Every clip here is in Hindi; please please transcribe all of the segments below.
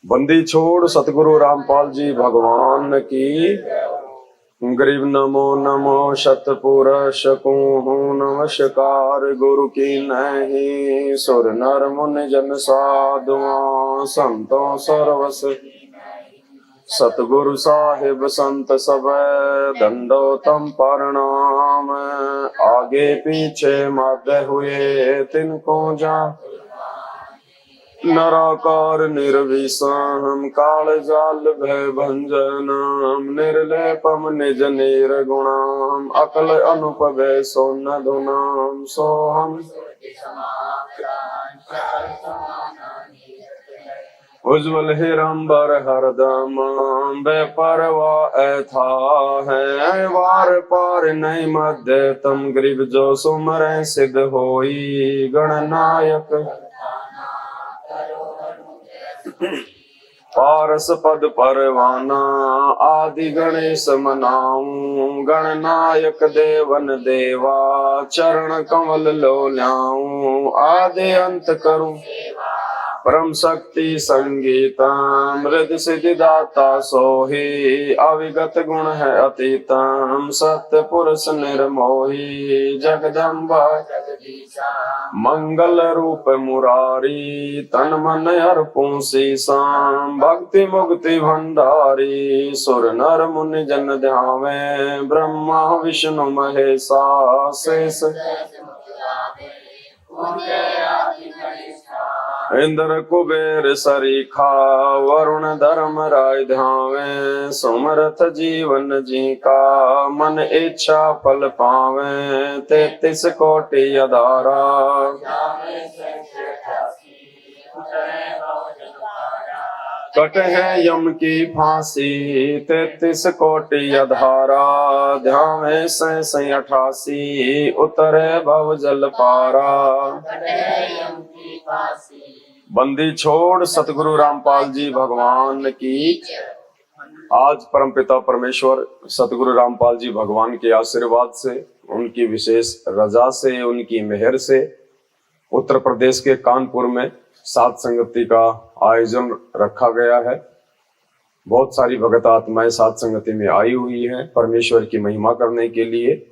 बंदी छोड़ सतगुरु रामपाल जी भगवान की। गरीब नमो नमो शतपुरुष को नमस्कार। गुरु की नहीं सुर नर मुनि जन साधुआ संतों सर्वस। सतगुरु साहिब संत सब दंडोतम प्रणाम। आगे पीछे मध्य हुए तिनको जा। नराकार निर्विषम काल जाल भय भंजनम। निर्लेपम निज निर्गुणम अकल अनुपभय सोन धुनाम। सोहम उज्ज्वल हिरंबर हरदम बेपरवा ऐथा है। वार पार नहीं मध्य तम गरीब जो सुमर सिद्ध होई। गणनायक पारस पद परवाना आदि गणेश मनाऊं। गणनायक देवन देवा चरण कमल लो ल्याऊं। आदि अंत करूं परम शक्ति संगीतम। मृद सिद्धि दाता सोही अविगत गुण है अतीतम। सत्य पुरुष निर्मोही जगदम्बा मंगल रूप मुरारी। तन मन अर्पूं सीसाम भक्ति मुक्ति भंडारी। सुर नर मुनि जन ध्यावे ब्रह्मा विष्णु महेशा। शेष इंद्र कुबेर सरीखा वरुण धर्म राय ध्यावे। सुमरथ जीवन जी का मन इच्छा फल पावे। 33 कोटि अधारा कट है यम की फांसी। 33 कोटि अधारा ध्यावे 88 उतरे भव जल पारा। बंदी छोड़ सतगुरु रामपाल जी भगवान की। आज परमपिता परमेश्वर सतगुरु रामपाल जी भगवान के आशीर्वाद से, उनकी विशेष रजा से, उनकी मेहर से उत्तर प्रदेश के कानपुर में सात संगति का आयोजन रखा गया है। बहुत सारी भगत आत्माएं सात संगति में आई हुई हैं परमेश्वर की महिमा करने के लिए।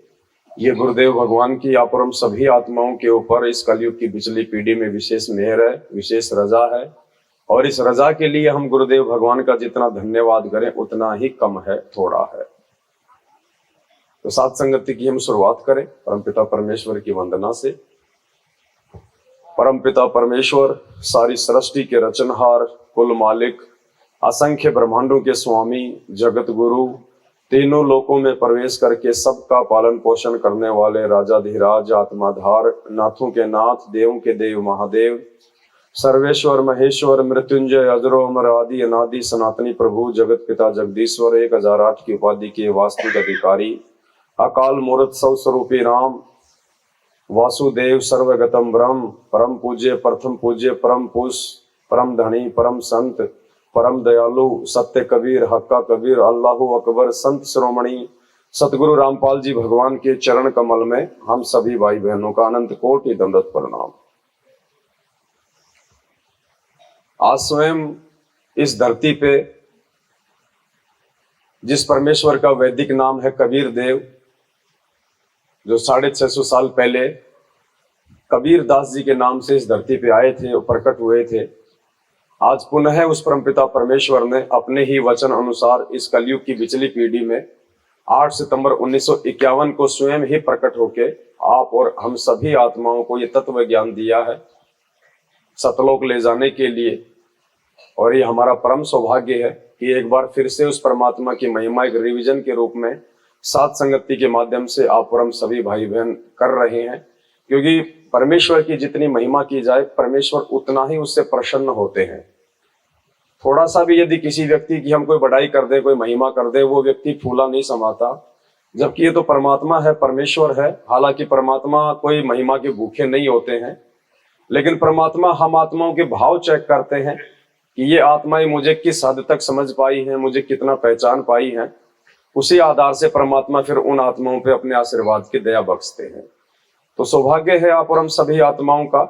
ये गुरुदेव भगवान की आप सभी आत्माओं के ऊपर इस कलयुग की पिछली पीढ़ी में विशेष मेहर है, विशेष रजा है। और इस रजा के लिए हम गुरुदेव भगवान का जितना धन्यवाद करें उतना ही कम है, थोड़ा है। तो सात संगति की हम शुरुआत करें परमपिता परमेश्वर की वंदना से। परमपिता परमेश्वर सारी सृष्टि के रचनहार, कुल मालिक, असंख्य ब्रह्मांडों के स्वामी, जगत गुरु, तीनों लोकों में प्रवेश करके सबका पालन पोषण करने वाले राजाधिराज, आत्माधार, नाथों के नाथ, देवों के देव महादेव, सर्वेश्वर महेश्वर, मृत्युंजय, अजरो अमर, आदि अनादि सनातनी प्रभु, जगत पिता जगदीश्वर, 1008 की उपाधि के वास्तविक अधिकारी, अकाल मूर्त सौ स्वरूपी राम, वासुदेव, सर्वगतम ब्रह्म, परम पूज्य, प्रथम पूज्य, परम पुरुष, परम धनी, परम संत, परम दयालु, सत्य कबीर, हक्का कबीर, अल्लाहु अकबर, संत श्रोमणी सतगुरु रामपाल जी भगवान के चरण कमल में हम सभी भाई बहनों का अनंत कोटि दंडवत प्रणाम। आज स्वयं इस धरती पे जिस परमेश्वर का वैदिक नाम है कबीर देव, जो 650 साल पहले कबीर दास जी के नाम से इस धरती पे आए थे, प्रकट हुए थे, आज पुनः उस परमपिता परमेश्वर ने अपने ही वचन अनुसार इस कलयुग की पिछली पीढ़ी में 8 सितंबर 1951 को स्वयं ही प्रकट होके आप और हम सभी आत्माओं को ये तत्व ज्ञान दिया है सतलोक ले जाने के लिए। और ये हमारा परम सौभाग्य है कि एक बार फिर से उस परमात्मा की महिमा एक रिवीजन के रूप में सात संगति के माध्यम से आप और हम सभी भाई बहन कर रहे हैं। क्योंकि परमेश्वर की जितनी महिमा की जाए परमेश्वर उतना ही उससे प्रसन्न होते हैं। थोड़ा सा भी यदि किसी व्यक्ति की हम कोई बड़ाई कर दे, कोई महिमा कर दे, वो व्यक्ति फूला नहीं समाता। जबकि ये तो परमात्मा है, परमेश्वर है। हालांकि परमात्मा कोई महिमा के भूखे नहीं होते हैं, लेकिन परमात्मा हम आत्माओं के भाव चेक करते हैं कि ये आत्माएं मुझे किस हद तक समझ पाई हैं, मुझे कितना पहचान पाई हैं। उसी आधार से परमात्मा फिर उन आत्माओं पे अपने आशीर्वाद की दया बख्शते हैं। तो सौभाग्य है आप और हम सभी आत्माओं का।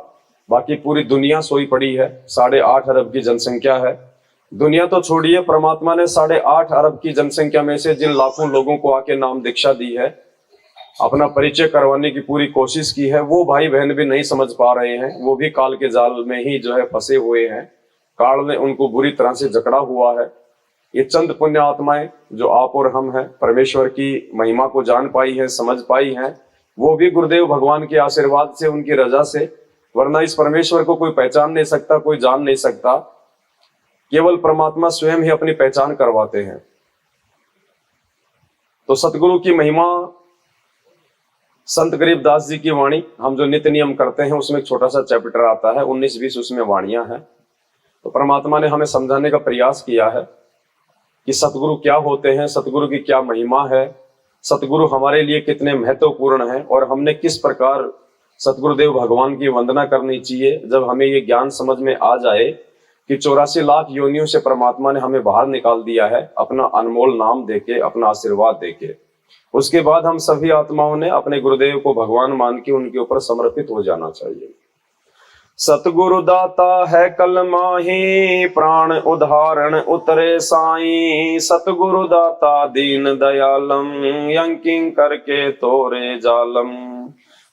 बाकी पूरी दुनिया सोई पड़ी है, 8.5 अरब की जनसंख्या है। दुनिया तो छोड़िए, परमात्मा ने 8.5 अरब की जनसंख्या में से जिन लाखों लोगों को आके नाम दीक्षा दी है, अपना परिचय करवाने की पूरी कोशिश की है, वो भाई बहन भी नहीं समझ पा रहे हैं। वो भी काल के जाल में ही जो है फंसे हुए हैं। काल ने उनको बुरी तरह से जकड़ा हुआ है। ये चंद पुण्य आत्माएं जो आप और हम हैं, परमेश्वर की महिमा को जान पाई है, समझ पाई हैं, वो भी गुरुदेव भगवान के आशीर्वाद से, उनकी रजा से। वरना इस परमेश्वर को कोई पहचान नहीं सकता, कोई जान नहीं सकता। केवल परमात्मा स्वयं ही अपनी पहचान करवाते हैं। तो सतगुरु की महिमा, संत गरीबदास जी की वाणी, हम जो नित्य नियम करते हैं उसमें एक छोटा सा चैप्टर आता है, 19-20 उसमें वाणियां हैं। तो परमात्मा ने हमें समझाने का प्रयास किया है कि सतगुरु क्या होते हैं, सतगुरु की क्या महिमा है, सतगुरु हमारे लिए कितने महत्वपूर्ण हैं, और हमने किस प्रकार सतगुरुदेव भगवान की वंदना करनी चाहिए। जब हमें ये ज्ञान समझ में आ जाए कि 84 लाख योनियों से परमात्मा ने हमें बाहर निकाल दिया है अपना अनमोल नाम देके, अपना आशीर्वाद देके, उसके बाद हम सभी आत्माओं ने अपने गुरुदेव को भगवान मान के उनके ऊपर समर्पित हो जाना चाहिए। सतगुरु दाता है कल माही, प्राण उदाहरण उतरे साई। सतगुरु दाता दीन दयालम, यंकिंग करके तोरे जालम।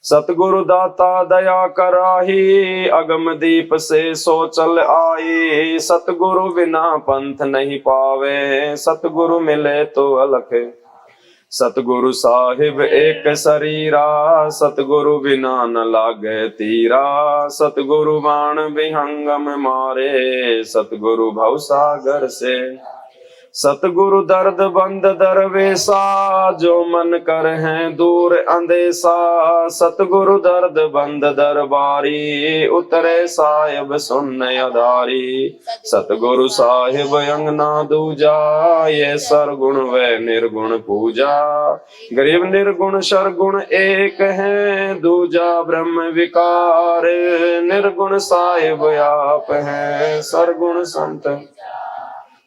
सतगुरु दाता दया कराही, अगम दीप से सो चल आई। सतगुरु बिना पंथ नहीं पावे, सतगुरु मिले तो अलख। सतगुरु साहिब एक शरीरा, सतगुरु बिना न लागे तीरा। सतगुरु बाण विहंगम मारे, सतगुरु भव सागर से। सतगुरु दर्द बंद दरवेसा, जो मन कर हैं दूर अंदेसा। सतगुरु दर्द बंद दरबारी, उतरे साहिब सुन अधारी। सतगुरु साहिब अंगना दूजा, ये सरगुण व निर्गुण पूजा। गरीब निर्गुण सरगुण एक है, दूजा ब्रह्म विकार। निर्गुण साहिब आप हैं, सरगुण संत।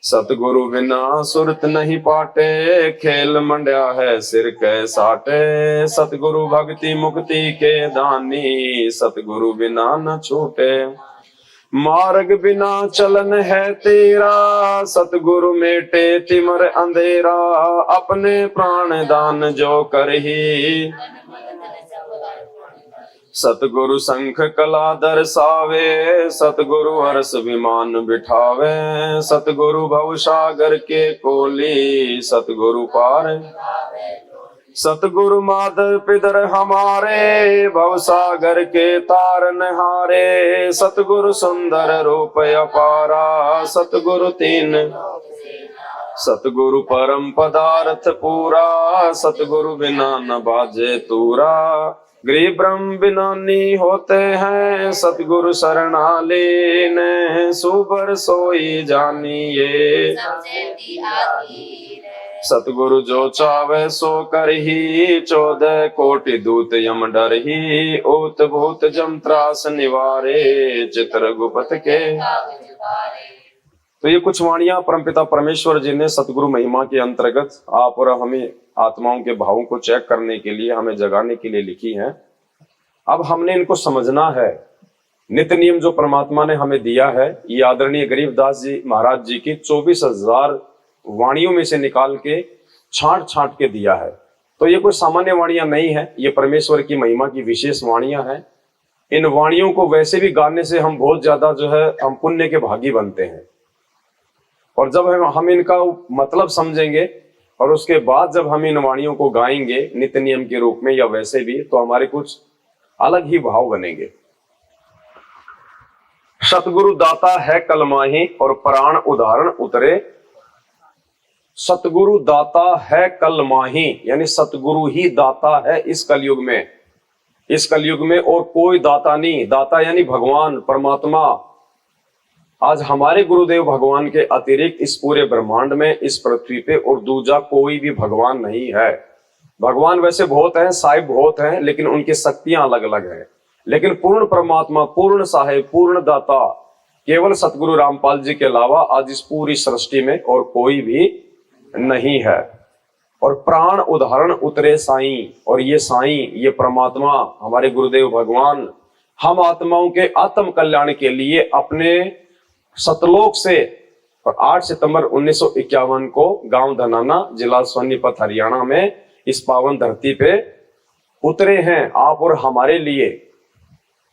सतगुरु बिना सुरत नहीं पाटे, खेल मंड्या है सिर के साटे। सतगुरु भक्ति मुक्ति के दानी, सतगुरु बिना न छूटे। मार्ग बिना चलन है तेरा, सतगुरु मेटे तिमर अंधेरा। अपने प्राण दान जो करही, सतगुरु शंख कला दर्शावे। सतगुरु हर्ष विमान बिठावे। सतगुरु भव सागर के कोली, सतगुरु पार। सतगुरु माधव पिदर हमारे, भव सागर के तारन हारे। सतगुरु सुंदर रूप अपारा, सतगुरु तीन। सतगुरु परम पदार्थ पूरा, सतगुरु बिना न बाजे तूरा। गरीब ब्रह्म बिनानी होते हैं, सतगुरु शरणालीन। सुबर सोई जानिए, सतगुरु जो चावे सो करही। 14 कोटि दूत यम डरही, ऊत भूत जम त्रास निवारे। चित्र गुप्त के। तो ये कुछ वाणियां परमपिता परमेश्वर जी ने सतगुरु महिमा के अंतर्गत आप और हमें आत्माओं के भावों को चेक करने के लिए, हमें जगाने के लिए लिखी हैं। अब हमने इनको समझना है। नित्य नियम जो परमात्मा ने हमें दिया है, ये आदरणीय गरीबदास जी महाराज जी की 24,000 वाणियों में से निकाल के छांट छांट के दिया है। तो ये कोई सामान्य वाणियां नहीं है, ये परमेश्वर की महिमा की विशेष वाणियां हैं। इन वाणियों को वैसे भी गाने से हम बहुत ज्यादा जो है हम पुण्य के भागी बनते हैं, और जब हम इनका मतलब समझेंगे और उसके बाद जब हम इन वाणियों को गाएंगे नित्य नियम के रूप में या वैसे भी, तो हमारे कुछ अलग ही भाव बनेंगे। सतगुरु दाता है कलमाही, और प्राण उदाहरण उतरे। सतगुरु दाता है कलमाही, यानी सतगुरु ही दाता है इस कलयुग में। इस कलयुग में और कोई दाता नहीं। दाता यानी भगवान परमात्मा। आज हमारे गुरुदेव भगवान के अतिरिक्त इस पूरे ब्रह्मांड में, इस पृथ्वी पे और दूजा कोई भी भगवान नहीं है। भगवान वैसे बहुत हैं, साहिब बहुत हैं, लेकिन उनकी शक्तियां अलग अलग हैं। लेकिन पूर्ण परमात्मा, पूर्ण साहिब, पूर्ण दाता केवल सतगुरु रामपाल जी के अलावा आज इस पूरी सृष्टि में और कोई भी नहीं है। और प्राण उदाहरण उतरे साईं, और ये साईं, ये परमात्मा, हमारे गुरुदेव भगवान हम आत्माओं के आत्म कल्याण के लिए अपने सतलोक से और 8 सितंबर 1951 को गांव धनाना, जिला सोनीपत, हरियाणा में इस पावन धरती पे उतरे हैं आप और हमारे लिए।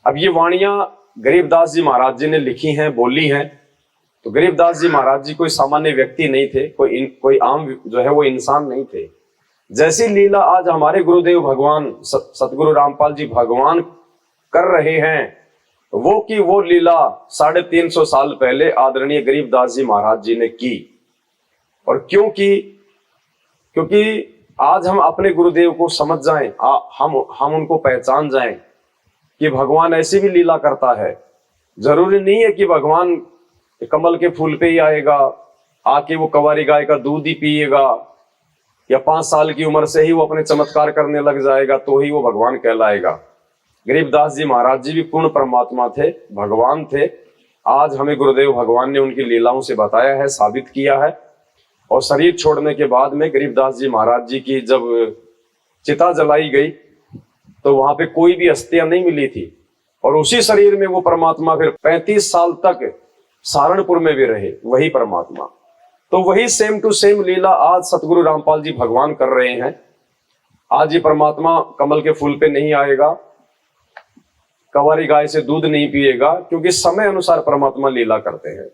अब ये वाणियां गरीबदास जी महाराज जी ने लिखी हैं, बोली हैं। तो गरीबदास जी महाराज जी कोई सामान्य व्यक्ति नहीं थे, कोई आम जो है वो इंसान नहीं थे। जैसी लीला आज हमारे गुरुदेव भगवान सतगुरु रामपाल जी भगवान कर रहे हैं, वो लीला 350 साल पहले आदरणीय गरीबदास जी महाराज जी ने की। और क्यों की? क्योंकि आज हम अपने गुरुदेव को समझ जाएं, हम उनको पहचान जाएं कि भगवान ऐसी भी लीला करता है। जरूरी नहीं है कि भगवान कमल के फूल पे ही आएगा, आके वो कंवारी गाय का दूध ही पिएगा, या 5 साल की उम्र से ही वो अपने चमत्कार करने लग जाएगा तो ही वो भगवान कहलाएगा। गरीबदास जी महाराज जी भी पूर्ण परमात्मा थे, भगवान थे। आज हमें गुरुदेव भगवान ने उनकी लीलाओं से बताया है, साबित किया है। और शरीर छोड़ने के बाद में गरीबदास जी महाराज जी की जब चिता जलाई गई तो वहां पे कोई भी अस्थियां नहीं मिली थी, और उसी शरीर में वो परमात्मा फिर 35 साल तक सहारनपुर में भी रहे, वही परमात्मा। तो वही सेम टू सेम लीला आज सतगुरु रामपाल जी भगवान कर रहे हैं। आज ये परमात्मा कमल के फूल पे नहीं आएगा, कंवारी गाय से दूध नहीं पिएगा, क्योंकि समय अनुसार परमात्मा लीला करते हैं।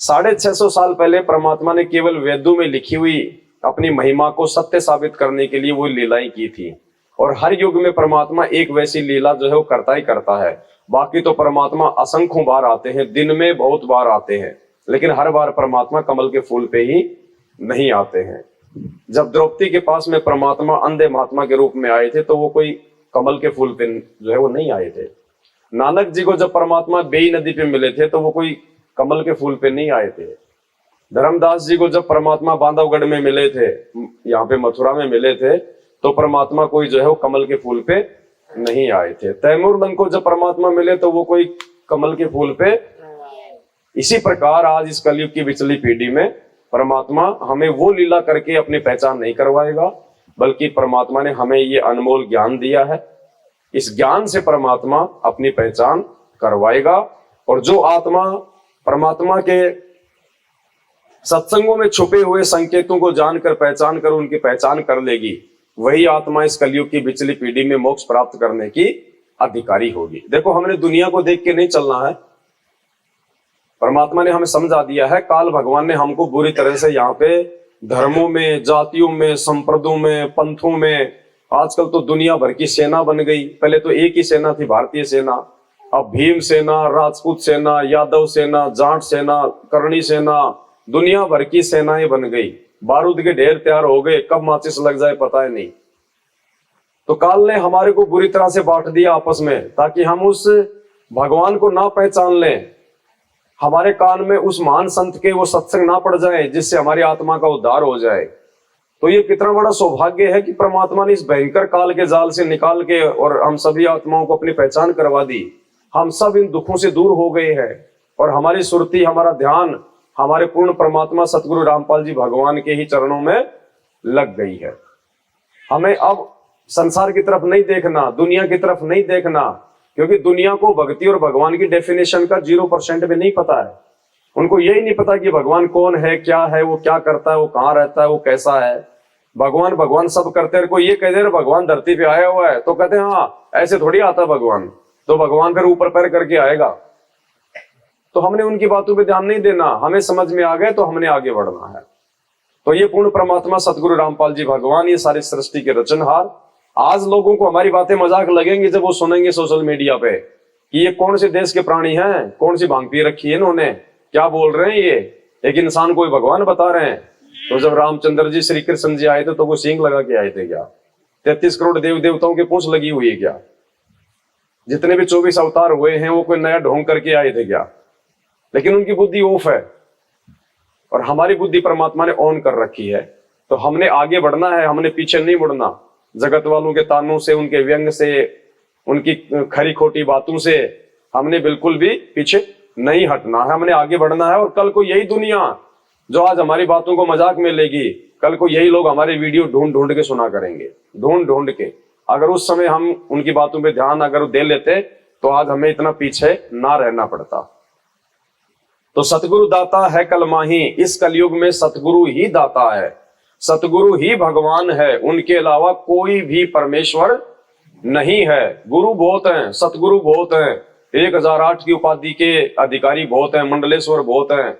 650 साल पहले परमात्मा ने केवल वेदों में लिखी हुई अपनी महिमा को सत्य साबित करने के लिए वो लीलाएं की थी। और हर युग में परमात्मा एक वैसी लीला जो है वो करता ही करता है। बाकी तो परमात्मा असंख्यों बार आते हैं, दिन में बहुत बार आते हैं, लेकिन हर बार परमात्मा कमल के फूल पे ही नहीं आते हैं। जब द्रौपदी के पास में परमात्मा अंधे महात्मा के रूप में आए थे तो वो कोई कमल के फूल पे जो है वो नहीं आए थे। नानक जी को जब परमात्मा बेई नदी पे मिले थे तो वो कोई कमल के फूल पे नहीं आए थे। धर्मदास जी को जब परमात्मा बांधवगढ़ में मिले थे, यहाँ पे मथुरा में मिले थे, तो परमात्मा कोई जो है वो कमल के फूल पे नहीं आए थे। तैमूर लंग को जब परमात्मा मिले तो वो कोई कमल के फूल पे। इसी प्रकार आज इस कलयुग की पिछली पीढ़ी में परमात्मा हमें वो लीला करके अपनी पहचान नहीं करवाएगा, बल्कि परमात्मा ने हमें ये अनमोल ज्ञान दिया है। इस ज्ञान से परमात्मा अपनी पहचान करवाएगा। और जो आत्मा परमात्मा के सत्संगों में छुपे हुए संकेतों को जानकर पहचान कर उनकी पहचान कर लेगी, वही आत्मा इस कलयुग की पिछली पीढ़ी में मोक्ष प्राप्त करने की अधिकारी होगी। देखो, हमने दुनिया को देख के नहीं चलना है। परमात्मा ने हमें समझा दिया है। काल भगवान ने हमको बुरी तरह से यहाँ पे धर्मों में, जातियों में, संप्रदायों में, पंथों में, आजकल तो दुनिया भर की सेना बन गई। पहले तो एक ही सेना थी, भारतीय सेना। अब भीम सेना, राजपूत सेना, यादव सेना, जाट सेना, करणी सेना, दुनिया भर की सेनाएं बन गई। बारूद के ढेर तैयार हो गए, कब माचिस लग जाए पता है नहीं। तो काल ने हमारे को बुरी तरह से बांट दिया आपस में, ताकि हम उस भगवान को ना पहचान लें। हमारे कान में उस महान संत के वो सत्संग ना पड़ जाए जिससे हमारी आत्मा का उद्धार हो जाए। तो ये कितना बड़ा सौभाग्य है कि परमात्मा ने इस भयंकर काल के जाल से निकाल के और हम सभी आत्माओं को अपनी पहचान करवा दी। हम सब इन दुखों से दूर हो गए हैं और हमारी सुरती, हमारा ध्यान हमारे पूर्ण परमात्मा सतगुरु रामपाल जी भगवान के ही चरणों में लग गई है। हमें अब संसार की तरफ नहीं देखना, दुनिया की तरफ नहीं देखना, क्योंकि दुनिया को भक्ति और भगवान की डेफिनेशन का 0% भी नहीं पता है। उनको यही नहीं पता कि भगवान कौन है, क्या है, वो क्या करता है, वो कहाँ रहता है, वो कैसा है। भगवान भगवान सब करते हैं। कोई ये कह दे रहे भगवान धरती पे आया हुआ है तो कहते हैं हाँ ऐसे थोड़ी आता भगवान, तो भगवान फिर ऊपर पैर करके आएगा। तो हमने उनकी बातों पे ध्यान नहीं देना। हमें समझ में आ गए तो हमने आगे बढ़ना है। तो ये पूर्ण परमात्मा सतगुरु रामपाल जी भगवान, ये सारी सृष्टि के रचनहार। आज लोगों को हमारी बातें मजाक लगेंगी जब वो सुनेंगे सोशल मीडिया पे कि ये कौन से देश के प्राणी हैं, कौन सी भांग पी रखी है इन्होंने, क्या बोल रहे हैं ये, एक इंसान को भगवान बता रहे हैं। तो जब रामचंद्र जी, श्री कृष्ण जी आए थे तो वो सींग लगा के आए थे क्या? 33 करोड़ देव देवताओं की पूंछ लगी हुई है क्या? जितने भी 24 अवतार हुए हैं वो कोई नया ढोंग करके आए थे क्या? लेकिन उनकी बुद्धि ऑफ है और हमारी बुद्धि परमात्मा ने ऑन कर रखी है। तो हमने आगे बढ़ना है, हमने पीछे नहीं मुड़ना। जगत वालों के तानों से, उनके व्यंग से, उनकी खरी खोटी बातों से हमने बिल्कुल भी पीछे नहीं हटना है। हमने आगे बढ़ना है। और कल को यही दुनिया जो आज हमारी बातों को मजाक में लेगी, कल को यही लोग हमारे वीडियो ढूंढ ढूंढ के सुना करेंगे, ढूंढ ढूंढ के। अगर उस समय हम उनकी बातों पे ध्यान अगर दे लेते तो आज हमें इतना पीछे ना रहना पड़ता। तो सतगुरु दाता है कलमाही, इस कलयुग में सतगुरु ही दाता है, सतगुरु ही भगवान है, उनके अलावा कोई भी परमेश्वर नहीं है। गुरु बहुत हैं, सतगुरु बहुत हैं, 1008 की उपाधि के अधिकारी बहुत हैं, मंडलेश्वर बहुत हैं,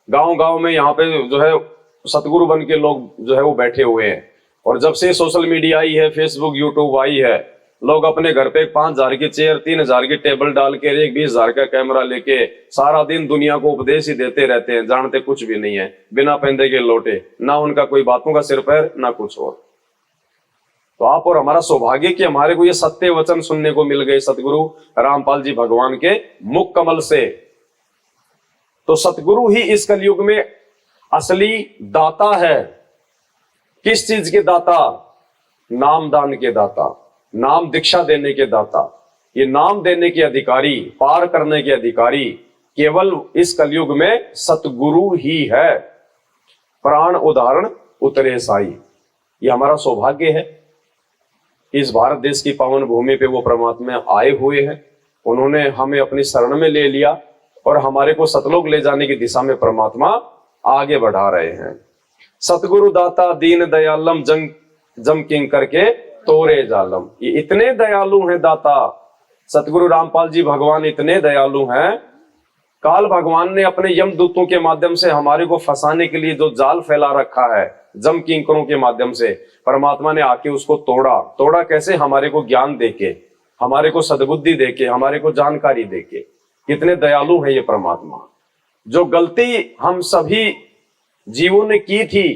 गांव गांव में यहाँ पे जो है सतगुरु बन के लोग जो है वो बैठे हुए हैं। और जब से सोशल मीडिया आई है, फेसबुक यूट्यूब आई है, लोग अपने घर पे 5,000 की चेयर, 3,000 की टेबल डाल के, एक 20,000 का कैमरा लेके सारा दिन दुनिया को उपदेश ही देते रहते हैं, जानते कुछ भी नहीं है, बिना पैंदे के लौटे, ना उनका कोई बातों का सिर पैर ना कुछ और। तो आप और हमारा सौभाग्य कि हमारे को ये सत्य वचन सुनने को मिल गए सतगुरु रामपाल जी भगवान के मुख कमल से। तो सतगुरु ही इस कलयुग में असली दाता है। किस चीज के दाता? नाम दान के दाता, नाम दीक्षा देने के दाता। ये नाम देने के अधिकारी, पार करने के अधिकारी केवल इस कलयुग में सतगुरु ही है। प्राण उदाहरण उतरे साई, ये हमारा सौभाग्य है। इस भारत देश की पावन भूमि पे वो परमात्मा आए हुए हैं, उन्होंने हमें अपनी शरण में ले लिया और हमारे को सतलोक ले जाने की दिशा में परमात्मा आगे बढ़ा रहे हैं। सतगुरु दाता दीन दयालम जंग जम किंग करके तोरे जालम, ये इतने दयालु हैं दाता। सतगुरु रामपाल जी भगवान इतने दयालु हैं, काल भगवान ने अपने यमदूतों के माध्यम से हमारे को फंसाने के लिए जो जाल फैला रखा है, जम किंकरों के माध्यम से परमात्मा ने आके उसको तोड़ा। तोड़ा कैसे? हमारे को ज्ञान देके, हमारे को सद्बुद्धि देके, हमारे को जानकारी देके। कितने दयालु है ये परमात्मा। जो गलती हम सभी जीवों ने की थी,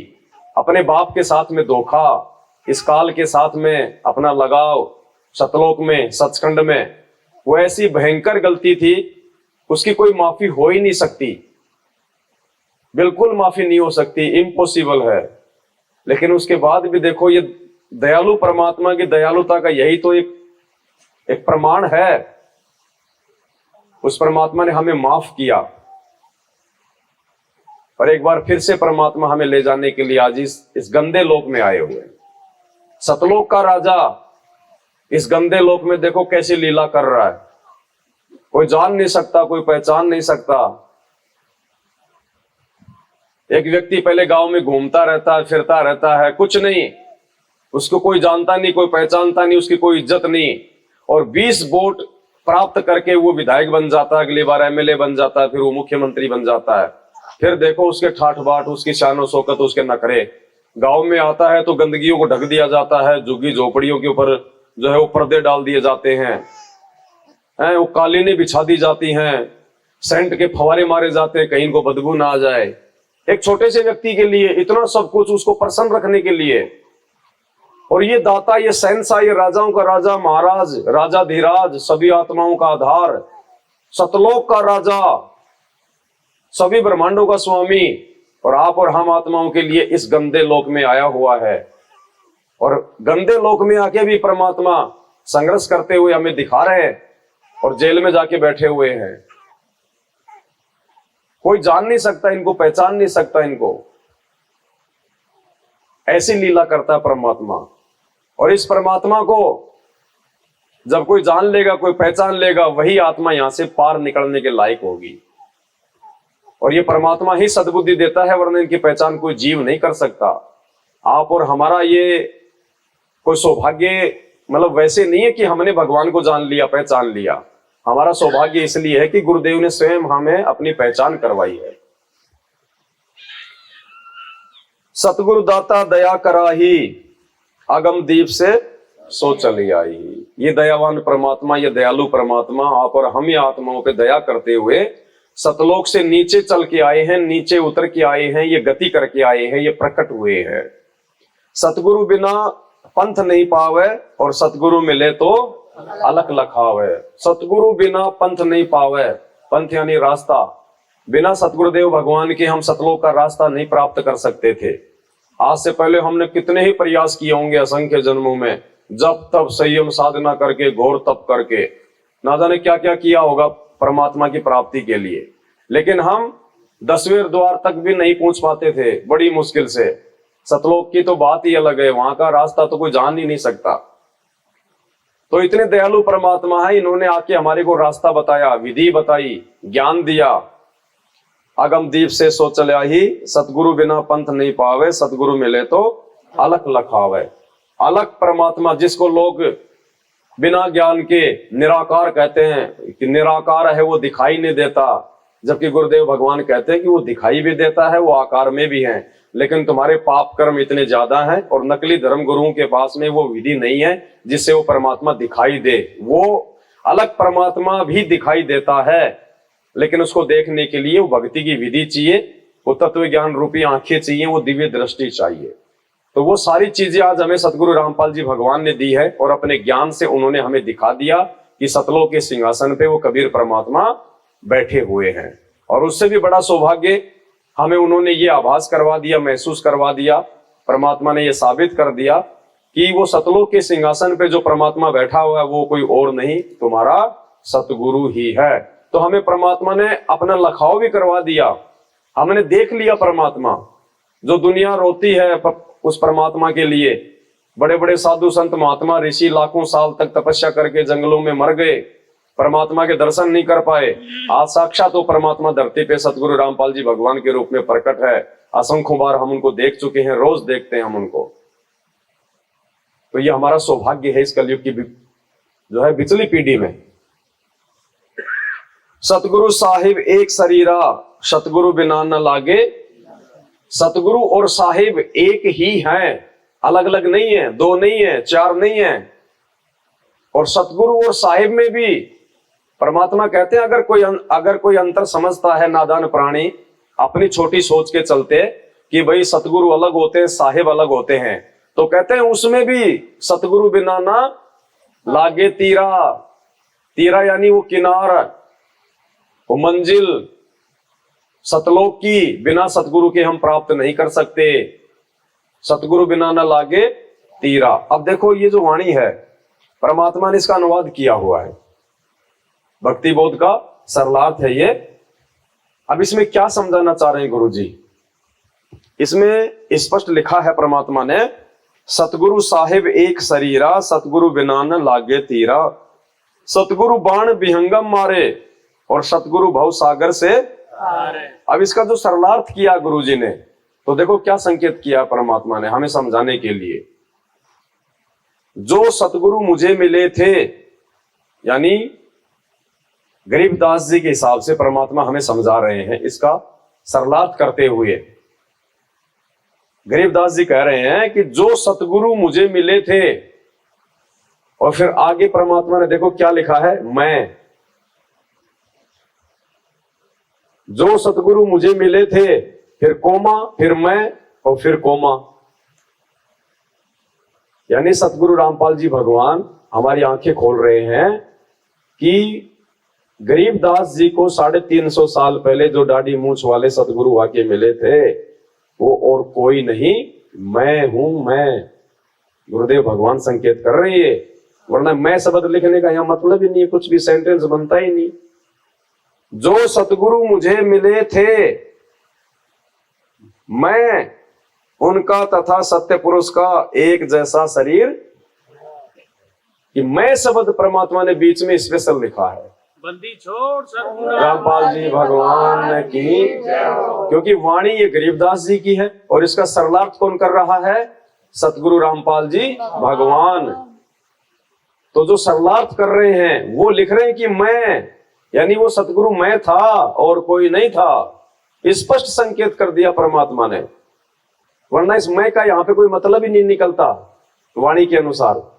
अपने बाप के साथ में धोखा, इस काल के साथ में अपना लगाव, सतलोक में, सचखंड में, वो ऐसी भयंकर गलती थी, उसकी कोई माफी हो ही नहीं सकती, बिल्कुल माफी नहीं हो सकती, इम्पॉसिबल है। लेकिन उसके बाद भी देखो, ये दयालु परमात्मा की दयालुता का यही तो एक प्रमाण है। उस परमात्मा ने हमें माफ किया और एक बार फिर से परमात्मा हमें ले जाने के लिए आज इस गंदे लोक में आए हुए। सतलोक का राजा इस गंदे लोक में देखो कैसी लीला कर रहा है, कोई जान नहीं सकता, कोई पहचान नहीं सकता। एक व्यक्ति पहले गांव में घूमता रहता है, फिरता रहता है, कुछ नहीं, उसको कोई जानता नहीं, कोई पहचानता नहीं, उसकी कोई इज्जत नहीं, और 20 वोट प्राप्त करके वो विधायक बन जाता है, अगली बार एमएलए बन जाता है, फिर वो मुख्यमंत्री बन जाता है। फिर देखो उसके ठाठ बाट, उसकी शानो शौकत, उसके नखरे। गांव में आता है तो गंदगियों को ढक दिया जाता है, झुग्गी झोपड़ियों के ऊपर जो है वो पर्दे डाल दिए जाते हैं, वो कालीनें बिछा दी जाती हैं, सेंट के फवारे मारे जाते हैं कहीं इनको बदबू ना आ जाए। एक छोटे से व्यक्ति के लिए इतना सब कुछ, उसको प्रसन्न रखने के लिए। और ये दाता, ये शहंशाह, ये राजाओं का राजा, महाराज, राजा धीराज, सभी आत्माओं का आधार, सतलोक का राजा, सभी ब्रह्मांडों का स्वामी, और आप और हम आत्माओं के लिए इस गंदे लोक में आया हुआ है। और गंदे लोक में आके भी परमात्मा संघर्ष करते हुए हमें दिखा रहे हैं, और जेल में जाके बैठे हुए हैं। कोई जान नहीं सकता इनको, पहचान नहीं सकता इनको। ऐसी लीला करता है परमात्मा। और इस परमात्मा को जब कोई जान लेगा, कोई पहचान लेगा, वही आत्मा यहां से पार निकलने के लायक होगी। और ये परमात्मा ही सद्बुद्धि देता है, वरना इनकी पहचान कोई जीव नहीं कर सकता। आप और हमारा ये कोई सौभाग्य मतलब वैसे नहीं है कि हमने भगवान को जान लिया, पहचान लिया। हमारा सौभाग्य इसलिए है कि गुरुदेव ने स्वयं हमें अपनी पहचान करवाई है। सतगुरु दाता दया कराही, अगम दीप से सो चली आई। ये दयावान परमात्मा, ये दयालु परमात्मा आप और हम ही आत्माओं पे दया करते हुए सतलोक से नीचे चल के आए हैं, नीचे उतर के आए हैं, ये गति करके आए हैं, ये प्रकट हुए हैं। सतगुरु बिना पंथ नहीं पावे, और सतगुरु मिले तो अलख लखावे। सतगुरु बिना पंथ नहीं पावे, पंथ यानी रास्ता। बिना सतगुरुदेव भगवान के हम सतलोक का रास्ता नहीं प्राप्त कर सकते थे। आज से पहले हमने कितने ही प्रयास किए होंगे असंख्य जन्मों में, जब तब संयम साधना करके, घोर तप करके, ना जाने क्या क्या किया होगा परमात्मा की प्राप्ति के लिए। लेकिन हम 10वें द्वार तक भी नहीं पहुंच पाते थे, बड़ी मुश्किल से। सतलोक की तो बात ही अलग है, वहां का रास्ता तो कोई जान ही नहीं सकता। तो इतने दयालु परमात्मा है, इन्होंने आके हमारे को रास्ता बताया, विधि बताई, ज्ञान दिया। अगम दीप से सो चल्या ही, सतगुरु बिना पंथ नहीं पावे, सतगुरु मिले तो अलख लखावे। अलख परमात्मा जिसको लोग बिना ज्ञान के निराकार कहते हैं कि निराकार है, वो दिखाई नहीं देता, जबकि गुरुदेव भगवान कहते हैं कि वो दिखाई भी देता है, वो आकार में भी है, लेकिन तुम्हारे पाप कर्म इतने ज्यादा हैं और नकली धर्म गुरुओं के पास में वो विधि नहीं है जिससे वो परमात्मा दिखाई दे। वो अलग परमात्मा भी दिखाई देता है, लेकिन उसको देखने के लिए वो भक्ति की विधि चाहिए, वो तत्व ज्ञान रूपी आंखें चाहिए, वो दिव्य दृष्टि चाहिए। तो वो सारी चीजें आज हमें सतगुरु रामपाल जी भगवान ने दी है और अपने ज्ञान से उन्होंने हमें दिखा दिया कि सतलोक के सिंहासन पे वो कबीर परमात्मा बैठे हुए हैं। और उससे भी बड़ा सौभाग्य हमें उन्होंने ये आभास करवा दिया, महसूस करवा दिया, परमात्मा ने ये साबित कर दिया कि वो सतलोक के सिंहासन पे जो परमात्मा बैठा हुआ है वो कोई और नहीं, तुम्हारा सतगुरु ही है। तो हमें परमात्मा ने अपना लखाव भी करवा दिया, हमने देख लिया परमात्मा। जो दुनिया रोती है उस परमात्मा के लिए, बड़े बड़े साधु संत महात्मा ऋषि लाखों साल तक तपस्या करके जंगलों में मर गए, परमात्मा के दर्शन नहीं कर पाए। आज साक्षात वो परमात्मा धरती पे सतगुरु रामपाल जी भगवान के रूप में प्रकट है। असंख्यों बार हम उनको देख चुके हैं, रोज देखते हैं हम उनको। तो ये हमारा सौभाग्य है इस कलयुग की जो है बिचली पीढ़ी में। सतगुरु साहिब एक शरीरा, सतगुरु बिना न लागे। सतगुरु और साहिब एक ही हैं, अलग अलग नहीं है, दो नहीं है, चार नहीं है। और सतगुरु और साहिब में भी परमात्मा कहते हैं अगर कोई अंतर समझता है नादान प्राणी अपनी छोटी सोच के चलते कि भाई सतगुरु अलग होते हैं साहिब अलग होते हैं, तो कहते हैं उसमें भी सतगुरु बिना ना लागे तीरा। तीरा यानी वो किनार, वो मंजिल सतलोक की बिना सतगुरु के हम प्राप्त नहीं कर सकते। सतगुरु बिना ना लागे तीरा। अब देखो ये जो वाणी है परमात्मा ने इसका अनुवाद किया हुआ है, भक्ति बोध का सरलार्थ है ये। अब इसमें क्या समझाना चाह रहे हैं गुरु जी? इसमें स्पष्ट लिखा है परमात्मा ने, सतगुरु साहिब एक शरीरा, सतगुरु बिना न लागे तीरा। सतगुरु बाण विहंगम मारे और सतगुरु भव सागर से। अब इसका जो सरलार्थ किया गुरु जी ने, तो देखो क्या संकेत किया परमात्मा ने हमें समझाने के लिए। जो सतगुरु मुझे मिले थे, यानी गरीबदास जी के हिसाब से परमात्मा हमें समझा रहे हैं इसका सरलार्थ करते हुए। गरीबदास जी कह रहे हैं कि जो सतगुरु मुझे मिले थे, और फिर आगे परमात्मा ने देखो क्या लिखा है, मैं। जो सतगुरु मुझे मिले थे, फिर कोमा, फिर मैं, और फिर कोमा। यानी सतगुरु रामपाल जी भगवान हमारी आंखें खोल रहे हैं कि गरीबदास जी को 350 साल पहले जो दाढ़ी मूंछ वाले सतगुरु आके मिले थे वो और कोई नहीं, मैं हूं मैं। गुरुदेव भगवान संकेत कर रहे हैं, वरना मैं शब्द लिखने का यहां मतलब ही नहीं, कुछ भी सेंटेंस बनता ही नहीं। जो सतगुरु मुझे मिले थे, मैं उनका तथा सत्य पुरुष का एक जैसा शरीर। कि मैं शब्द परमात्मा ने बीच में स्पेशल लिखा है। बंदी छोड़ सतगुरु रामपाल जी भगवान की, क्योंकि वाणी ये गरीबदास जी की है और इसका सरलार्थ कौन कर रहा है? सतगुरु रामपाल जी भगवान। तो जो सरलार्थ कर रहे हैं वो लिख रहे हैं कि मैं, यानी वो सतगुरु मैं था और कोई नहीं था। स्पष्ट संकेत कर दिया परमात्मा ने, वरना इस मैं का यहां पे कोई मतलब ही नहीं निकलता वाणी के अनुसार।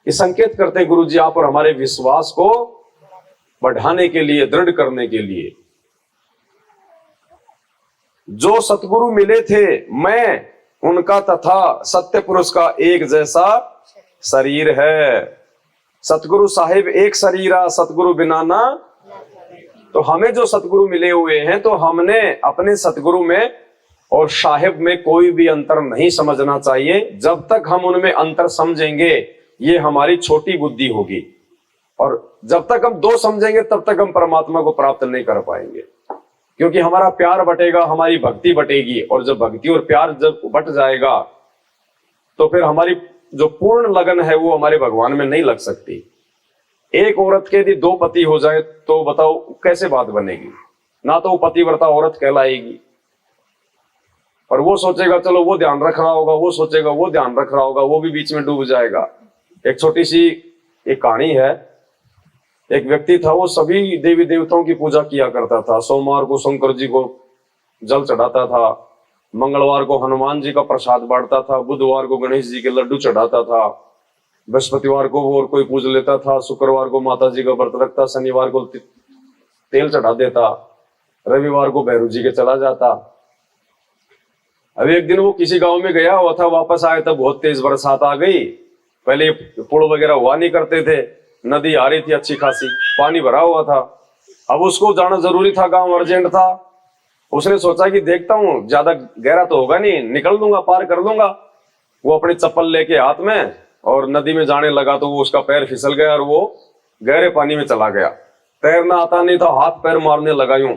ये संकेत करते हैं गुरु जी आप और हमारे विश्वास को बढ़ाने के लिए, दृढ़ करने के लिए। जो सतगुरु मिले थे, मैं उनका तथा सत्य पुरुष का एक जैसा शरीर है। सतगुरु साहिब एक शरीरा, सतगुरु बिना ना। तो हमें जो सतगुरु मिले हुए हैं, तो हमने अपने सतगुरु में और साहिब में कोई भी अंतर नहीं समझना चाहिए। जब तक हम उनमें अंतर समझेंगे, ये हमारी छोटी बुद्धि होगी, और जब तक हम दो समझेंगे तब तक हम परमात्मा को प्राप्त नहीं कर पाएंगे। क्योंकि हमारा प्यार बटेगा, हमारी भक्ति बटेगी, और जब भक्ति और प्यार जब बट जाएगा तो फिर हमारी जो पूर्ण लगन है वो हमारे भगवान में नहीं लग सकती। एक औरत के यदि 2 पति हो जाए तो बताओ कैसे बात बनेगी? ना तो वो पतिव्रता औरत कहलाएगी। और वो सोचेगा चलो वो ध्यान रख रहा होगा, वो सोचेगा वो ध्यान रख रहा होगा, वो भी बीच में डूब जाएगा। एक छोटी सी एक कहानी है। एक व्यक्ति था, वो सभी देवी देवताओं की पूजा किया करता था। सोमवार को शंकर जी को जल चढ़ाता था, मंगलवार को हनुमान जी का प्रसाद बांटता था, बुधवार को गणेश जी के लड्डू चढ़ाता था, बृहस्पतिवार को वो और कोई पूज लेता था, शुक्रवार को माता जी का व्रत रखता, शनिवार को तेल चढ़ा देता, रविवार को भैरू जी के चला जाता। अब एक दिन वो किसी गांव में गया हुआ था, वापस आया तब बहुत तेज बरसात आ गई। पहले पुल वगैरह हुआ नहीं करते थे, नदी आ रही थी अच्छी खासी, पानी भरा हुआ था। अब उसको जाना जरूरी था, गांव अर्जेंट था। उसने सोचा कि देखता हूं ज्यादा गहरा तो होगा नहीं, निकल दूंगा, पार कर लूंगा। वो अपनी चप्पल लेके हाथ में और नदी में जाने लगा तो वो उसका पैर फिसल गया और वो गहरे पानी में चला गया। तैरना आता नहीं था, हाथ पैर मारने लगा यूं।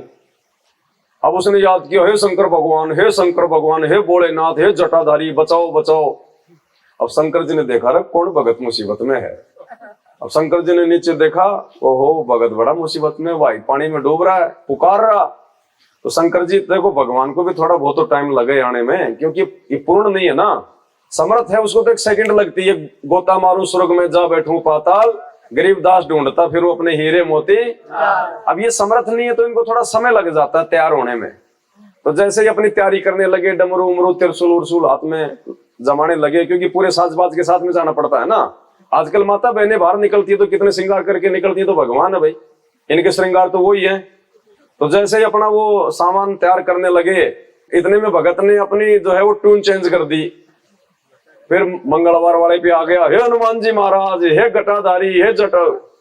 अब उसने याद किया, हे शंकर भगवान, हे शंकर भगवान, हे भोलेनाथ, हे जटाधारी, बचाओ बचाओ। अब शंकर जी ने देखा रे कौन भगत मुसीबत में है। अब शंकर जी ने नीचे देखा, ओहो भगत बड़ा मुसीबत में, भाई पानी में डूब रहा है, पुकार रहा। तो शंकर जी देखो, भगवान को भी थोड़ा बहुत तो टाइम लगे आने में, क्योंकि ये पूर्ण नहीं है ना, समर्थ है, उसको तो एक सेकंड लगती है। गोता मारूं स्वर्ग में जा बैठूं पाताल, गरीब दास ढूंढता फिर वो अपने हीरे मोती। अब ये समर्थ नहीं है तो इनको थोड़ा समय लग जाता है तैयार होने में। तो जैसे ही अपनी तैयारी करने लगे, डमरू उमरू त्रिशूल उर्सूल हाथ में जमाने लगे, क्योंकि पूरे साजबाज के साथ में जाना पड़ता है ना। आजकल माता बहनें बाहर निकलती है तो कितने श्रृंगार करके निकलती है, तो भगवान है भाई, इनके श्रृंगार तो वही है। तो जैसे ही अपना वो सामान तैयार करने लगे, इतने में भगत ने अपनी जो है वो ट्यून चेंज कर दी। फिर मंगलवार वाले पे आ गया, हे हनुमान जी महाराज, हे गटाधारी, हे जट,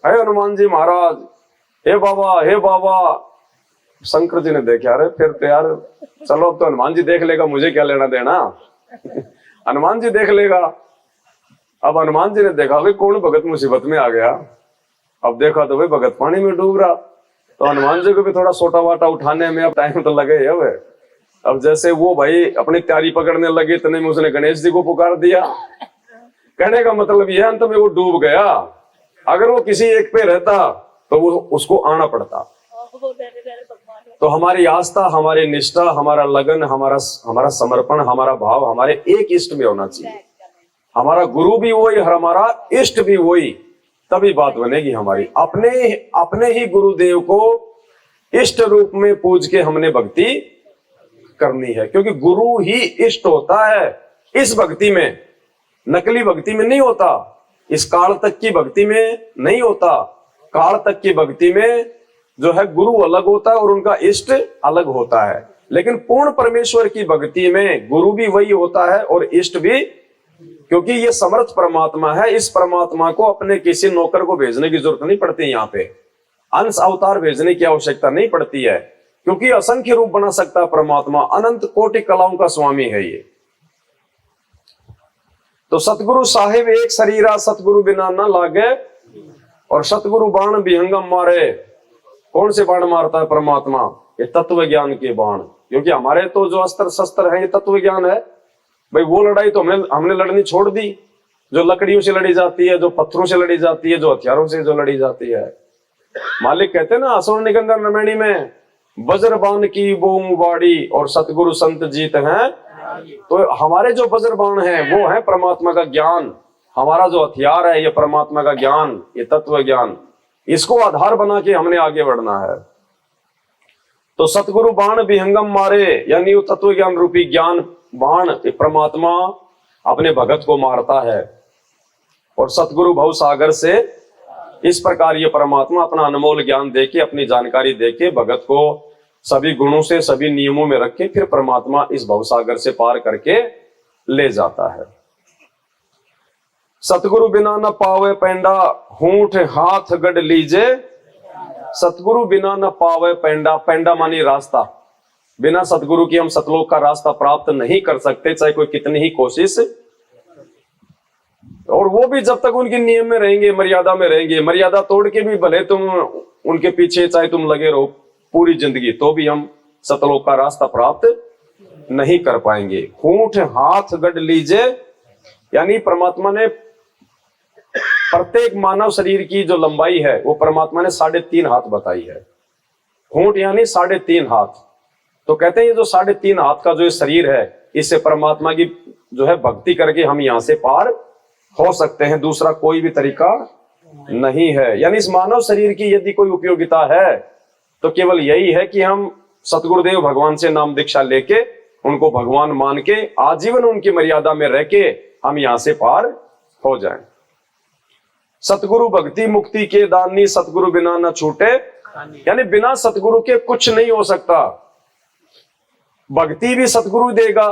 हे हनुमान जी महाराज, हे बाबा, हे बाबा। शंकर जी ने देखा, अरे फिर तो यार चलो अब तो हनुमान जी देख लेगा, मुझे क्या लेना देना। हनुमान जी देख लेगा। अब हनुमान जी ने देखा भाई कौन भगत मुसीबत में आ गया। अब देखा तो भाई भगत पानी में डूब रहा। तो हनुमान जी को भी थोड़ा सोटा वाटा उठाने में अब टाइम तो लगे है। अब जैसे वो भाई अपनी तैयारी पकड़ने लगे, इतने में उसने गणेश जी को पुकार दिया। कहने का मतलब यह अंत में वो डूब गया। अगर वो किसी एक पे रहता तो वो उसको आना पड़ता। तो हमारी आस्था, हमारी निष्ठा, हमारा लगन, हमारा समर्पण, हमारा भाव हमारे एक इष्ट में होना चाहिए। हमारा गुरु भी वही, हमारा इष्ट भी वही, तभी बात बनेगी हमारी। अपने ही गुरुदेव को इष्ट रूप में पूज के हमने भक्ति करनी है, क्योंकि गुरु ही इष्ट होता है इस भक्ति में, नकली भक्ति में नहीं होता, इस काल तक की भक्ति में नहीं होता। काल तक की भक्ति में जो है गुरु अलग होता है और उनका इष्ट अलग होता है, लेकिन पूर्ण परमेश्वर की भक्ति में गुरु भी वही होता है और इष्ट भी, क्योंकि ये समर्थ परमात्मा है। इस परमात्मा को अपने किसी नौकर को भेजने की जरूरत नहीं पड़ती, यहाँ पे अंश अवतार भेजने की आवश्यकता नहीं पड़ती है, क्योंकि असंख्य रूप बना सकता है परमात्मा, अनंत कोटि कलाओं का स्वामी है ये। तो सतगुरु साहिब एक शरीरा, सतगुरु बिना न लागे, और सतगुरु बाण विहंगम मारे। कौन से बाण मारता है परमात्मा? ये तत्व ज्ञान के बाण। क्योंकि हमारे तो जो अस्त्र शस्त्र है ये तत्व ज्ञान है भाई। वो लड़ाई तो हमने लड़नी छोड़ दी, जो लकड़ियों से लड़ी जाती है, जो पत्थरों से लड़ी जाती है, जो हथियारों से जो लड़ी जाती है। मालिक कहते हैं ना असुर निकंदन रमणी में, वज्रबाण की बोम बाड़ी और सतगुरु संत जीत हैं। तो हमारे जो वज्रबाण हैं वो है परमात्मा का ज्ञान। हमारा जो हथियार है ये परमात्मा का ज्ञान, ये तत्व ज्ञान। इसको आधार बना के हमने आगे बढ़ना है। तो सतगुरु बाण विहंगम मारे, यानी वो तत्व ज्ञान रूपी ज्ञान बाण परमात्मा अपने भगत को मारता है। और सतगुरु भव सागर से इस प्रकार ये परमात्मा अपना अनमोल ज्ञान देके, अपनी जानकारी देके भगत को सभी गुणों से, सभी नियमों में रख के फिर परमात्मा इस भव सागर से पार करके ले जाता है। सतगुरु बिना न पावे पैंडा, हूठ हाथ गढ़ लीजे। सतगुरु बिना न पावे पैंडा, पैंडा मानी रास्ता। बिना सतगुरु की हम सतलोक का रास्ता प्राप्त नहीं कर सकते, चाहे कोई कितनी ही कोशिश। और वो भी जब तक उनके नियम में रहेंगे, मर्यादा में रहेंगे। मर्यादा तोड़ के भी भले तुम उनके पीछे चाहे तुम लगे रहो पूरी जिंदगी, तो भी हम सतलोक का रास्ता प्राप्त नहीं कर पाएंगे। हूठ हाथ गढ़ लीजे, यानी परमात्मा ने प्रत्येक मानव शरीर की जो लंबाई है वो परमात्मा ने 3.5 हाथ बताई है। होंठ यानी 3.5 हाथ। तो कहते हैं ये जो 3.5 हाथ का जो शरीर है, इससे परमात्मा की जो है भक्ति करके हम यहां से पार हो सकते हैं, दूसरा कोई भी तरीका नहीं है। यानी इस मानव शरीर की यदि कोई उपयोगिता है तो केवल यही है कि हम सतगुरुदेव भगवान से नाम दीक्षा लेके उनको भगवान मान के आजीवन उनकी मर्यादा में रह के हम यहां से पार हो जाएं। सतगुरु भक्ति मुक्ति के दानी, सतगुरु बिना न छूटे, यानी बिना सतगुरु के कुछ नहीं हो सकता। भक्ति भी सतगुरु देगा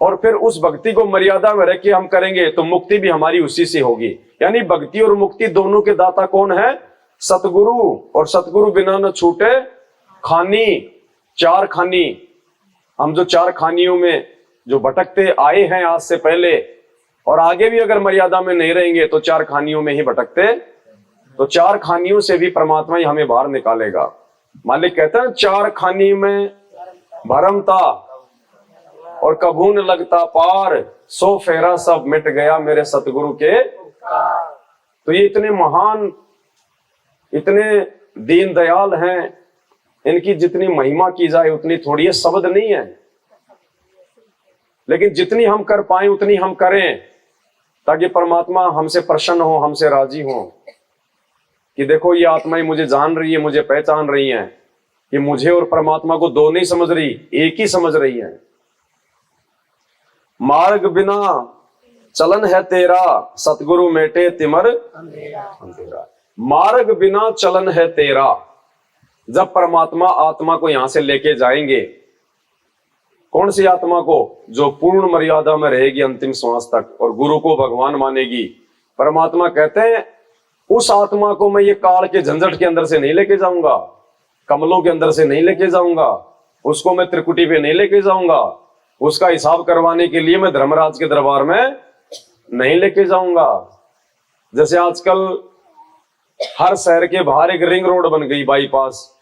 और फिर उस भक्ति को मर्यादा में रख के हम करेंगे तो मुक्ति भी हमारी उसी से होगी। यानी भक्ति और मुक्ति दोनों के दाता कौन है? सतगुरु। और सतगुरु बिना न छूटे खानी, 4 खानी। हम जो 4 खानियों में जो भटकते आए हैं आज से पहले और आगे भी अगर मर्यादा में नहीं रहेंगे तो 4 खानियों में ही भटकते, तो 4 खानियों से भी परमात्मा ही हमें बाहर निकालेगा। मालिक कहते हैं 4 खानी में भरम था और कभू न लगता पार, 100 फेरा सब मिट गया मेरे सतगुरु के। तो ये इतने महान, इतने दीन दयाल हैं, इनकी जितनी महिमा की जाए उतनी थोड़ी है, शब्द नहीं है। लेकिन जितनी हम कर पाए उतनी हम करें ताकि परमात्मा हमसे प्रसन्न हो, हमसे राजी हो कि देखो ये आत्माएं मुझे जान रही है, मुझे पहचान रही हैं कि मुझे और परमात्मा को दो नहीं समझ रही, एक ही समझ रही है। मार्ग बिना चलन है तेरा, सतगुरु मेटे तिमर अंधेरा। मार्ग बिना चलन है तेरा। जब परमात्मा आत्मा को यहां से लेके जाएंगे, कौन सी आत्मा को? जो पूर्ण मर्यादा में रहेगी अंतिम श्वास तक और गुरु को भगवान मानेगी। परमात्मा कहते हैं उस आत्मा को मैं ये काल के झंझट के अंदर से नहीं लेके जाऊंगा, कमलों के अंदर से नहीं लेके जाऊंगा, उसको मैं त्रिकुटी पे नहीं लेके जाऊंगा, उसका हिसाब करवाने के लिए मैं धर्मराज के दरबार में नहीं लेके जाऊंगा। जैसे आजकल हर शहर के बाहर एक रिंग रोड बन गई, बाईपास।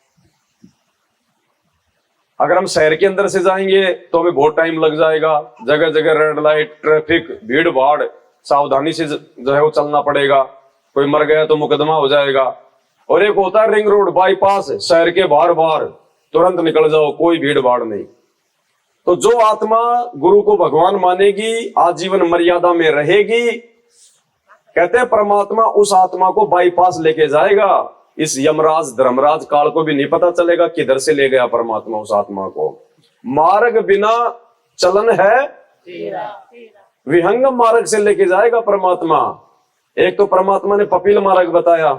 अगर हम शहर के अंदर से जाएंगे तो हमें बहुत टाइम लग जाएगा, जगह जगह रेड लाइट, ट्रैफिक, भीड़ भाड़, सावधानी से जो है वो चलना पड़ेगा, कोई मर गया तो मुकदमा हो जाएगा। और एक होता है रिंग रोड, बाईपास, शहर के बाहर बाहर तुरंत निकल जाओ, कोई भीड़ भाड़ नहीं। तो जो आत्मा गुरु को भगवान मानेगी, आजीवन मर्यादा में रहेगी, कहते हैं परमात्मा उस आत्मा को बाईपास लेके जाएगा। इस यमराज धर्मराज काल को भी नहीं पता चलेगा किधर से ले गया परमात्मा उस आत्मा को। मार्ग बिना चलन है विहंगम मार्ग से लेके जाएगा परमात्मा। एक तो परमात्मा ने पपील मार्ग बताया,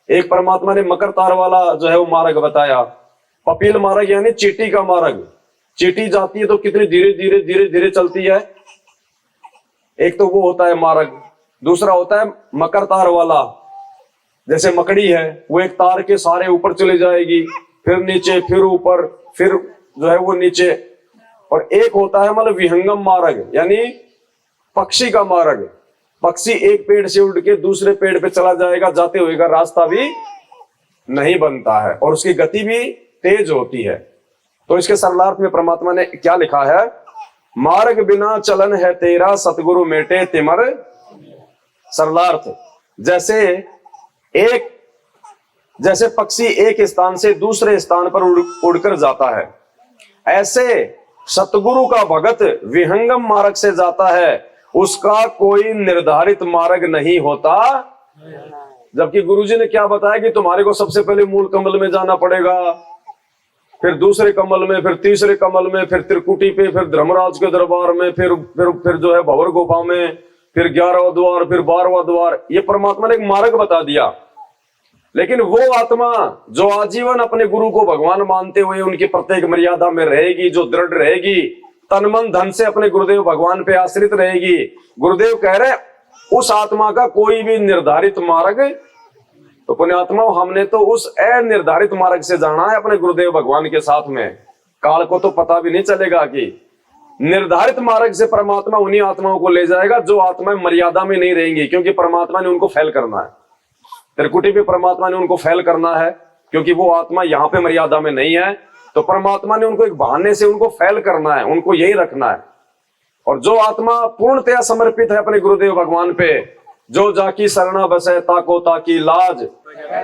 एक परमात्मा ने मकर तार वाला जो है वो मार्ग बताया। पपील मार्ग यानी चींटी का मार्ग। चींटी जाती है तो कितनी धीरे धीरे धीरे धीरे चलती है, एक तो वो होता है मार्ग। दूसरा होता है मकर तार वाला, जैसे मकड़ी है, वो एक तार के सारे ऊपर चले जाएगी, फिर नीचे, फिर ऊपर, फिर जो है वो नीचे। और एक होता है मतलब विहंगम मार्ग, यानी पक्षी का मार्ग। पक्षी एक पेड़ से उड़ के दूसरे पेड़ पे चला जाएगा, जाते हुए का रास्ता भी नहीं बनता है और उसकी गति भी तेज होती है। तो इसके सरलार्थ में परमात्मा ने क्या लिखा है? मार्ग बिना चलन है तेरा, सतगुरु मेटे तिमर। सरलार्थ, जैसे पक्षी एक स्थान से दूसरे स्थान पर उड़कर जाता है, ऐसे सतगुरु का भगत विहंगम मार्ग से जाता है, उसका कोई निर्धारित मार्ग नहीं होता। जबकि गुरुजी ने क्या बताया कि तुम्हारे को सबसे पहले मूल कमल में जाना पड़ेगा, फिर दूसरे कमल में, फिर तीसरे कमल में, फिर त्रिकुटी पे, फिर धर्मराज के दरबार में, फिर जो है भंवर गुफा में, फिर 11वां द्वार, फिर 12वां द्वार। ये परमात्मा ने एक मार्ग बता दिया। लेकिन वो आत्मा जो आजीवन अपने गुरु को भगवान मानते हुए उनकी प्रत्येक मर्यादा में रहेगी, जो दृढ़ रहेगी, तन मन धन से अपने गुरुदेव भगवान पे आश्रित रहेगी, गुरुदेव कह रहे उस आत्मा का कोई भी निर्धारित मार्ग। तो पुण्यात्मा, हमने तो उस अनिर्धारित मार्ग से जाना है अपने गुरुदेव भगवान के साथ में। काल को तो पता भी नहीं चलेगा कि निर्धारित मार्ग से परमात्मा उन्हीं आत्माओं को ले जाएगा जो आत्माएं मर्यादा में नहीं रहेंगी, क्योंकि परमात्मा ने उनको फैल करना है। त्रिकुटी पे परमात्मा ने उनको फैल करना है क्योंकि वो आत्मा यहाँ पे मर्यादा में नहीं है, तो परमात्मा ने उनको एक बहाने से उनको फैल करना है, उनको यही रखना है। और जो आत्मा पूर्णतया समर्पित है अपने गुरुदेव भगवान पे, जो जाकी शरणा बसे ताको ताकी लाज,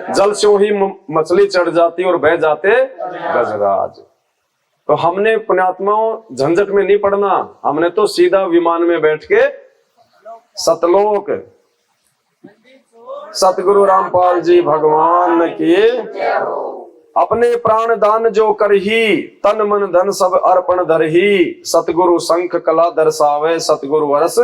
जल से ही मछली चढ़ जाती और बह जाते गजराज। तो हमने पुण्यात्माओं झंझट में नहीं पड़ना, हमने तो सीधा विमान में बैठ के सतलोक। सतगुरु रामपाल जी भगवान की। अपने प्राण दान जो करही, तन मन धन सब अर्पण धरही, सतगुरु शंख कला दर्शावे सतगुरु अरस।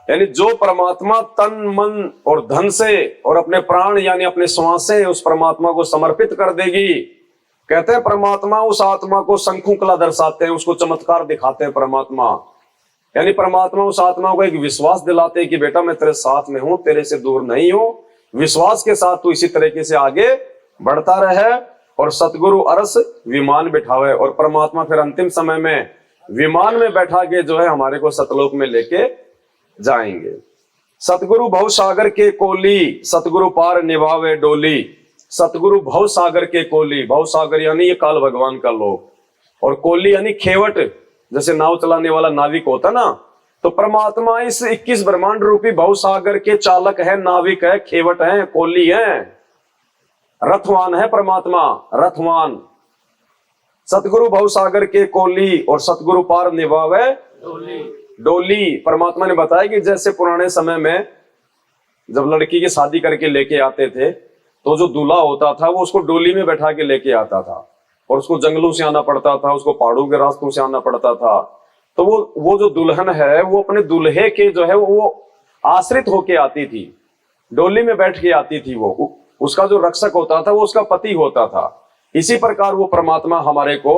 यानी जो परमात्मा तन मन और धन से और अपने प्राण यानी अपने श्वास से उस परमात्मा को समर्पित कर देगी। कहते हैं परमात्मा उस आत्मा को शंखु कला दर्शाते हैं, उसको चमत्कार दिखाते हैं परमात्मा। यानी परमात्मा उस आत्मा को एक विश्वास दिलाते हैं कि बेटा मैं तेरे साथ में हूं, तेरे से दूर नहीं हूं। विश्वास के साथ तू इसी तरीके से आगे बढ़ता रहे। और सतगुरु अरस विमान बिठावे, और परमात्मा फिर अंतिम समय में विमान में बैठा के जो है हमारे को सतलोक में लेके जाएंगे। सतगुरु भव सागर के कोली, सतगुरु पार निभावे डोली। सतगुरु भव सागर के कोली, भव सागर यानी ये काल भगवान का लोक, और कोली यानी खेवट, जैसे नाव चलाने वाला नाविक होता ना। तो परमात्मा इस 21 ब्रह्मांड रूपी भव सागर के चालक है, नाविक है, खेवट है, कोली है, रथवान है परमात्मा, रथवान। सतगुरु भव सागर के कोली और सतगुरु पार निभावे डोली। परमात्मा ने बताया कि जैसे पुराने समय में जब लड़की की शादी करके लेके आते थे, तो जो दूल्हा होता था वो उसको डोली में बैठा के लेके आता था, और उसको जंगलों से आना पड़ता था, उसको पहाड़ों के रास्तों से आना पड़ता था। तो वो जो दुल्हन है वो अपने दूल्हे के जो है वो आश्रित होके आती थी, डोली में बैठ के आती थी। वो उसका जो रक्षक होता था वो उसका पति होता था। इसी प्रकार वो परमात्मा हमारे को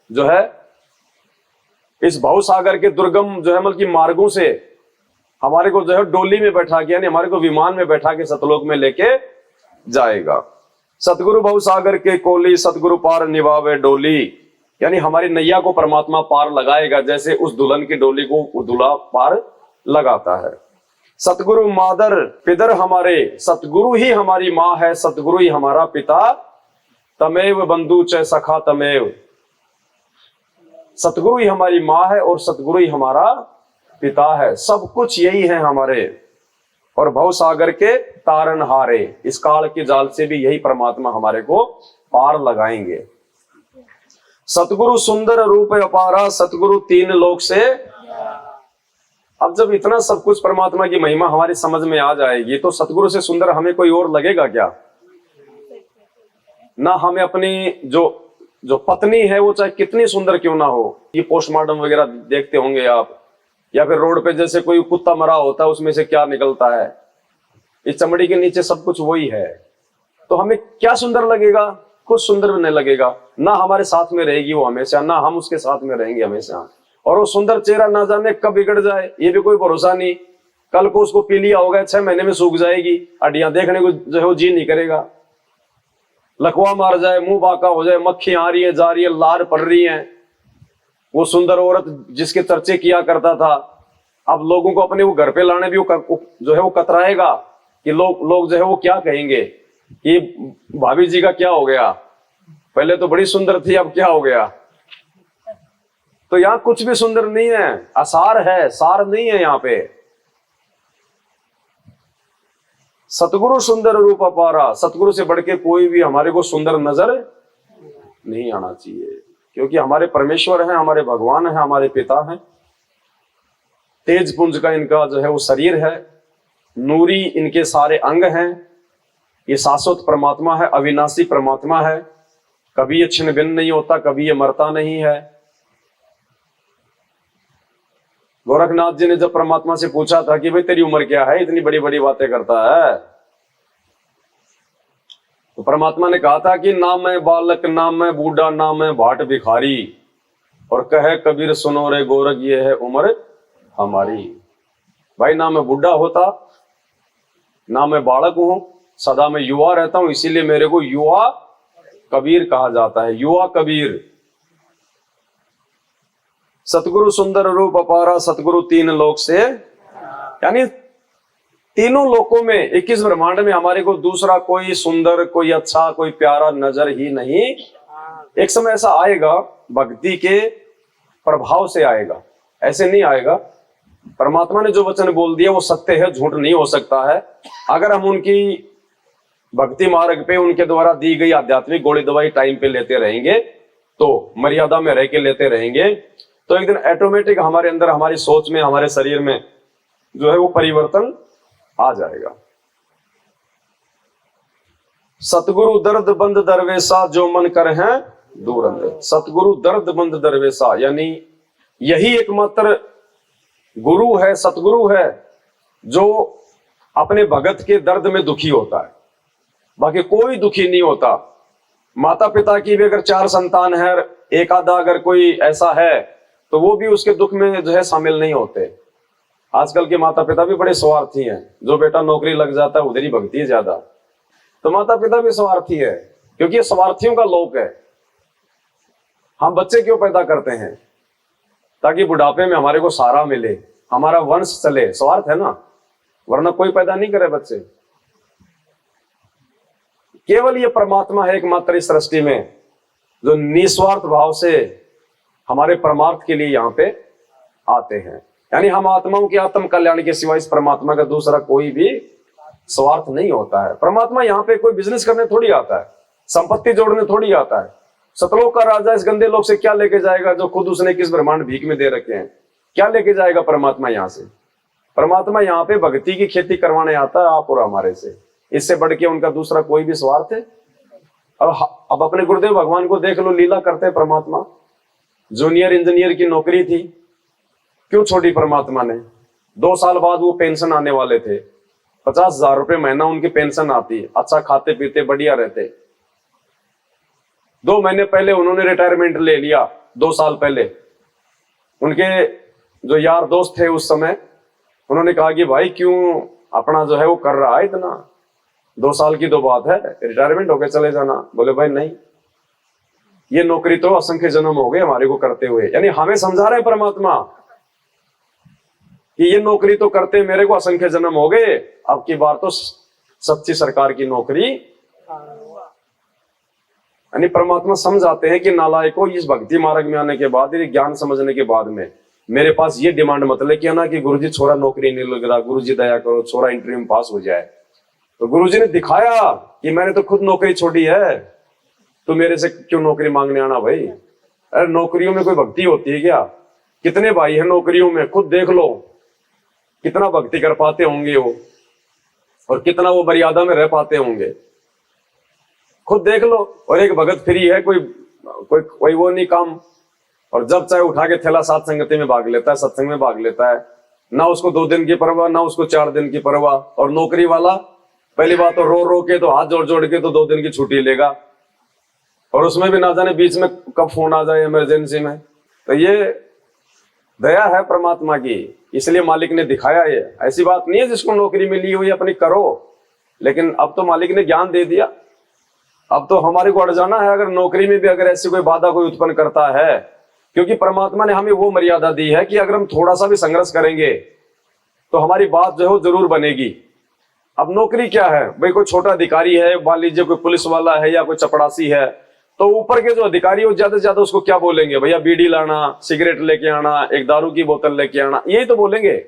जो है इस भव सागर के दुर्गम जो है मतलब की मार्गों से हमारे को जो है डोली में बैठा के, यानी हमारे को विमान में बैठा के सतलोक में लेके जाएगा। सतगुरु भव सागर के कोली, सतगुरु पार निभावे डोली। यानी हमारी नैया को परमात्मा पार लगाएगा, जैसे उस दुल्हन की डोली को दूल्हा पार लगाता है। सतगुरु मादर पिदर हमारे, सतगुरु ही हमारी माँ है, सतगुरु ही हमारा पिता। तमेव बंधु च सखा तमेव। सतगुरु ही हमारी माँ है और सतगुरु ही हमारा पिता है, सब कुछ यही है हमारे। और भव सागर के तारन हारे, इस काल के जाल से भी यही परमात्मा हमारे को पार लगाएंगे। सतगुरु सुंदर रूप अपारा, सतगुरु तीन लोक से। अब जब इतना सब कुछ परमात्मा की महिमा हमारी समझ में आ जाएगी, तो सतगुरु से सुंदर हमें कोई और लगेगा क्या? ना हमें अपनी जो पत्नी है वो चाहे कितनी सुंदर क्यों ना हो, ये पोस्टमार्टम वगैरह देखते होंगे आप, या फिर रोड पे जैसे कोई कुत्ता मरा होता है उसमें से क्या निकलता है, इस चमड़ी के नीचे सब कुछ वही है। तो हमें क्या सुंदर लगेगा? कुछ सुंदर भी नहीं लगेगा। ना हमारे साथ में रहेगी वो हमेशा, ना हम उसके साथ में रहेंगे हमेशा। और वो सुंदर चेहरा ना जाने कब बिगड़ जाए, ये भी कोई भरोसा नहीं। कल को उसको पी लिया होगा, 6 महीने में सूख जाएगी, हड्डियां देखने को जो है वो जी नहीं करेगा। लकवा मार जाए, मुंह बाका हो जाए, मक्खी आ रही है जा रही है, लार पड़ रही है। वो सुंदर औरत जिसके चर्चे किया करता था, अब लोगों को अपने वो घर पे लाने भी जो है वो कतराएगा कि लोग जो है वो क्या कहेंगे कि भाभी जी का क्या हो गया, पहले तो बड़ी सुंदर थी अब क्या हो गया। तो यहाँ कुछ भी सुंदर नहीं है, असार है, सार नहीं है यहाँ पे। सतगुरु सुंदर रूप अपारा, सतगुरु से बढ़ के कोई भी हमारे को सुंदर नजर नहीं आना चाहिए, क्योंकि हमारे परमेश्वर हैं, हमारे भगवान हैं, हमारे पिता हैं। तेज पुंज का इनका जो है वो शरीर है, नूरी इनके सारे अंग हैं। ये शाश्वत परमात्मा है, अविनाशी परमात्मा है, कभी ये छिन्न भिन्न नहीं होता, कभी ये मरता नहीं है। गोरखनाथ जी ने जब परमात्मा से पूछा था कि भाई तेरी उम्र क्या है, इतनी बड़ी बड़ी बातें करता है, तो परमात्मा ने कहा था कि ना मैं बालक, ना मैं बूढ़ा, ना मैं भाट भिखारी, और कहे कबीर सुनो रे गोरख ये है उम्र हमारी। भाई ना मैं बूढ़ा होता, ना मैं बालक हूं, सदा मैं युवा रहता हूं, इसीलिए मेरे को युवा कबीर कहा जाता है, युवा कबीर। सतगुरु सुंदर रूप अपारा, सतगुरु तीन लोक से। यानी तीनों लोकों में 21 ब्रह्मांड में हमारे को दूसरा कोई सुंदर, कोई अच्छा, कोई प्यारा नजर ही नहीं। एक समय ऐसा आएगा, भक्ति के प्रभाव से आएगा, ऐसे नहीं आएगा। परमात्मा ने जो वचन बोल दिया वो सत्य है, झूठ नहीं हो सकता है। अगर हम उनकी भक्ति मार्ग पे उनके द्वारा दी गई आध्यात्मिक गोली दवाई टाइम पे लेते रहेंगे, तो मर्यादा में रह के लेते रहेंगे, तो एक दिन ऑटोमेटिक हमारे अंदर, हमारी सोच में, हमारे शरीर में जो है वो परिवर्तन आ जाएगा। सतगुरु दर्द बंद दरवेशा, जो मन कर है दूर अंधे। सतगुरु दर्द बंद दरवेशा, यानी यही एकमात्र गुरु है, सतगुरु है, जो अपने भगत के दर्द में दुखी होता है, बाकी कोई दुखी नहीं होता। माता पिता की भी अगर 4 संतान है, एक आधा अगर कोई ऐसा है, तो वो भी उसके दुख में जो है शामिल नहीं होते। आजकल के माता पिता भी बड़े स्वार्थी हैं, जो बेटा नौकरी लग जाता है उधर ही भगती है ज्यादा। तो माता पिता भी स्वार्थी है, क्योंकि ये स्वार्थियों का लोक है। हम बच्चे क्यों पैदा करते हैं? ताकि बुढ़ापे में हमारे को सहारा मिले, हमारा वंश चले, स्वार्थ है ना, वरना कोई पैदा नहीं करे बच्चे। केवल ये परमात्मा है एकमात्र इस सृष्टि में जो निस्वार्थ भाव से हमारे परमार्थ के लिए यहाँ पे आते हैं। यानी हम आत्माओं के आत्म कल्याण के सिवा इस परमात्मा का दूसरा कोई भी स्वार्थ नहीं होता है। परमात्मा यहाँ पे कोई बिजनेस करने थोड़ी आता है, संपत्ति जोड़ने थोड़ी आता है। सतलोक का राजा इस गंदे लोक से क्या लेके जाएगा, जो खुद उसने किस ब्रह्मांड भीख में दे रखे हैं? क्या लेके जाएगा परमात्मा यहाँ से? परमात्मा यहाँ पे भक्ति की खेती करवाने आता है आप और हमारे से। इससे बढ़ के उनका दूसरा कोई भी स्वार्थ है? अब अपने गुरुदेव भगवान को देख लो, लीला करते परमात्मा। जूनियर इंजीनियर की नौकरी थी, क्यों छोड़ी परमात्मा ने? 2 साल बाद वो पेंशन आने वाले थे, 50,000 रुपए महीना उनकी पेंशन आती, अच्छा खाते पीते बढ़िया रहते। 2 महीने पहले उन्होंने रिटायरमेंट ले लिया, 2 साल पहले। उनके जो यार दोस्त थे उस समय, उन्होंने कहा कि भाई क्यों अपना जो है वो कर रहा है इतना, 2 साल की तो बात है, रिटायरमेंट होके चले जाना। बोले भाई नहीं, ये नौकरी तो असंख्य जन्म हो गए हमारे को करते हुए। यानी हमें समझा रहे परमात्मा कि ये नौकरी तो करते मेरे को असंख्य जन्म हो गए, अब की बार तो सच्ची सरकार की नौकरी। यानी परमात्मा समझाते हैं कि नालायकों, इस भक्ति मार्ग में आने के बाद, ये ज्ञान समझने के बाद में मेरे पास ये डिमांड मत लेके आना कि गुरुजी छोरा नौकरी नहीं लग रहा, गुरुजी दया करो छोरा इंटरव्यू में पास हो जाए। तो गुरुजी ने दिखाया कि मैंने तो खुद नौकरी छोड़ी है, तो मेरे से क्यों नौकरी मांगने आना भाई? अरे नौकरियों में कोई भक्ति होती है क्या? कितने भाई हैं नौकरियों में, खुद देख लो कितना भक्ति कर पाते होंगे वो, और कितना वो मर्यादा में रह पाते होंगे, खुद देख लो। और एक भगत फ्री है, कोई वो नहीं काम, और जब चाहे उठा के थैला साथ संगति में भाग लेता है, सत्संग में भाग लेता है, ना उसको 2 दिन की परवाह, ना उसको 4 दिन की परवाह। और नौकरी वाला पहली बात तो रो रो के, तो हाथ जोड़ जोड़ के तो 2 दिन की छुट्टी लेगा, और उसमें भी ना जाने बीच में कब फोन आ जाए इमरजेंसी में। तो ये दया है परमात्मा की, इसलिए मालिक ने दिखाया। ये ऐसी बात नहीं है जिसको नौकरी मिली हुई अपनी करो, लेकिन अब तो मालिक ने ज्ञान दे दिया, अब तो हमारे को अड़ जाना है अगर नौकरी में भी अगर ऐसी कोई बाधा कोई उत्पन्न करता है। क्योंकि परमात्मा ने हमें वो मर्यादा दी है कि अगर हम थोड़ा सा भी संघर्ष करेंगे तो हमारी बात जो है वो जरूर बनेगी। अब नौकरी क्या है भाई, कोई छोटा अधिकारी है, मान लीजिए कोई पुलिस वाला है या कोई चपड़ासी है, तो ऊपर के जो अधिकारी हो ज्यादा से ज्यादा उसको क्या बोलेंगे? भैया बीड़ी लाना, सिगरेट लेके आना, एक दारू की बोतल लेके आना, यही तो बोलेंगे।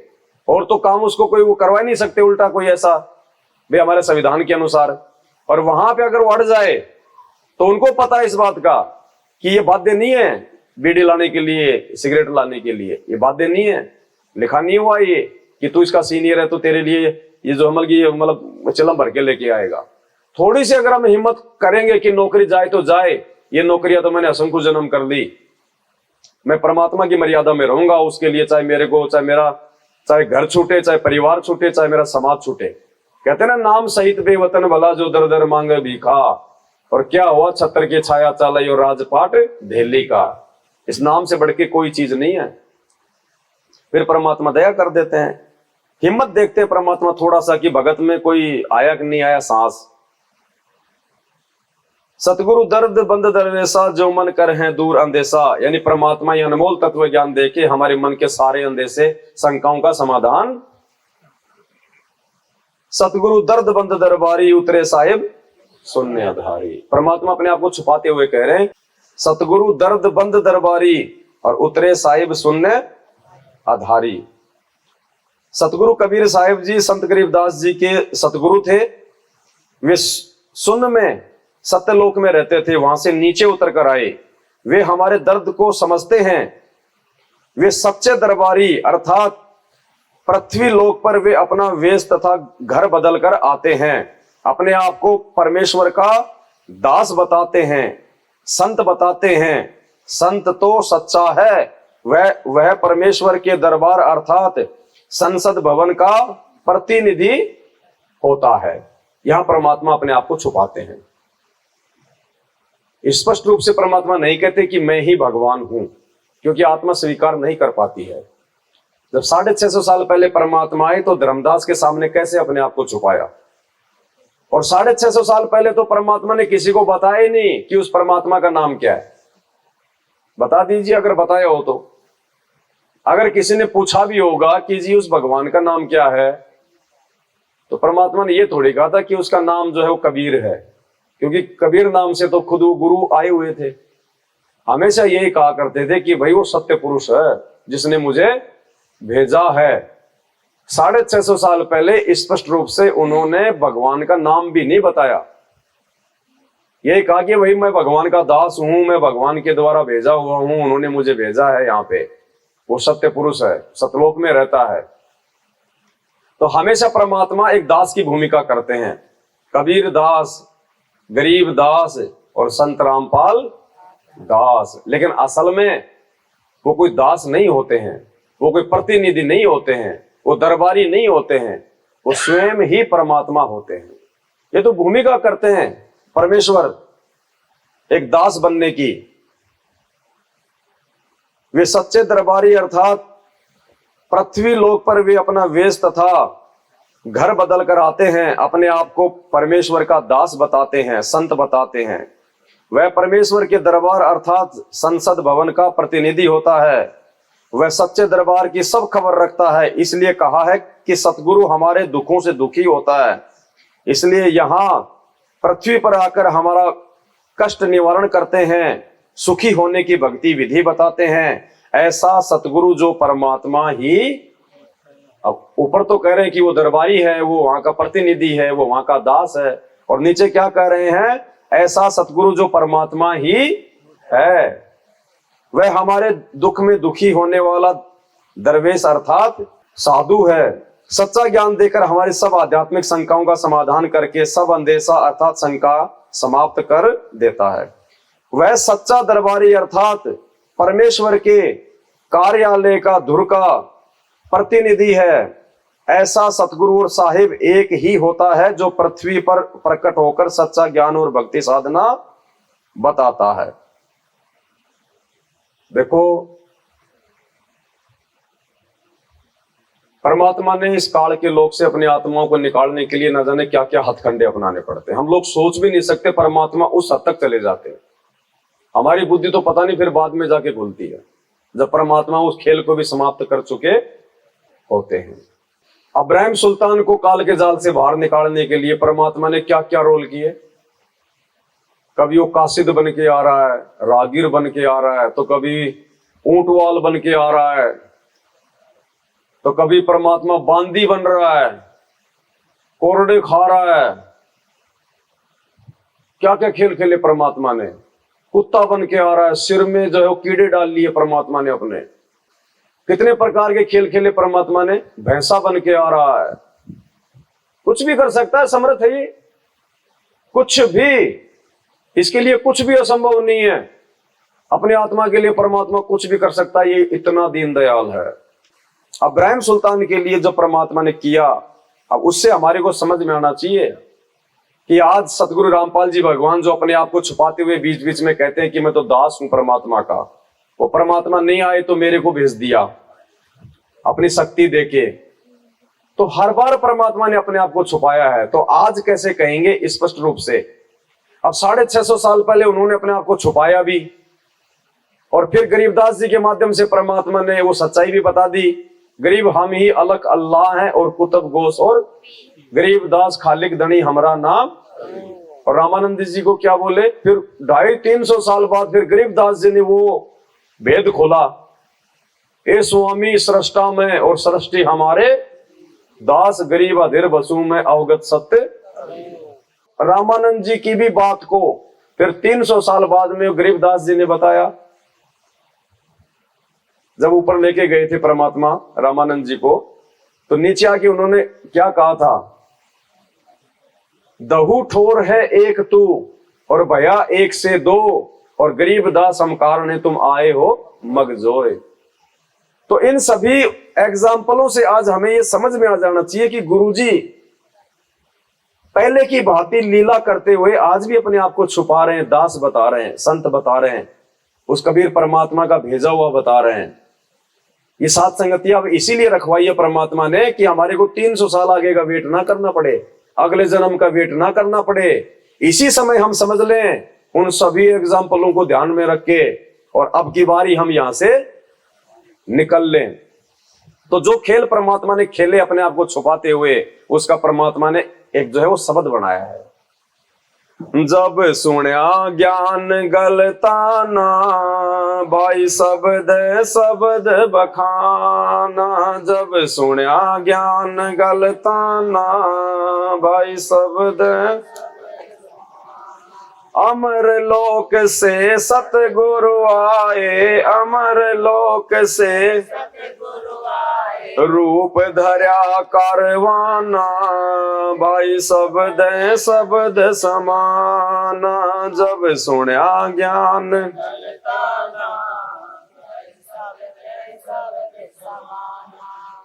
और तो काम उसको कोई वो करवा नहीं सकते उल्टा कोई ऐसा, भाई हमारे संविधान के अनुसार। और वहां पे अगर वो अड़ जाए तो उनको पता है इस बात का कि ये बाध्य नहीं है बीड़ी लाने के लिए, सिगरेट लाने के लिए, ये बाध्य नहीं है, लिखा नहीं हुआ ये कि तू इसका सीनियर है तो तेरे लिए ये जो अमल की मतलब चिलम भर के लेके आएगा। थोड़ी सी अगर हम हिम्मत करेंगे कि नौकरी जाए तो जाए, ये नौकरियां तो मैंने असंख्य जन्म कर ली, मैं परमात्मा की मर्यादा में रहूंगा, उसके लिए चाहे मेरे को, चाहे घर छूटे, चाहे परिवार छूटे, चाहे मेरा समाज छूटे। कहते ना नाम सहित बेवतन भला जो दर दर मांगे भीखा, और क्या हुआ छत्र की छाया चालाई और राजपाट धेली का। इस नाम से बढ़ के कोई चीज नहीं है। फिर परमात्मा दया कर देते हैं, हिम्मत देखते हैं परमात्मा थोड़ा सा कि भगत में कोई आया कि नहीं आया सांस। सतगुरु दर्द बंद दरवेशा, जो मन कर है दूर अंदेशा। यानी परमात्मा ये अनमोल तत्व ज्ञान देके हमारे मन के सारे अंदेशे शंकाओं का समाधान। सतगुरु दर्द बंद दरबारी, उतरे साहिब सुनने आधारी। परमात्मा अपने आप को छुपाते हुए कह रहे हैं सतगुरु दर्द बंद दरबारी और उतरे साहिब सुनने आधारी। सतगुरु कबीर साहिब जी संत गरीबदास जी के सतगुरु थे। वे सुन्न में सत्यलोक में रहते थे, वहां से नीचे उतर कर आए। वे हमारे दर्द को समझते हैं। वे सच्चे दरबारी अर्थात पृथ्वी लोक पर वे अपना वेश तथा घर बदल कर आते हैं। अपने आप को परमेश्वर का दास बताते हैं, संत बताते हैं। संत तो सच्चा है, वह परमेश्वर के दरबार अर्थात संसद भवन का प्रतिनिधि होता है। यहां परमात्मा अपने आप को छुपाते हैं। स्पष्ट रूप से परमात्मा नहीं कहते कि मैं ही भगवान हूं, क्योंकि आत्मा स्वीकार नहीं कर पाती है। जब 650 साल पहले परमात्मा आए तो धर्मदास के सामने कैसे अपने आप को छुपाया, और 650 साल पहले तो परमात्मा ने किसी को बताया ही नहीं कि उस परमात्मा का नाम क्या है। बता दीजिए अगर बताया हो तो। अगर किसी ने पूछा भी होगा कि जी उस भगवान का नाम क्या है, तो परमात्मा ने यह थोड़ी कहा था कि उसका नाम जो है वो कबीर है, क्योंकि कबीर नाम से तो खुद वो गुरु आए हुए थे। हमेशा यही कहा करते थे कि भाई वो सत्य पुरुष है जिसने मुझे भेजा है। 650 साल पहले स्पष्ट रूप से उन्होंने भगवान का नाम भी नहीं बताया। यही कहा कि भाई मैं भगवान का दास हूं, मैं भगवान के द्वारा भेजा हुआ हूं, उन्होंने मुझे भेजा है यहाँ पे। वो सत्य पुरुष है, सतलोक में रहता है। तो हमेशा परमात्मा एक दास की भूमिका करते हैं। कबीर दास, गरीब दास और संत रामपाल दास। लेकिन असल में वो कोई दास नहीं होते हैं, वो कोई प्रतिनिधि नहीं होते हैं, वो दरबारी नहीं होते हैं, वो स्वयं ही परमात्मा होते हैं। ये तो भूमिका करते हैं परमेश्वर एक दास बनने की। वे सच्चे दरबारी अर्थात पृथ्वी लोक पर वे अपना वेश तथा घर बदल कर आते हैं। अपने आप को परमेश्वर का दास बताते हैं, संत बताते हैं। वह परमेश्वर के दरबार अर्थात संसद भवन का प्रतिनिधि होता है। वह सच्चे दरबार की सब खबर रखता है। इसलिए कहा है कि सतगुरु हमारे दुखों से दुखी होता है। इसलिए यहाँ पृथ्वी पर आकर हमारा कष्ट निवारण करते हैं, सुखी होने की भक्ति विधि बताते हैं। ऐसा सतगुरु जो परमात्मा ही, अब ऊपर तो कह रहे हैं कि वो दरबारी है, वो वहां का प्रतिनिधि है, वो वहां का दास है, और नीचे क्या कह रहे हैं? ऐसा सतगुरु जो परमात्मा ही है, वह हमारे दुख में दुखी होने वाला दरवेश अर्थात साधु है। सच्चा ज्ञान देकर हमारी सब आध्यात्मिक शंकाओं का समाधान करके सब अंदेशा अर्थात शंका समाप्त कर देता है। वह सच्चा दरबारी अर्थात परमेश्वर के कार्यालय का धुर का प्रतिनिधि है। ऐसा सतगुरु और साहिब एक ही होता है जो पृथ्वी पर प्रकट होकर सच्चा ज्ञान और भक्ति साधना बताता है। देखो, परमात्मा ने इस काल के लोग से अपनी आत्माओं को निकालने के लिए न जाने क्या क्या हथकंडे अपनाने पड़ते हैं। हम लोग सोच भी नहीं सकते परमात्मा उस हद तक चले जाते हैं। हमारी बुद्धि तो पता नहीं फिर बाद में जाके खुलती है, जब परमात्मा उस खेल को भी समाप्त कर चुके होते हैं। अब्राहिम सुल्तान को काल के जाल से बाहर निकालने के लिए परमात्मा ने क्या क्या रोल किए। कभी वो कासिद बन के आ रहा है, रागीर बन के आ रहा है, तो कभी ऊंटवाल बन के आ रहा है, तो कभी परमात्मा बांदी बन रहा है, कोरडे खा रहा है। क्या क्या खेल खेले परमात्मा ने। कुत्ता बन के आ रहा है, सिर में जो है वो कीड़े डाल लिए परमात्मा ने अपने। कितने प्रकार के खेल खेले परमात्मा ने। भैंसा बन के आ रहा है, कुछ भी कर सकता है, समर्थ है ये, कुछ भी, इसके लिए कुछ भी असंभव नहीं है। अपने आत्मा के लिए परमात्मा कुछ भी कर सकता है, ये इतना दीन दयाल है। अब्राहिम सुल्तान के लिए जो परमात्मा ने किया, अब उससे हमारे को समझ में आना चाहिए कि आज सतगुरु रामपाल जी भगवान जो अपने आप को छुपाते हुए बीच बीच में कहते हैं कि मैं तो दास हूं परमात्मा का, वो परमात्मा नहीं आए तो मेरे को भेज दिया अपनी शक्ति देके। तो हर बार परमात्मा ने अपने आप को छुपाया है। तो आज कैसे कहेंगे स्पष्ट रूप से? अब 650 साल पहले उन्होंने अपने आप को छुपाया भी, और फिर गरीबदास जी के माध्यम से परमात्मा ने वो सच्चाई भी बता दी। गरीब हम ही अलग अल्लाह है और कुतुब गोस और गरीबदास खालिक धनी हमरा नाम। और रामानंद जी को क्या बोले? फिर 250-300 साल बाद फिर गरीबदास जी ने वो भेद खोला, ए स्वामी सृष्टा में और सृष्टि हमारे दास गरीब अधीर बसु में अवगत सत्य। रामानंद जी की भी बात को फिर 300 साल बाद में गरीबदास जी ने बताया। जब ऊपर लेके गए थे परमात्मा रामानंद जी को, तो नीचे आके उन्होंने क्या कहा था, दहु ठोर है एक तू और भया एक से दो, और गरीबदास हम कारण तुम आए हो मगजोए। तो इन सभी एग्जाम्पलों से आज हमें यह समझ में आ जाना चाहिए कि गुरुजी पहले की भांति लीला करते हुए आज भी अपने आप को छुपा रहे हैं, दास बता रहे हैं, संत बता रहे हैं, उस कबीर परमात्मा का भेजा हुआ बता रहे हैं। ये सात संगतियां अब इसीलिए रखवाई है परमात्मा ने कि हमारे को 300 साल आगे का वेट ना करना पड़े, अगले जन्म का वेट ना करना पड़े। इसी समय हम समझ लें उन सभी एग्जाम्पलों को ध्यान में रख के, और अब की बारी हम यहां से निकल लें। तो जो खेल परमात्मा ने खेले अपने आप को छुपाते हुए, उसका परमात्मा ने एक जो है वो शब्द बनाया है। जब सुन्या ज्ञान गलताना, भाई शब्द शब्द बखाना। जब सुन्या ज्ञान गलताना, भाई शब्द। अमर लोक से सतगुरु आए, अमर लोक से रूप धर्या कारवाना, भाई शब्द शब्द समाना। जब सुन्या ज्ञान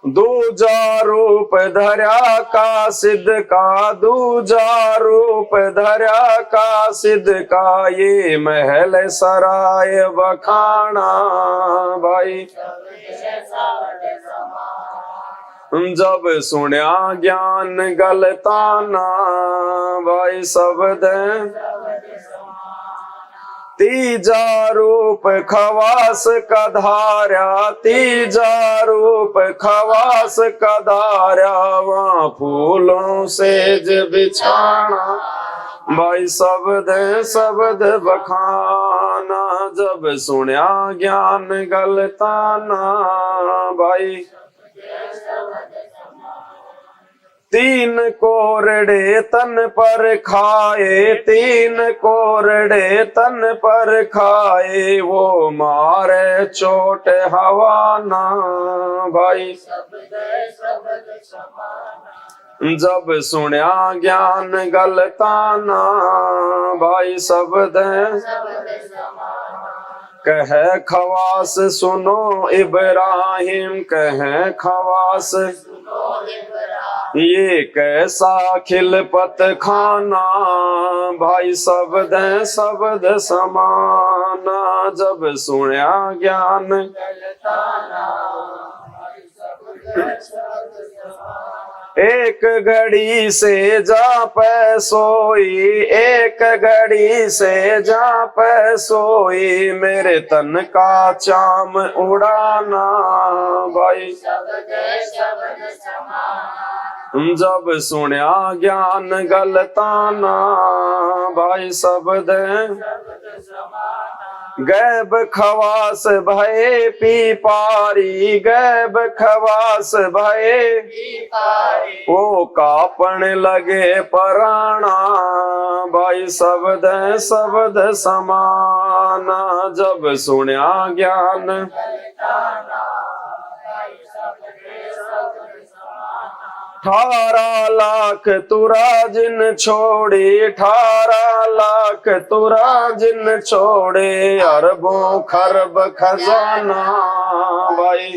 दूजा रूप धर्या का सिद्ध का, दूजा रूप धर्या का सिद्ध का। ये महल सराय बखाना, भाई जब सुन्या ज्ञान गलताना, भाई शब्द। तीजा रूप खवास का धार्या, तीजा रूप खवास का धार्या। वहाँ फूलों सेज बिछाना, भाई शब्द शब्द बखाना। जब सुन्या ज्ञान गलताना, भाई। तीन कोरड़े तन पर खाए, तीन कोरड़े तन पर खाए। वो मारे चोट हवाना, भाई। जब सुन्या ज्ञान गलताना, भाई शब्द। कहे खवास सुनो इब्राहिम, कहे खवास ये कैसा खिलपत खाना, भाई शब्द शब्द समाना। जब सुन्या ज्ञान एक घड़ी से जा पे सोई, एक घड़ी से जा पे सोई। मेरे तन का चाम उड़ाना, भाई। जब सुन्या ज्ञान गलताना, भाई शब्द। गैब खवास भये पीपारी, गैब खवास भये वो कापण लगे पराणा, भाई शब्द शब्द समाना। जब सुन्या ज्ञान अठारह लाख तुरा जिन छोड़ी, 18 लाख तुरा जिन छोड़े। अरबों खरब खजाना, भाई।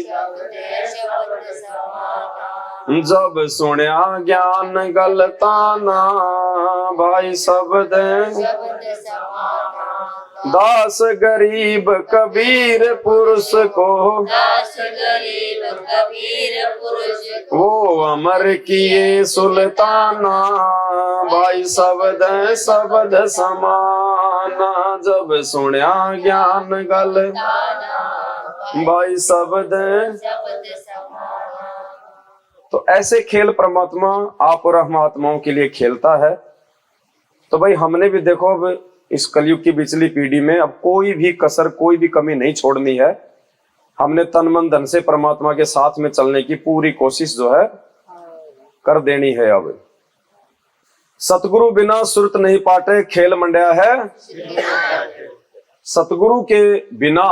जब सुन्या ज्ञान गलताना, भाई शब्द। दास गरीब कबीर पुरुष को, दास गरीब कबीर पुरुष को। वो अमर किए सुल्ताना, भाई शब्द शब्द समाना। जब सुन्या ज्ञान गलताना, भाई शब्द। तो ऐसे खेल परमात्मा आप और हम आत्माओं के लिए खेलता है। तो भाई हमने भी देखो अब इस कलयुग की पिछली पीढ़ी में अब कोई भी कसर, कोई भी कमी नहीं छोड़नी है। हमने तन मन धन से परमात्मा के साथ में चलने की पूरी कोशिश जो है कर देनी है अब। सतगुरु बिना सुरत नहीं पाटे, खेल मंडया है। सतगुरु के बिना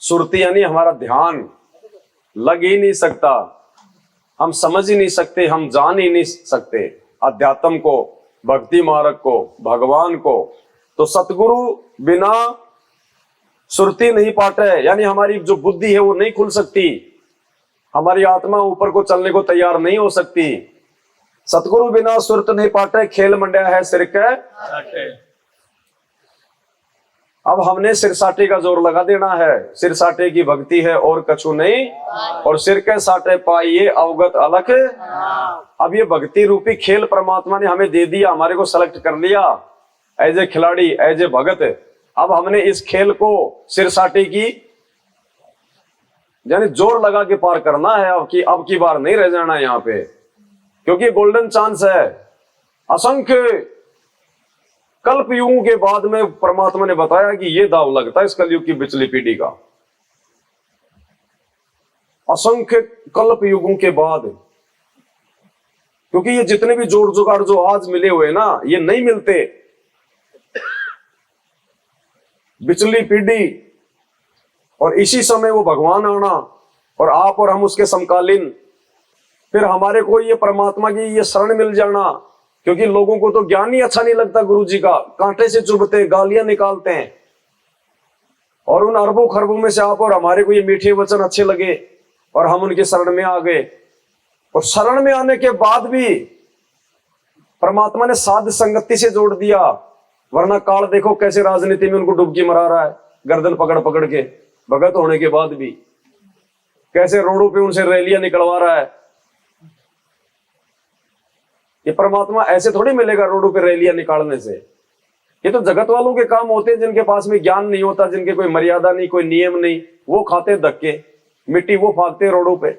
सुरती यानी हमारा ध्यान लग ही नहीं सकता, हम समझ ही नहीं सकते, हम जान ही नहीं सकते अध्यात्म को, भक्ति मार्ग को, भगवान को। तो सतगुरु बिना सुरती नहीं पाटे यानी हमारी जो बुद्धि है वो नहीं खुल सकती, हमारी आत्मा ऊपर को चलने को तैयार नहीं हो सकती। सतगुरु बिना सुरत नहीं पाटे, खेल मंडया है सिर के। अब हमने सिरसाटे का जोर लगा देना है, सिरसाटे की भक्ति है और कछु नहीं, और सिर के साटे पाइए अवगत अलख। अब ये भक्ति रूपी खेल परमात्मा ने हमें दे दिया, हमारे को सेलेक्ट कर लिया एज ए खिलाड़ी, एज ए भगत। अब हमने इस खेल को सिरसाटे की यानी जोर लगा के पार करना है। अब की बार नहीं रह जाना यहाँ पे, क्योंकि गोल्डन चांस है। असंख्य कल्प युगों के बाद में परमात्मा ने बताया कि ये दाव लगता है इस कलयुग की पिछली पीढ़ी का। असंख्य कल्प युगों के बाद, क्योंकि ये जितने भी जोड़ जुगाड़ जो आज मिले हुए ना, ये नहीं मिलते। पिछली पीढ़ी और इसी समय वो भगवान आना और आप और हम उसके समकालीन, फिर हमारे को ये परमात्मा की ये शरण मिल जाना। क्योंकि लोगों को तो ज्ञान ही अच्छा नहीं लगता गुरु जी का, कांटे से चुभते, गालियां निकालते हैं। और उन अरबों खरबों में से आप और हमारे को ये मीठे वचन अच्छे लगे और हम उनके शरण में आ गए। और शरण में आने के बाद भी परमात्मा ने साध संगति से जोड़ दिया, वरना काल देखो कैसे राजनीति में उनको डुबकी मरा रहा है, गर्दन पकड़ पकड़ के, भगत होने के बाद भी कैसे रोडों पे उनसे रैलियां निकलवा रहा है। ये परमात्मा ऐसे थोड़ी मिलेगा रोडों पे रैलियां निकालने से। ये तो जगत वालों के काम होते हैं, जिनके पास में ज्ञान नहीं होता, जिनके कोई मर्यादा नहीं, कोई नियम नहीं, वो खाते धक्के, मिट्टी वो फाकते रोडों पे।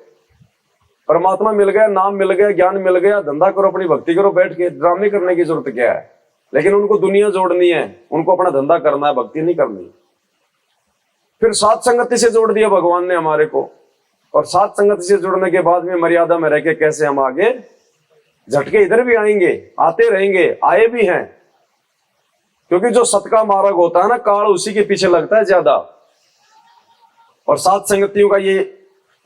परमात्मा मिल गया, नाम मिल गया, ज्ञान मिल गया, धंधा करो, अपनी भक्ति करो बैठ के, ड्रामे करने की जरूरत क्या है। लेकिन उनको दुनिया जोड़नी है, उनको अपना धंधा करना है, भक्ति नहीं करनी। फिर सात संगति से जोड़ दिया भगवान ने हमारे को, और सात संगति से जुड़ने के बाद में मर्यादा में रह के कैसे हम आगे झटके इधर भी आएंगे, आते रहेंगे, आए भी हैं। क्योंकि जो सत का मार्ग होता है ना, काल उसी के पीछे लगता है ज्यादा। और सात संगतियों का ये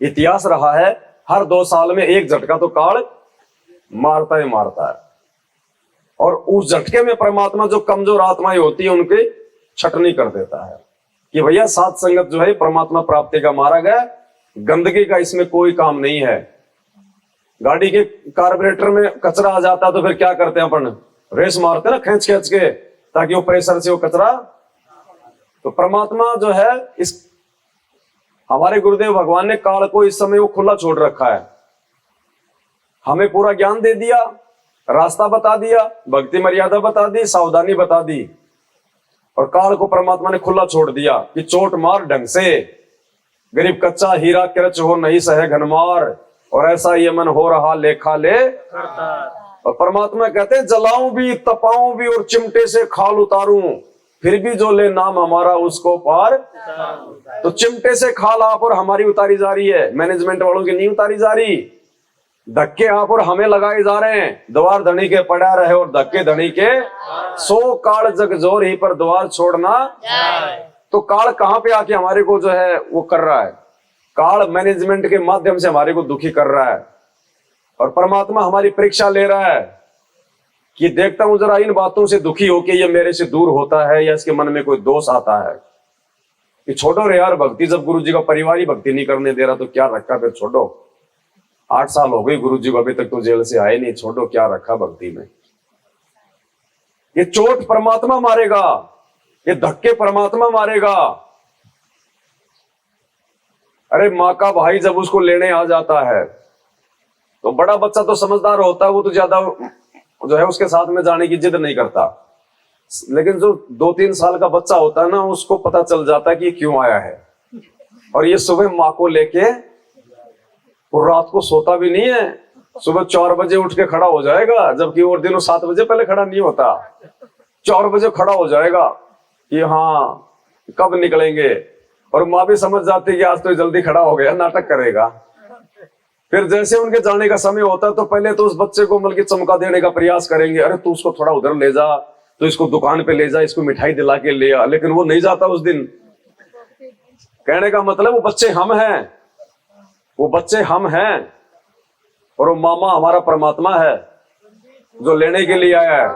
इतिहास रहा है, हर 2 साल में एक झटका तो काल मारता ही मारता है। और उस झटके में परमात्मा जो कमजोर आत्माएं होती है उनकी छटनी कर देता है कि भैया सात संगत जो है परमात्मा प्राप्ति का मार्ग है, गंदगी का इसमें कोई काम नहीं है। गाड़ी के कार्बोरेटर में कचरा आ जाता तो फिर क्या करते हैं अपन, रेस मारते ना खींच खींच के, ताकि वो प्रेशर से वो कचरा। तो परमात्मा जो है, इस हमारे गुरुदेव भगवान ने काल को इस समय वो खुला छोड़ रखा है, हमें पूरा ज्ञान दे दिया, रास्ता बता दिया, भक्ति मर्यादा बता दी, सावधानी बता दी। और काल को परमात्मा ने खुला छोड़ दिया कि चोट मार ढंग से, गरीब कच्चा हीरा किरच हो नहीं सहे घनमार, और ऐसा ये मन हो रहा लेखा ले। और परमात्मा कहते हैं जलाऊं भी, तपाऊं भी, और चिमटे से खाल उतारूं, फिर भी जो ले नाम हमारा उसको पार। तो चिमटे से खाल आप और हमारी उतारी जा रही है, मैनेजमेंट वालों की नहीं उतारी जा रही। धक्के आप और हमें लगाए जा रहे हैं, द्वार धनी के पड़ा रहे और धक्के धनी के, सो काल जग जोर ही पर द्वार छोड़ना। तो काल कहां पे आके हमारे को जो है वो कर रहा है, काल मैनेजमेंट के माध्यम से हमारे को दुखी कर रहा है। और परमात्मा हमारी परीक्षा ले रहा है कि देखता हूं जरा इन बातों से दुखी होके ये मेरे से दूर होता है या इसके मन में कोई दोष आता है। कि छोड़ो रे यार भक्ति, जब गुरु जी का परिवार ही भक्ति नहीं करने दे रहा तो क्या रखा, फिर छोड़ो। 8 साल हो गए गुरु जी को, अभी तक तो जेल से आए नहीं, छोड़ो क्या रखा भक्ति में। ये चोट परमात्मा मारेगा, ये धक्के परमात्मा मारेगा। अरे माँ का भाई जब उसको लेने आ जाता है तो बड़ा बच्चा तो समझदार होता है, वो तो ज्यादा जो है उसके साथ में जाने की जिद नहीं करता। लेकिन जो 2-3 साल का बच्चा होता है ना, उसको पता चल जाता है कि ये क्यों आया है। और ये सुबह माँ को लेके, और रात को सोता भी नहीं है, सुबह 4 बजे उठ के खड़ा हो जाएगा, जबकि और दिनों 7 बजे पहले खड़ा नहीं होता। 4 बजे खड़ा हो जाएगा कि हाँ कब निकलेंगे, और माँ भी समझ जाती है कि आज तो जल्दी खड़ा हो गया, नाटक करेगा। फिर जैसे उनके जाने का समय होता है तो पहले तो उस बच्चे को मतलब चमका देने का प्रयास करेंगे, अरे तू उसको थोड़ा उधर ले जा, तो इसको दुकान पे ले जा, इसको मिठाई दिला के ले आ, लेकिन वो नहीं जाता उस दिन। कहने का मतलब वो बच्चे हम हैं, वो बच्चे हम हैं, और वो मामा हमारा परमात्मा है जो लेने के लिए आया है।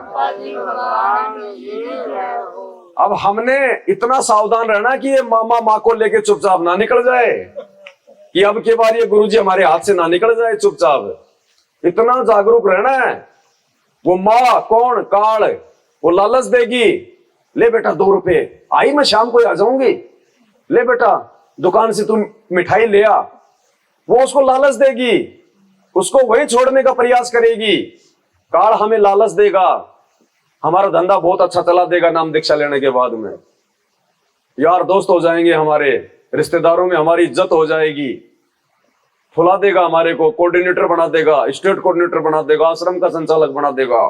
अब हमने इतना सावधान रहना कि ये मामा माँ को लेके चुपचाप ना निकल जाए, कि अब के बार ये गुरुजी हमारे हाथ से ना निकल जाए चुपचाप। इतना जागरूक रहना है। वो माँ कौन काल, वो लालच देगी, ले बेटा 2 रुपए, आई मैं शाम को आ जाऊंगी, ले बेटा दुकान से तुम मिठाई ले आ। वो उसको लालच देगी, उसको वही छोड़ने का प्रयास करेगी। काल हमें लालच देगा, हमारा धंधा बहुत अच्छा चला देगा नाम दीक्षा लेने के बाद में, यार दोस्त हो जाएंगे, हमारे रिश्तेदारों में हमारी इज्जत हो जाएगी, फुला देगा हमारे को, कोऑर्डिनेटर बना देगा, स्टेट कोऑर्डिनेटर बना देगा, आश्रम का संचालक बना देगा,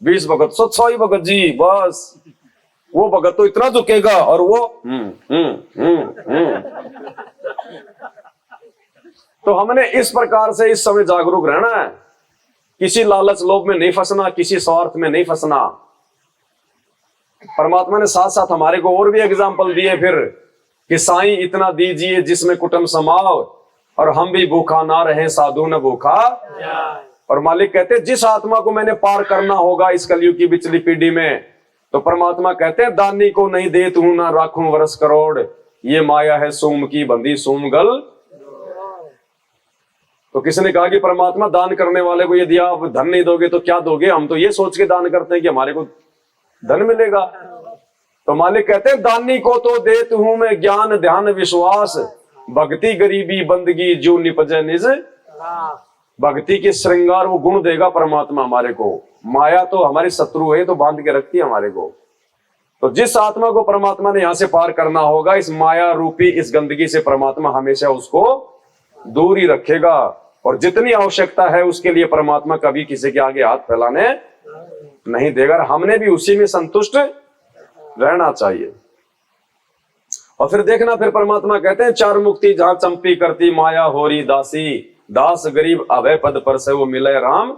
20 भगत 100 भगत जी, बस वो भगत तो इतना झुकेगा और वो तो हमने इस प्रकार से इस समय जागरूक रहना है, किसी लालच लोभ में नहीं फंसना, किसी स्वार्थ में नहीं फंसना। परमात्मा ने साथ साथ हमारे को और भी एग्जाम्पल दिए फिर कि साईं इतना दीजिए जिसमें कुटुंब समाओ, और हम भी भूखा ना रहे साधु न भूखा। और मालिक कहते हैं जिस आत्मा को मैंने पार करना होगा इस कलयुग की बिचली पीढ़ी में, तो परमात्मा कहते हैं दानी को नहीं दे तू ना राखूं वर्ष करोड़, ये माया है सोम की बंदी सोमगल। तो किसी ने कहा कि परमात्मा दान करने वाले को यदि आप धन नहीं दोगे तो क्या दोगे? हम तो ये सोच के दान करते हैं कि हमारे को धन मिलेगा। तो मालिक कहते हैं दानी को तो देत हूं मैं ज्ञान ध्यान विश्वास, भक्ति गरीबी बंदगी जो निपजे निज। भक्ति के श्रृंगार वो गुण देगा परमात्मा हमारे को। माया तो हमारी शत्रु है, तो बांध के रखती है हमारे को। तो जिस आत्मा को परमात्मा ने यहां से पार करना होगा, इस माया रूपी इस गंदगी से परमात्मा हमेशा उसको दूर ही रखेगा, और जितनी आवश्यकता है उसके लिए परमात्मा कभी किसी के आगे हाथ फैलाने नहीं देगा। हमने भी उसी में संतुष्ट रहना चाहिए। और फिर देखना, फिर परमात्मा कहते हैं चार मुक्ति जहां चंपी करती माया होरी दासी, दास गरीब अभय पद पर से वो मिले राम।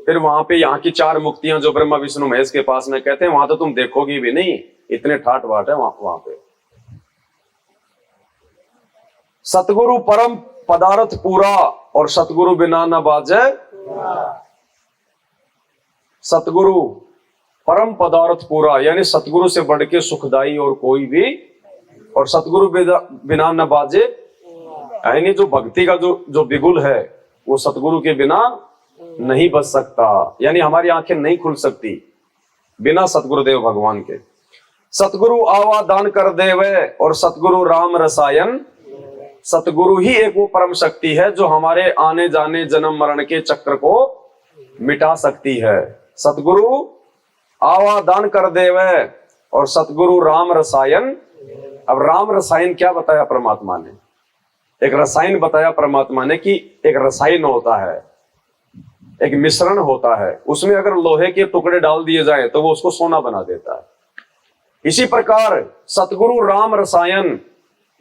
फिर वहां पे यहाँ की 4 मुक्तियां जो ब्रह्मा विष्णु महेश के पास में कहते हैं, वहां तो तुम देखोगी भी नहीं, इतने ठाट बाट है वहां पे। सतगुरु परम पदार्थ पूरा, और सतगुरु बिना न बाजे। सतगुरु परम पदार्थ पूरा, यानी सतगुरु से बढ़ के सुखदाई और कोई भी, और सतगुरु बिना न बाजे, यानी जो भक्ति का जो बिगुल है वो सतगुरु के बिना नहीं बच सकता, यानी हमारी आंखें नहीं खुल सकती बिना सतगुरुदेव भगवान के। सतगुरु आवा दान कर देवे, और सतगुरु राम रसायन। सतगुरु ही एक वो परम शक्ति है जो हमारे आने जाने जन्म मरण के चक्र को मिटा सकती है। सतगुरु आवा दान कर देवे, और सतगुरु राम रसायन। अब राम रसायन क्या बताया परमात्मा ने? एक रसायन बताया परमात्मा ने कि एक रसायन होता है, एक मिश्रण होता है, उसमें अगर लोहे के टुकड़े डाल दिए जाए तो वो उसको सोना बना देता है। इसी प्रकार सतगुरु राम रसायन,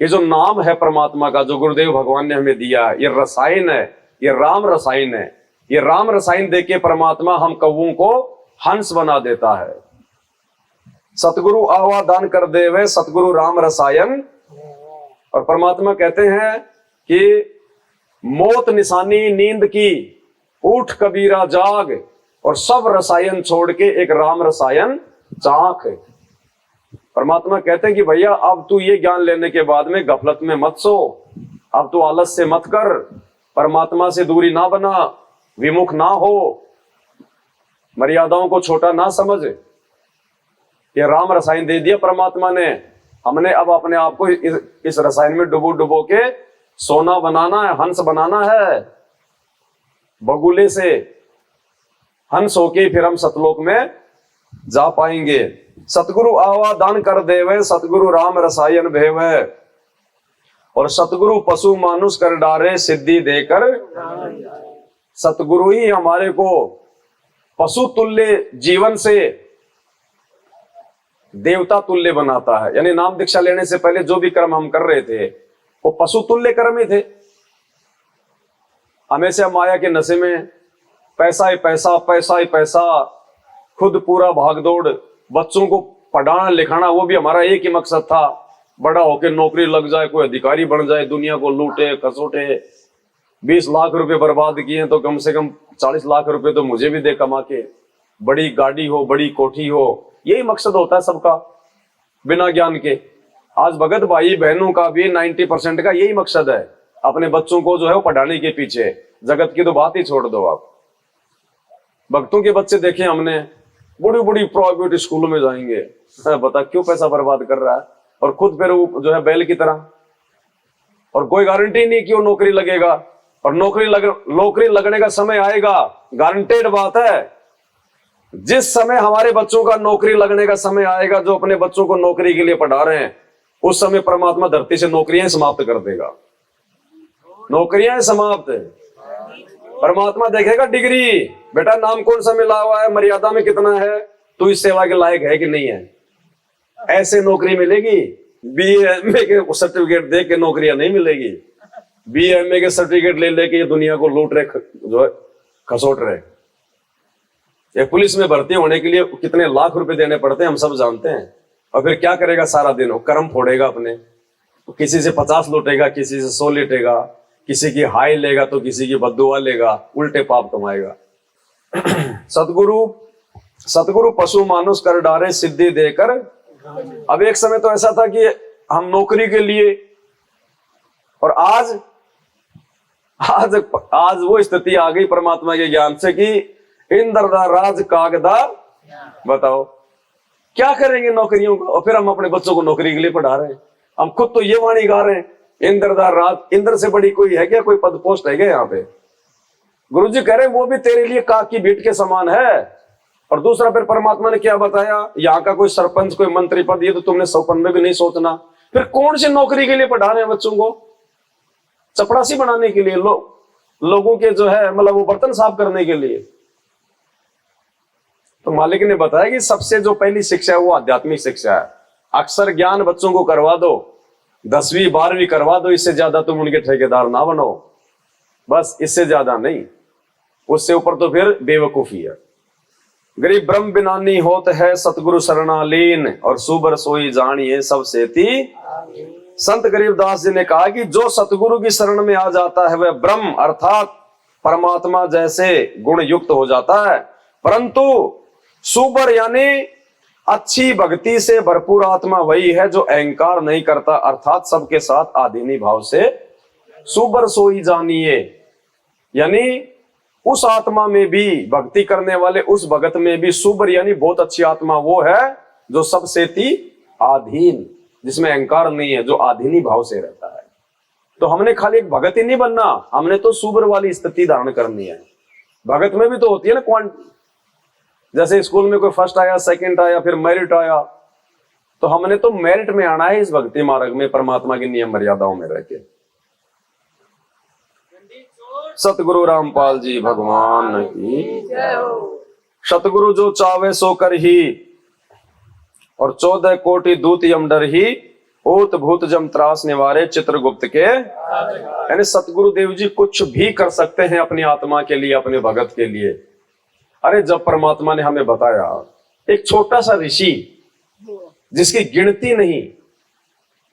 ये जो नाम है परमात्मा का, जो गुरुदेव भगवान ने हमें दिया, ये रसायन है, ये राम रसायन है। ये राम रसायन देके परमात्मा हम कौओं को हंस बना देता है। सतगुरु आवा दान कर देवे, सतगुरु राम रसायन। और परमात्मा कहते हैं कि मौत निशानी नींद की, उठ कबीरा जाग, और सब रसायन छोड़ के एक राम रसायन चाख। परमात्मा कहते हैं कि भैया अब तू ये ज्ञान लेने के बाद में गफलत में मत सो, अब तू आलस से मत कर, परमात्मा से दूरी ना बना, विमुख ना हो, मर्यादाओं को छोटा ना समझ। ये राम रसायन दे दिया परमात्मा ने, हमने अब अपने आप को इस रसायन में डुबो डुबो के सोना बनाना है, हंस बनाना है। बगुले से हंस होके फिर हम सतलोक में जा पाएंगे। सतगुरु आवा दान कर देवे, सतगुरु राम रसायन भेवे, और सतगुरु पशु मानुष कर डारे सिद्धि देकर। सतगुरु ही हमारे को पशु तुल्य जीवन से देवता तुल्य बनाता है। यानी नाम दीक्षा लेने से पहले जो भी कर्म हम कर रहे थे वो पशु तुल्य कर्म ही थे। हमेशा माया के नशे में, पैसा ही पैसा, पैसा ही पैसा, खुद पूरा भागदौड़, बच्चों को पढ़ाना लिखाना वो भी हमारा एक ही मकसद था, बड़ा होकर नौकरी लग जाए, कोई अधिकारी बन जाए, दुनिया को लूटे खसोटे। 20 लाख रुपए बर्बाद किए तो कम से कम 40 लाख रुपए तो मुझे भी दे कमा के, बड़ी गाड़ी हो, बड़ी कोठी हो, यही मकसद होता है सबका बिना ज्ञान के। आज भगत भाई बहनों का भी 90% का यही मकसद है, अपने बच्चों को जो है वो पढ़ाने के पीछे। जगत की तो बात ही छोड़ दो आप। भक्तों के बच्चे देखे हमने, बड़ी बड़ी प्राइवेट स्कूलों में जाएंगे, बता क्यों पैसा बर्बाद कर रहा है, और खुद फिर वो जो है बैल की तरह, और कोई गारंटी नहीं कि वो नौकरी लगेगा, और नौकरी लगने का समय आएगा, गारंटेड बात है। जिस समय हमारे बच्चों का नौकरी लगने का समय आएगा, जो अपने बच्चों को नौकरी के लिए पढ़ा रहे हैं, उस समय परमात्मा धरती से नौकरियां समाप्त कर देगा। नौकरियां समाप्त है, परमात्मा देखेगा डिग्री, बेटा नाम कौन सा मिला हुआ है, मर्यादा में कितना है, तू इस सेवा के लायक है कि नहीं है। ऐसे नौकरी मिलेगी। BA के सर्टिफिकेट दे के नौकरियां नहीं मिलेगी। BA के सर्टिफिकेट ले लेके ये दुनिया को लूट रहे, जो है खसोट रहे। ये पुलिस में भर्ती होने के लिए कितने लाख रुपए देने पड़ते हैं हम सब जानते हैं। और फिर क्या करेगा सारा दिन, वो कर्म फोड़ेगा अपने, किसी से 50 लूटेगा, किसी से 100 लूटेगा, किसी की हाई लेगा तो किसी की बद्दुआ लेगा, उल्टे पाप कमाएगा। सतगुरु पशु मानुष कर डारे सिद्धि देकर। अब एक समय तो ऐसा था कि हम नौकरी के लिए, और आज वो स्थिति आ गई परमात्मा के ज्ञान से कि इंद्र दा राज कागदा। बताओ क्या करेंगे नौकरियों को, और फिर हम अपने बच्चों को नौकरी के लिए पढ़ा रहे हैं। हम खुद तो ये वाणी गा रहे हैं, इंद्र दा राज, इंद्र से बड़ी कोई है क्या, कोई पद पोस्ट है क्या यहाँ पे। गुरुजी कह रहे हैं वो भी तेरे लिए काक की बीट के समान है। और दूसरा फिर परमात्मा ने क्या बताया, यहाँ का कोई सरपंच, कोई मंत्री पद, ये तो तुमने सपन में भी नहीं सोचना। फिर कौन सी नौकरी के लिए पढ़ा रहे हैं बच्चों को, चपड़ासी बनाने के लिए, लोगों के जो है मतलब वो बर्तन साफ करने के लिए। तो मालिक ने बताया कि सबसे जो पहली शिक्षा है वो आध्यात्मिक शिक्षा है। अक्षर ज्ञान बच्चों को करवा दो, 10वीं 12वीं करवा दो, इससे ज्यादा तुम उनके ठेकेदार ना बनो, बस इससे ज्यादा नहीं। उससे ऊपर तो फिर बेवकूफी है। गरीब ब्रह्म बिनानी होत है सतगुरु शरणालीन, और सुबर सोई जानिए सब सेती। संत गरीबदास जी ने कहा कि जो सतगुरु की शरण में आ जाता है वह ब्रह्म अर्थात परमात्मा जैसे गुण युक्त हो जाता है। परंतु सुबर यानी अच्छी भक्ति से भरपूर आत्मा वही है जो अहंकार नहीं करता, अर्थात सबके साथ आधीनी भाव से सुबर सोई जानिए, यानी उस आत्मा में भी भक्ति करने वाले उस भगत में भी सुबर यानी बहुत अच्छी आत्मा वो है जो सबसे आधीन, जिसमें अहंकार नहीं है, जो आधीनी भाव से रहता है। तो हमने खाली एक भगत ही नहीं बनना, हमने तो सुबर वाली स्थिति धारण करनी है। भगत में भी तो होती है ना क्वांट, जैसे स्कूल में कोई फर्स्ट आया, सेकंड आया, फिर मेरिट आया, तो हमने तो मेरिट में आना है इस भक्ति मार्ग में, परमात्मा की नियम मर्यादाओं में रह के। सतगुरु रामपाल जी भगवान की सतगुरु जो चावे सो कर ही, और 14 कोटि दूत यम डर ही, भूत भूत जम त्रास निवारे चित्रगुप्त के। यानी सतगुरु देव जी कुछ भी कर सकते हैं अपनी आत्मा के लिए, अपने भगत के लिए। अरे जब परमात्मा ने हमें बताया, एक छोटा सा ऋषि जिसकी गिनती नहीं,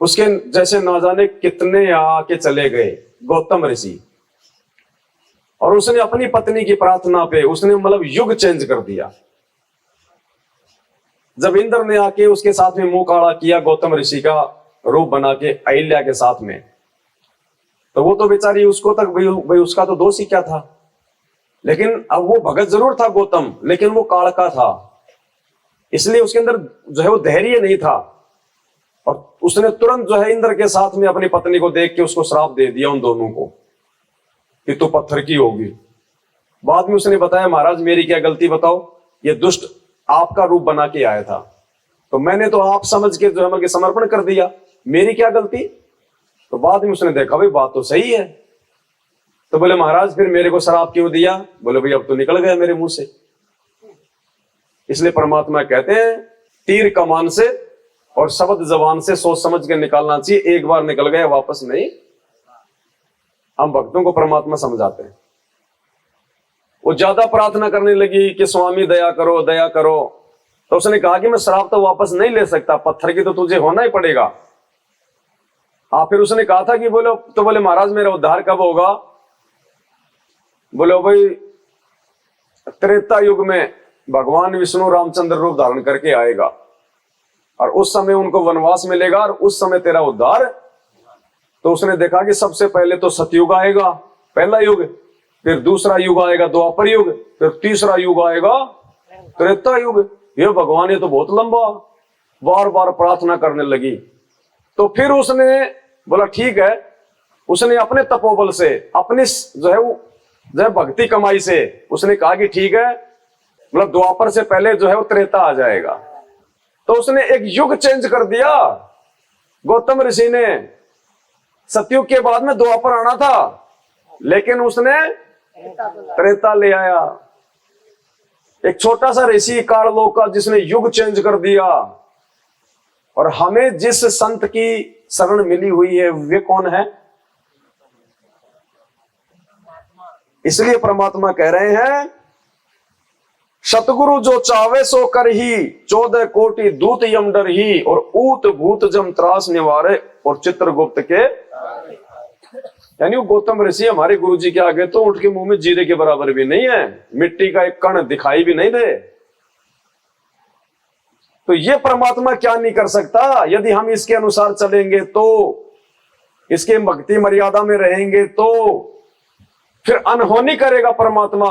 उसके जैसे ना जाने कितने आके चले गए, गौतम ऋषि, और उसने अपनी पत्नी की प्रार्थना पे उसने मतलब युग चेंज कर दिया। जब इंद्र ने आके उसके साथ में मुंह काला किया, गौतम ऋषि का रूप बना के अहिल्या के साथ में, तो वो तो बेचारी उसको तक भाई उसका तो दोष ही क्या था। लेकिन अब वो भगत जरूर था गौतम, लेकिन वो कालका था, इसलिए उसके अंदर जो है वो धैर्य नहीं था, और उसने तुरंत जो है इंद्र के साथ में अपनी पत्नी को देख के उसको श्राप दे दिया उन दोनों को कि तू पत्थर की होगी। बाद में उसने बताया, महाराज मेरी क्या गलती बताओ, ये दुष्ट आपका रूप बना के आया था, तो मैंने तो आप समझ के जो है समर्पण कर दिया, मेरी क्या गलती। तो बाद में उसने देखा भाई बात तो सही है, तो बोले महाराज फिर मेरे को श्राप क्यों दिया। बोले भाई अब तो निकल गया मेरे मुंह से। इसलिए परमात्मा कहते हैं तीर कमान से और शब्द जबान से सोच समझ के निकालना चाहिए, एक बार निकल गया वापस नहीं। हम भक्तों को परमात्मा समझाते हैं, वो ज्यादा प्रार्थना करने लगी कि स्वामी दया करो दया करो। तो उसने कहा कि मैं श्राप तो वापस नहीं ले सकता, पत्थर की तो तुझे होना ही पड़ेगा। फिर उसने कहा था कि बोले महाराज मेरा उद्धार कब होगा? बोले भाई त्रेता युग में भगवान विष्णु रामचंद्र रूप धारण करके आएगा और उस समय उनको वनवास मिलेगा और उस समय तेरा उद्धार। तो उसने देखा कि सबसे पहले तो सतयुग आएगा, पहला युग, फिर दूसरा युग आएगा द्वापर युग, फिर तीसरा युग आएगा त्रेता युग। ये भगवान ये तो बहुत लंबा। बार बार प्रार्थना करने लगी। तो फिर उसने बोला ठीक है, उसने अपने तपोबल से अपनी जो है भक्ति कमाई से उसने कहा कि ठीक है, मतलब द्वापर से पहले जो है वो त्रेता आ जाएगा। तो उसने एक युग चेंज कर दिया गौतम ऋषि ने। सतयुग के बाद में द्वापर आना था, लेकिन उसने त्रेता ले आया। एक छोटा सा ऋषि काललोक का जिसने युग चेंज कर दिया। और हमें जिस संत की शरण मिली हुई है वे कौन है? इसलिए परमात्मा कह रहे हैं सतगुरु जो चावे सो कर ही 14 कोटि दूत यम डर ही और ऊत भूत जम त्रास निवारे और चित्रगुप्त के। यानी वो गौतम ऋषि हमारे गुरु जी के आगे तो ऊंट के मुंह में जीरे के बराबर भी नहीं है, मिट्टी का एक कण दिखाई भी नहीं दे। तो ये परमात्मा क्या नहीं कर सकता? यदि हम इसके अनुसार चलेंगे तो, इसके भक्ति मर्यादा में रहेंगे तो फिर अनहोनी करेगा परमात्मा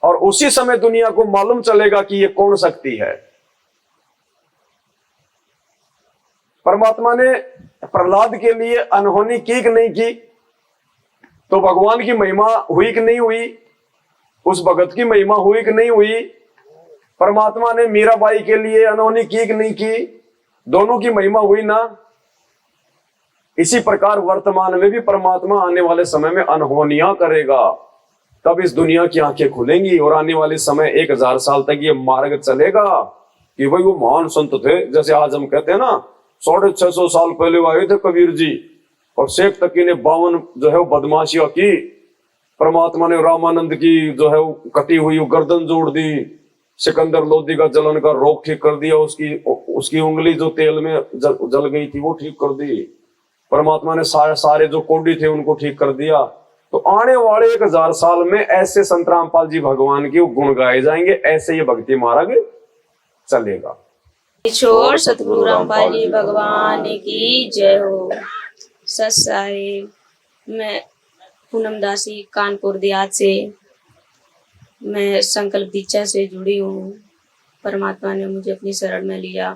और उसी समय दुनिया को मालूम चलेगा कि ये कौन शक्ति है। परमात्मा ने प्रहलाद के लिए अनहोनी की कि नहीं की? तो भगवान की महिमा हुई कि नहीं हुई? उस भगत की महिमा हुई कि नहीं हुई? परमात्मा ने मीराबाई के लिए अनहोनी की कि नहीं की? दोनों की महिमा हुई ना। इसी प्रकार वर्तमान में भी परमात्मा आने वाले समय में अनहोनियां करेगा, तब इस दुनिया की आंखें खुलेंगी और आने वाले समय 1000 साल तक ये मार्ग चलेगा कि भाई वो महान संत थे। जैसे आज हम कहते हैं ना 650 साल पहले आए थे कबीर जी और शेख तकी ने 52 जो है वो बदमाशियां की, परमात्मा ने रामानंद की जो है वो कटी हुई गर्दन जोड़ दी, सिकंदर लोधी का जलन का रोग ठीक कर दिया, उसकी उंगली जो तेल में जल गई थी वो ठीक कर दी, परमात्मा ने सारे जो कोडी थे उनको ठीक कर दिया। तो आने वाले 1000 साल में ऐसे संत रामपाल जी भगवान के गुण गाए जाएंगे, ऐसे ये भक्ति मार्ग चलेगा। छोड़ सतगुरु रामपाल जी भगवान की जय हो। सत साहिब, मैं पूनम दासी कानपुर देहात से, मैं संकल्प दीक्षा से जुड़ी हूँ। परमात्मा ने मुझे अपनी शरण में लिया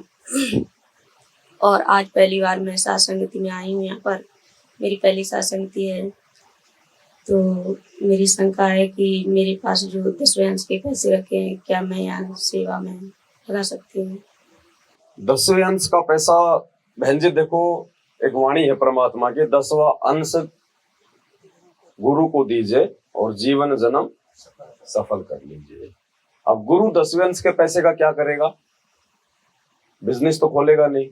और आज पहली बार मैं सत्संगति में आई हूँ। यहाँ पर मेरी पहली सत्संगति है। तो मेरी शंका है कि मेरे पास जो 10वें अंश के पैसे रखे हैं, क्या मैं यहाँ सेवा में लगा सकती हूँ? 10वें अंश का पैसा बहन जी देखो, एक वाणी है परमात्मा की, 10वां अंश गुरु को दीजिए और जीवन जन्म सफल कर लीजिए। अब गुरु 10वें अंश के पैसे का क्या करेगा? बिजनेस तो खोलेगा नहीं,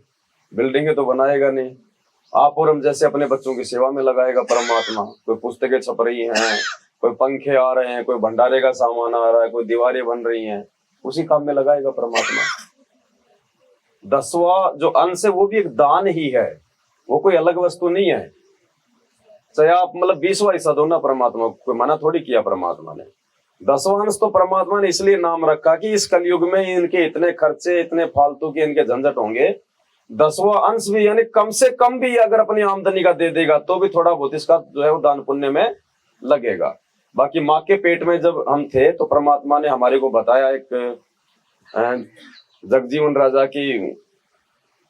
बिल्डिंगें तो बनाएगा नहीं। आप और हम जैसे अपने बच्चों की सेवा में लगाएगा परमात्मा। कोई पुस्तकें छप रही हैं, कोई पंखे आ रहे हैं, कोई भंडारे का सामान आ रहा है, कोई दीवारें बन रही हैं, उसी काम में लगाएगा परमात्मा। 10वां जो अंश है वो भी एक दान ही है, वो कोई अलग वस्तु नहीं है। चाहे आप मतलब 20वां हिस्सा दो ना परमात्मा, कोई मना थोड़ी किया परमात्मा ने। 10वां अंश तो परमात्मा ने इसलिए नाम रखा कि इस कलयुग में इनके इतने खर्चे, इतने फालतू के इनके झंझट होंगे। 10वां अंश भी यानी कम से कम भी अगर अपनी आमदनी का दे देगा तो भी थोड़ा बहुत इसका जो है वो दान पुण्य में लगेगा। बाकी माँ के पेट में जब हम थे तो परमात्मा ने हमारे को बताया, एक जगजीवन राजा की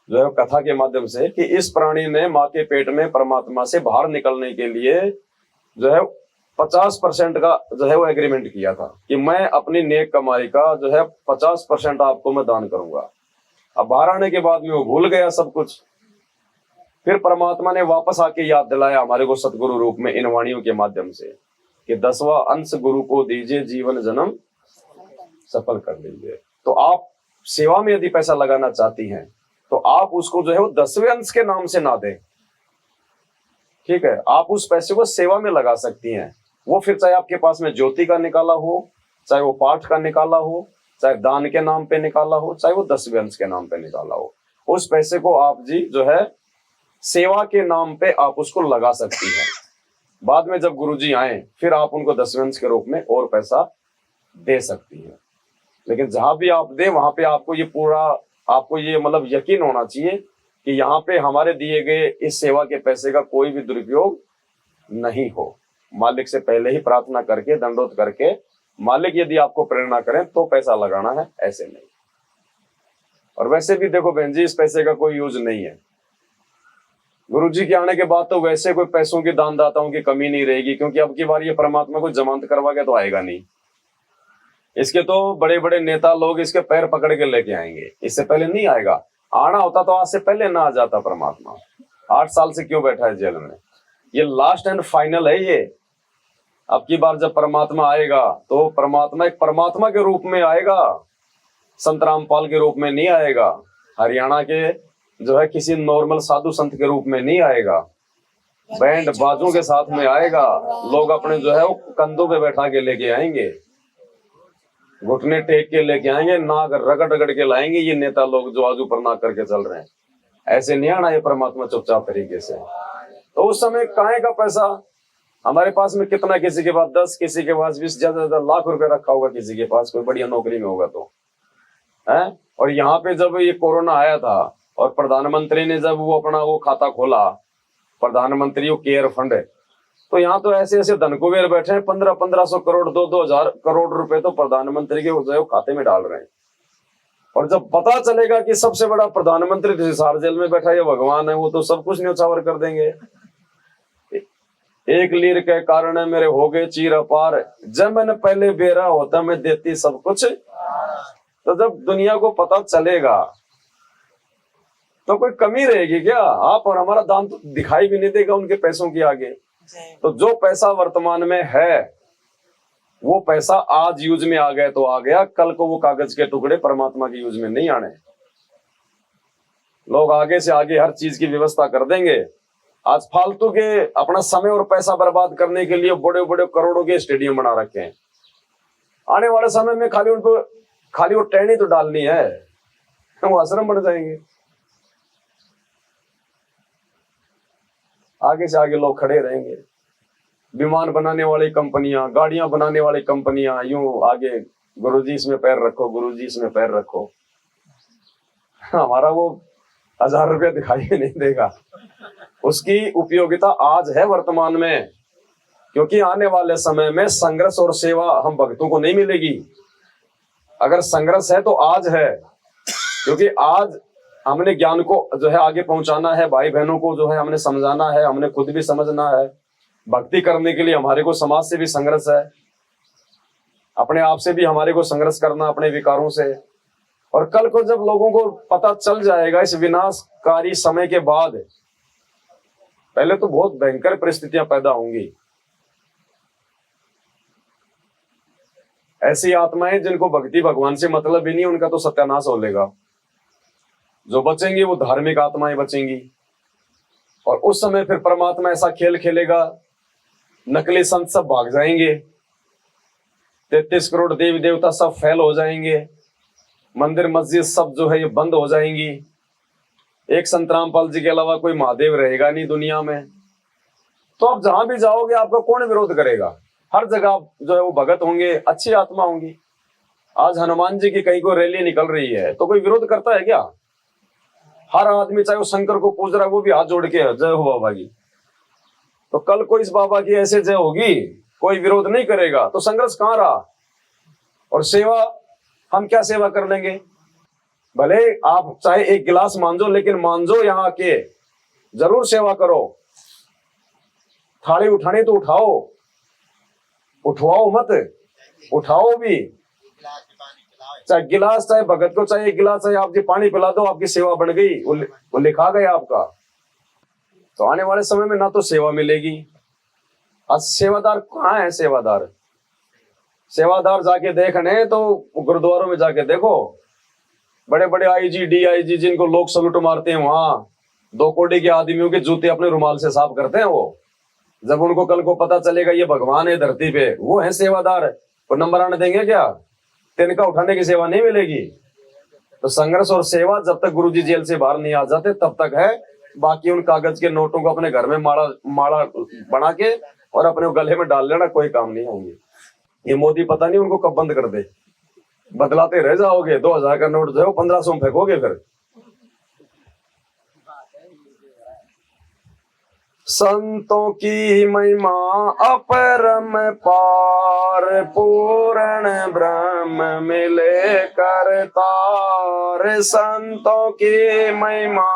जो है कथा के माध्यम से, कि इस प्राणी ने माँ के पेट में परमात्मा से बाहर निकलने के लिए जो है 50% का जो है वो एग्रीमेंट किया था कि मैं अपनी नेक कमाई का जो है 50% आपको मैं दान करूंगा। अब बाहर आने के बाद में वो भूल गया सब कुछ। फिर परमात्मा ने वापस आके याद दिलाया हमारे को सतगुरु रूप में इन वाणियों के माध्यम से कि 10वां अंश गुरु को दीजिए, जीवन जन्म सफल कर लीजिए। तो आप सेवा में यदि पैसा लगाना चाहती हैं तो आप उसको जो है वो 10वें अंश के नाम से ना दें, ठीक है? आप उस पैसे को सेवा में लगा सकती हैं। वो फिर चाहे आपके पास में ज्योति का निकाला हो चाहे वो पाठ का निकाला हो, चाहे दान के नाम पे निकाला हो, चाहे वो 10 अंश के नाम पे निकाला हो, उस पैसे को आप जी जो है सेवा के नाम पे आप उसको लगा सकती है। बाद में जब गुरुजी आए फिर आप उनको 10 अंश के रूप में और पैसा दे सकती है। लेकिन जहां भी आप दे वहां पे आपको ये पूरा, आपको ये मतलब यकीन होना चाहिए कि यहाँ पे हमारे दिए गए इस सेवा के पैसे का कोई भी दुरुपयोग नहीं हो। मालिक से पहले ही प्रार्थना करके, दंडोत करके, मालिक यदि आपको प्रेरणा करें तो पैसा लगाना है, ऐसे नहीं। और वैसे भी देखो बहन जी, इस पैसे का कोई यूज नहीं है। गुरुजी के आने के बाद तो वैसे कोई पैसों की दानदाताओं की कमी नहीं रहेगी, क्योंकि अब की बार ये परमात्मा को जमानत करवा के तो आएगा नहीं। इसके तो बड़े बड़े नेता लोग इसके पैर पकड़ के लेके आएंगे, इससे पहले नहीं आएगा। आना होता तो आज से पहले ना आ जाता परमात्मा। 8 साल से क्यों बैठा है जेल में? ये लास्ट एंड फाइनल है ये। अब की बार जब परमात्मा आएगा तो परमात्मा एक परमात्मा के रूप में आएगा, संत रामपाल के रूप में नहीं आएगा, हरियाणा के जो है किसी नॉर्मल साधु संत के रूप में नहीं आएगा, बैंड बाजों के साथ में आएगा। लोग अपने जो है वो कंधों पे बैठा के लेके आएंगे, घुटने टेक के लेके आएंगे, नाक रगड़ रगड़ के लाएंगे। ये नेता लोग जो आज ऊपर नाक करके चल रहे हैं, ऐसे नहीं आना ये परमात्मा चुपचाप तरीके से। तो उस समय काहे का पैसा हमारे पास में कितना, किसी के पास 10, किसी के पास 20, ज्यादा ज्यादा लाख रुपए रखा होगा, किसी के पास कोई बढ़िया नौकरी में होगा तो है। और यहाँ पे जब ये कोरोना आया था और प्रधानमंत्री ने जब वो अपना वो खाता खोला, प्रधानमंत्री वो केयर फंड है, तो यहाँ तो ऐसे ऐसे धनकुबेर बैठे हैं, 1500 करोड़ 2-2000 करोड़ रुपए तो प्रधानमंत्री के जो है वो खाते में डाल रहे हैं। और जब पता चलेगा कि सबसे बड़ा प्रधानमंत्री हिसार जेल में बैठा ये भगवान है, वो तो सब कुछ न्यौछावर कर देंगे। एक लीर के कारण मेरे हो गए चीर अपार, जब मैंने पहले बेरा होता मैं देती सब कुछ। तो जब दुनिया को पता चलेगा तो कोई कमी रहेगी क्या? आप और हमारा दान तो दिखाई भी नहीं देगा उनके पैसों के आगे। तो जो पैसा वर्तमान में है वो पैसा आज यूज में आ गया तो आ गया, कल को वो कागज के टुकड़े परमात्मा के यूज में नहीं आने। लोग आगे से आगे हर चीज की व्यवस्था कर देंगे। आज फालतू के अपना समय और पैसा बर्बाद करने के लिए बड़े बड़े करोड़ों के स्टेडियम बना रखे हैं। आने वाले समय में खाली उनको खाली वो टहनी तो डालनी है, वो आश्रम बन जाएंगे। आगे से आगे लोग खड़े रहेंगे। विमान बनाने वाली कंपनियां, गाड़ियां बनाने वाली कंपनियां, यूं आगे गुरुजी इसमें पैर रखो, गुरुजी इसमें पैर रखो। हमारा वो 1000 रुपया दिखाई नहीं देगा। उसकी उपयोगिता आज है वर्तमान में, क्योंकि आने वाले समय में संघर्ष और सेवा हम भक्तों को नहीं मिलेगी। अगर संघर्ष है तो आज है, क्योंकि आज हमने ज्ञान को जो है आगे पहुंचाना है, भाई बहनों को जो है हमने समझाना है, हमने खुद भी समझना है। भक्ति करने के लिए हमारे को समाज से भी संघर्ष है, अपने आप से भी हमारे को संघर्ष करना, अपने विकारों से। और कल को जब लोगों को पता चल जाएगा इस विनाशकारी समय के बाद, पहले तो बहुत भयंकर परिस्थितियां पैदा होंगी। ऐसी आत्माएं जिनको भक्ति भगवान से मतलब ही नहीं, उनका तो सत्यानाश हो लेगा। जो बचेंगी वो धार्मिक आत्माएं बचेंगी। और उस समय फिर परमात्मा ऐसा खेल खेलेगा, नकली संत सब भाग जाएंगे, 33 करोड़ देवी देवता सब फेल हो जाएंगे, मंदिर मस्जिद सब जो है ये बंद हो जाएंगी। एक संत रामपाल जी के अलावा कोई महादेव रहेगा नहीं दुनिया में। तो आप जहां भी जाओगे आपका कौन विरोध करेगा? हर जगह जो है वो भगत होंगे, अच्छी आत्मा होंगी। आज हनुमान जी की कहीं को रैली निकल रही है तो कोई विरोध करता है क्या? हर आदमी चाहे वो शंकर को पूज रहा है वो भी हाथ जोड़ के जय हो बाबा की। तो कल को इस बाबा की ऐसे जय होगी, कोई विरोध नहीं करेगा, तो संघर्ष कहां रहा? और सेवा, हम क्या सेवा कर लेंगे? भले आप चाहे एक गिलास मांझो, लेकिन मांझो यहाँ आके, जरूर सेवा करो। थाली उठानी तो उठाओ, उठवाओ मत, उठाओ भी। चाहे गिलास, चाहे भगत को चाहे एक गिलास, चाहे आप जी पानी पिला दो, आपकी सेवा बन गई, वो लिखा गया आपका। तो आने वाले समय में ना तो सेवा मिलेगी। आज सेवादार कहाँ है? सेवादार जाके देखने तो गुरुद्वारों में जाके देखो, बड़े बड़े आईजी डीआईजी जिनको लोग सलूट मारते हैं, वहां 2 कोड़ी के आदमियों के जूते अपने रुमाल से साफ करते हैं। वो जब उनको कल को पता चलेगा ये भगवान है धरती पे, वो है सेवादार, वो नंबर आने देंगे क्या? तिनका उठाने की सेवा नहीं मिलेगी। तो संघर्ष और सेवा जब तक गुरुजी जेल से बाहर नहीं आ जाते तब तक है। बाकी उन कागज के नोटों को अपने घर में माला माला बना के और अपने गले में डाल लेना, कोई काम नहीं होंगे। ये मोदी पता नहीं उनको कब बंद कर दे, बदलाते रह जाओगे। 2000 का नोट जो है 1500 में फेंकोगे फिर। संतों की महिमा अपरम पार, पूर्ण ब्रह्म मिले करतार। संतों की महिमा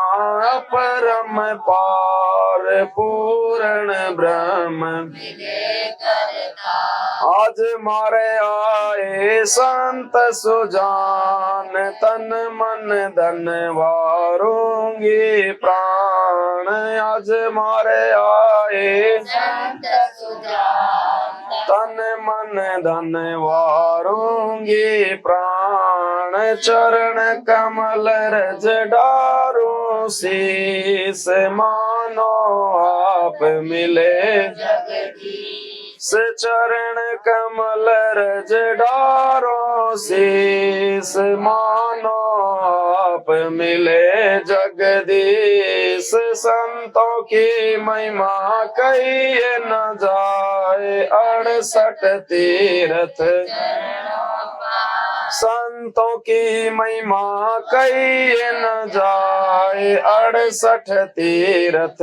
अपरम पार, पूर्ण ब्रह्म मिले करतार। आज मारे आए संत सुजान, तन मन धन वारूंगी प्राण। आज मारे आए संत सुजान, तन मन धन वारूंगी प्राण। चरण कमल रज डारूं शीस, मानो आप मिले जगदीश। चरण कमल रज डारो शीस, मानो आप मिले जगदीश। संतों की महिमा कही न जाए, 68 तीर्थ संतों की महिमा कही न जाए, 68 तीर्थ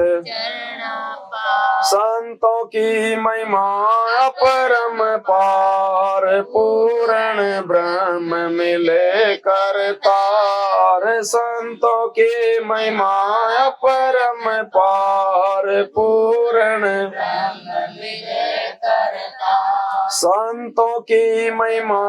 संतों की महिमा अपरम पार, पूर्ण ब्रह्म मिले करतार। संतों की महिमा अपरम पार, पूर्ण ब्रह्म मिले करतार। संतों की महिमा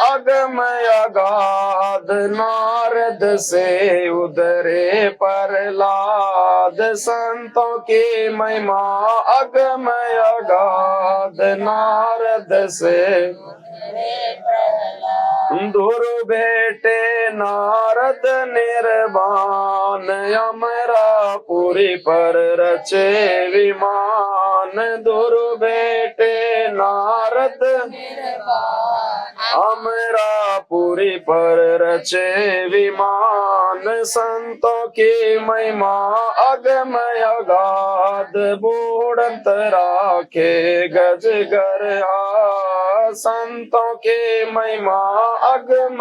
अगम अगाध, नारद से उदरे प्रहलाद। संतों की महिमा अगम अगाध, नारद से ध्रुव बेटे नारद निर्वाण। अमरापुरी पर रचे विमान, ध्रुव बेटे नारद अमरापुरी पर रचे विमान। संतों की महिमा अगम अगाध, बूढ़ंत राखे गज गर आ। संतों की महिमा अगम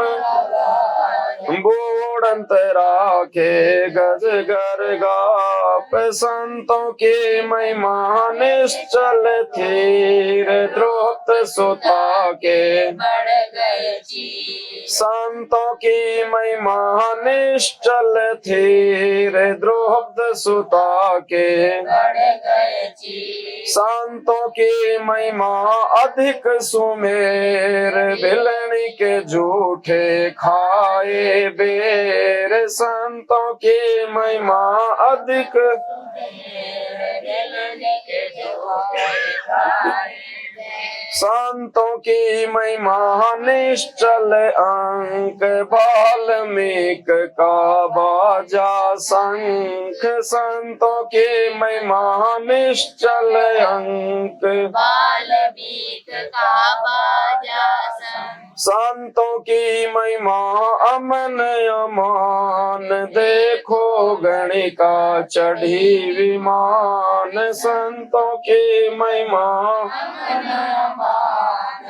बूढ़ंत राखे गज गर गाप। संतों की महिमा निश्चल थीर, द्रोत सुता के बढ़ गए जी। संतों की महिमा निश्चल थीर, द्रोत सुता के बढ़ गए जी। संतों की महिमा अधिक सुमेर, बिलनी के झूठे खाए बेर। संतों की महिमा अधिक संतों की महिमा निश्चल अंक, वाल्मीक का बाजा शंख। संतों की महिमा निश्चल अंक, वाल्मीक का बाजा शंख। संतों की महिमा अमन अमान, देखो गणिका चढ़ी विमान। संतों की महिमा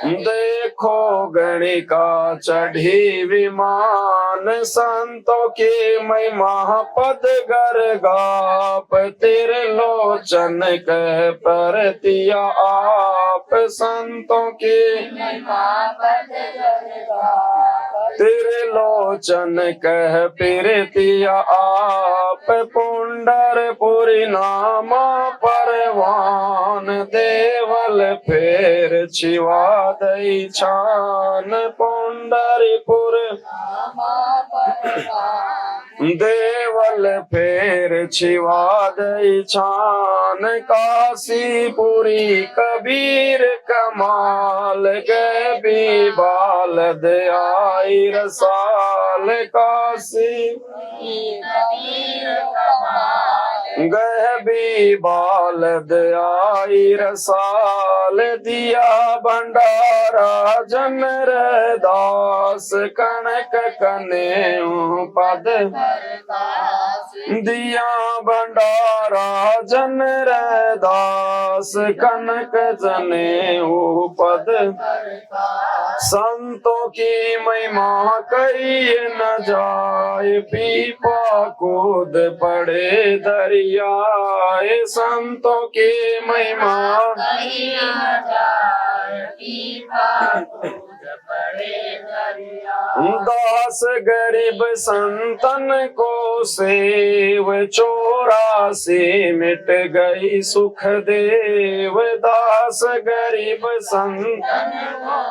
देखो गणिका चढ़ी विमान। संतों की महिमा पद गर गाप, त्रिलोचन कह परतिया आप। संतों की महिमा पद गर गाप, त्रिलोचन कह परतिया आप। पुंडरपुरी नामा परवान, देवल फेर छिवा दई छान। पुंडरपुर देवल फेर छिवा दई छान। काशीपुरी कबीर कमाल, गैबी बाल दयाई रसाल। काशी कबीर कमाल, गह भी बालद आई रसाल दिया भंडारा जनर दास कनक कने पद दिया भंडारा जनर दास कनक जने पद संतों की महिमा कही न जाए पीपा कूद पड़े दरियाए संतों की महिमा दास गरीब संतन को सेव 84 मिट गई सुख देव दास गरीब संतन को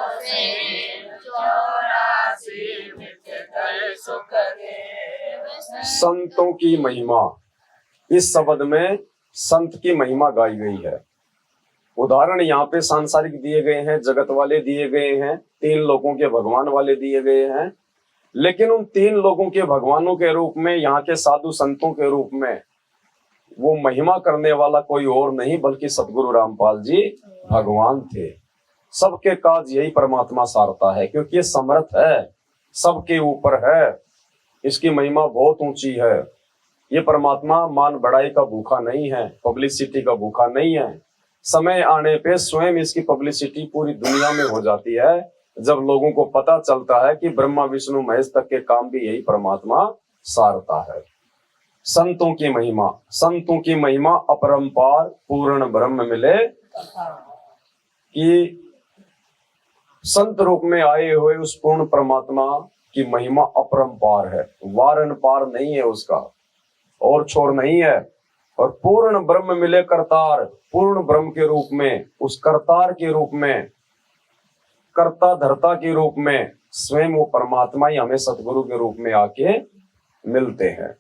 संतों की महिमा। इस शब्द में संत की महिमा गाई गई है। उदाहरण यहाँ पे सांसारिक दिए गए हैं, जगत वाले दिए गए हैं, 3 लोगों के भगवान वाले दिए गए हैं, लेकिन उन 3 लोगों के भगवानों के रूप में, यहाँ के साधु संतों के रूप में वो महिमा करने वाला कोई और नहीं बल्कि सतगुरु रामपाल जी भगवान थे। सबके काज यही परमात्मा सारता है, क्योंकि ये समर्थ है, सबके ऊपर है, इसकी महिमा बहुत ऊंची है। ये परमात्मा मान बढ़ाई का भूखा नहीं है, पब्लिसिटी का भूखा नहीं है। समय आने पे स्वयं इसकी पब्लिसिटी पूरी दुनिया में हो जाती है, जब लोगों को पता चलता है कि ब्रह्मा विष्णु महेश तक के काम भी यही परमात्मा सारता है। संतों की महिमा, संतों की महिमा अपरंपार पूर्ण ब्रह्म मिले, कि संत रूप में आए हुए उस पूर्ण परमात्मा की महिमा अपरंपार है, वारन पार नहीं है उसका, और छोर नहीं है। और पूर्ण ब्रह्म मिले करतार, पूर्ण ब्रह्म के रूप में, उस करतार के रूप में, कर्ता धर्ता के रूप में स्वयं वो परमात्मा ही हमें सतगुरु के रूप में आके मिलते हैं।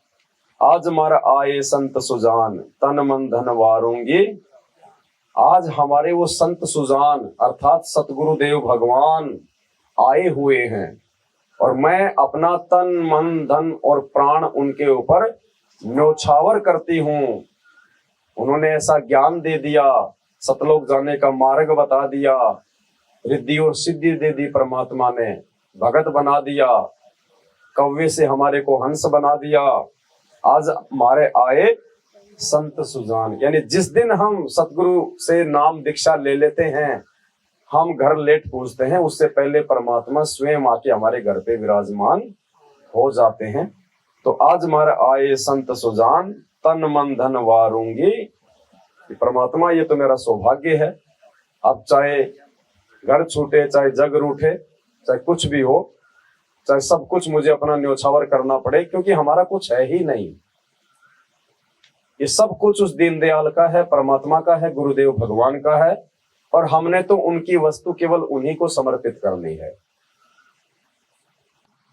आज हमारा आए संत सुजान तन मन धन वारूंगी। आज हमारे वो संत सुजान अर्थात सतगुरु देव भगवान आए हुए हैं, और मैं अपना तन मन धन और प्राण उनके ऊपर न्योछावर करती हूँ। उन्होंने ऐसा ज्ञान दे दिया, सतलोक जाने का मार्ग बता दिया, रिद्धि और सिद्धि दे दी परमात्मा ने, भगत बना दिया, कव्वे से हमारे को हंस बना दिया। आज हमारे आए संत सुजान, यानी जिस दिन हम सतगुरु से नाम दीक्षा ले लेते हैं, हम घर लेट पूजते हैं, उससे पहले परमात्मा स्वयं आके हमारे घर पे विराजमान हो जाते हैं। तो आज हमारे आए संत सुजान तन मन धन वारूंगी। परमात्मा ये तो मेरा सौभाग्य है। अब चाहे घर छूटे, चाहे जग रूठे, चाहे कुछ भी हो, चाहे सब कुछ मुझे अपना न्योछावर करना पड़े, क्योंकि हमारा कुछ है ही नहीं। ये सब कुछ उस दीनदयाल का है, परमात्मा का है, गुरुदेव भगवान का है, और हमने तो उनकी वस्तु केवल उन्हीं को समर्पित करनी है।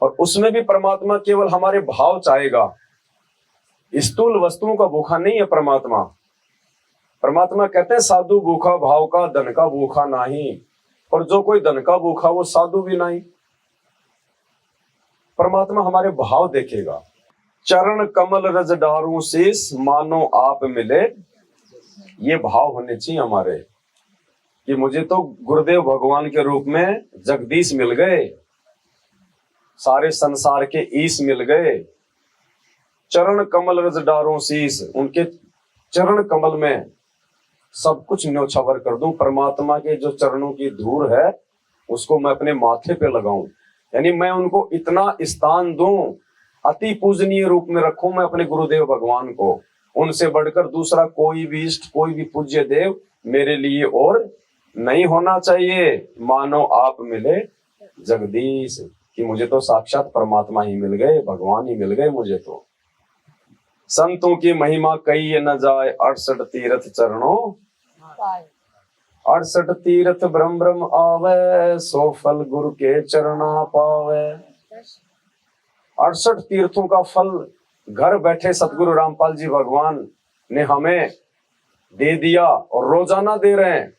और उसमें भी परमात्मा केवल हमारे भाव चाहेगा। स्थूल वस्तुओं का भूखा नहीं है परमात्मा। परमात्मा कहते हैं साधु भूखा भाव का, धन का भूखा नहीं। और जो कोई धन का भूखा वो साधु भी नहीं। परमात्मा हमारे भाव देखेगा। चरण कमल रज डारूं शीस मानो आप मिले, ये भाव होने चाहिए हमारे, कि मुझे तो गुरुदेव भगवान के रूप में जगदीश मिल गए, सारे संसार के ईश मिल गए। चरण कमल रज डारूं शीस, उनके चरण कमल में सब कुछ न्योछावर कर दूं। परमात्मा के जो चरणों की धूल है उसको मैं अपने माथे पे लगाऊं, यानी मैं उनको इतना स्थान दूं, अति पूजनीय रूप में रखूं मैं अपने गुरुदेव भगवान को। उनसे बढ़कर दूसरा कोई भी इष्ट, कोई भी पूज्य देव मेरे लिए और नहीं होना चाहिए। मानो आप मिले जगदीश, कि मुझे तो साक्षात परमात्मा ही मिल गए, भगवान ही मिल गए मुझे तो। संतों की महिमा कही न जाए, 68 तीर्थ चरणों 68 तीर्थ ब्रह्म ब्रह्म आवे, 100 फल गुरु के चरणा पावे। 68 तीर्थों का फल घर बैठे सतगुरु रामपाल जी भगवान ने हमें दे दिया, और रोजाना दे रहे हैं।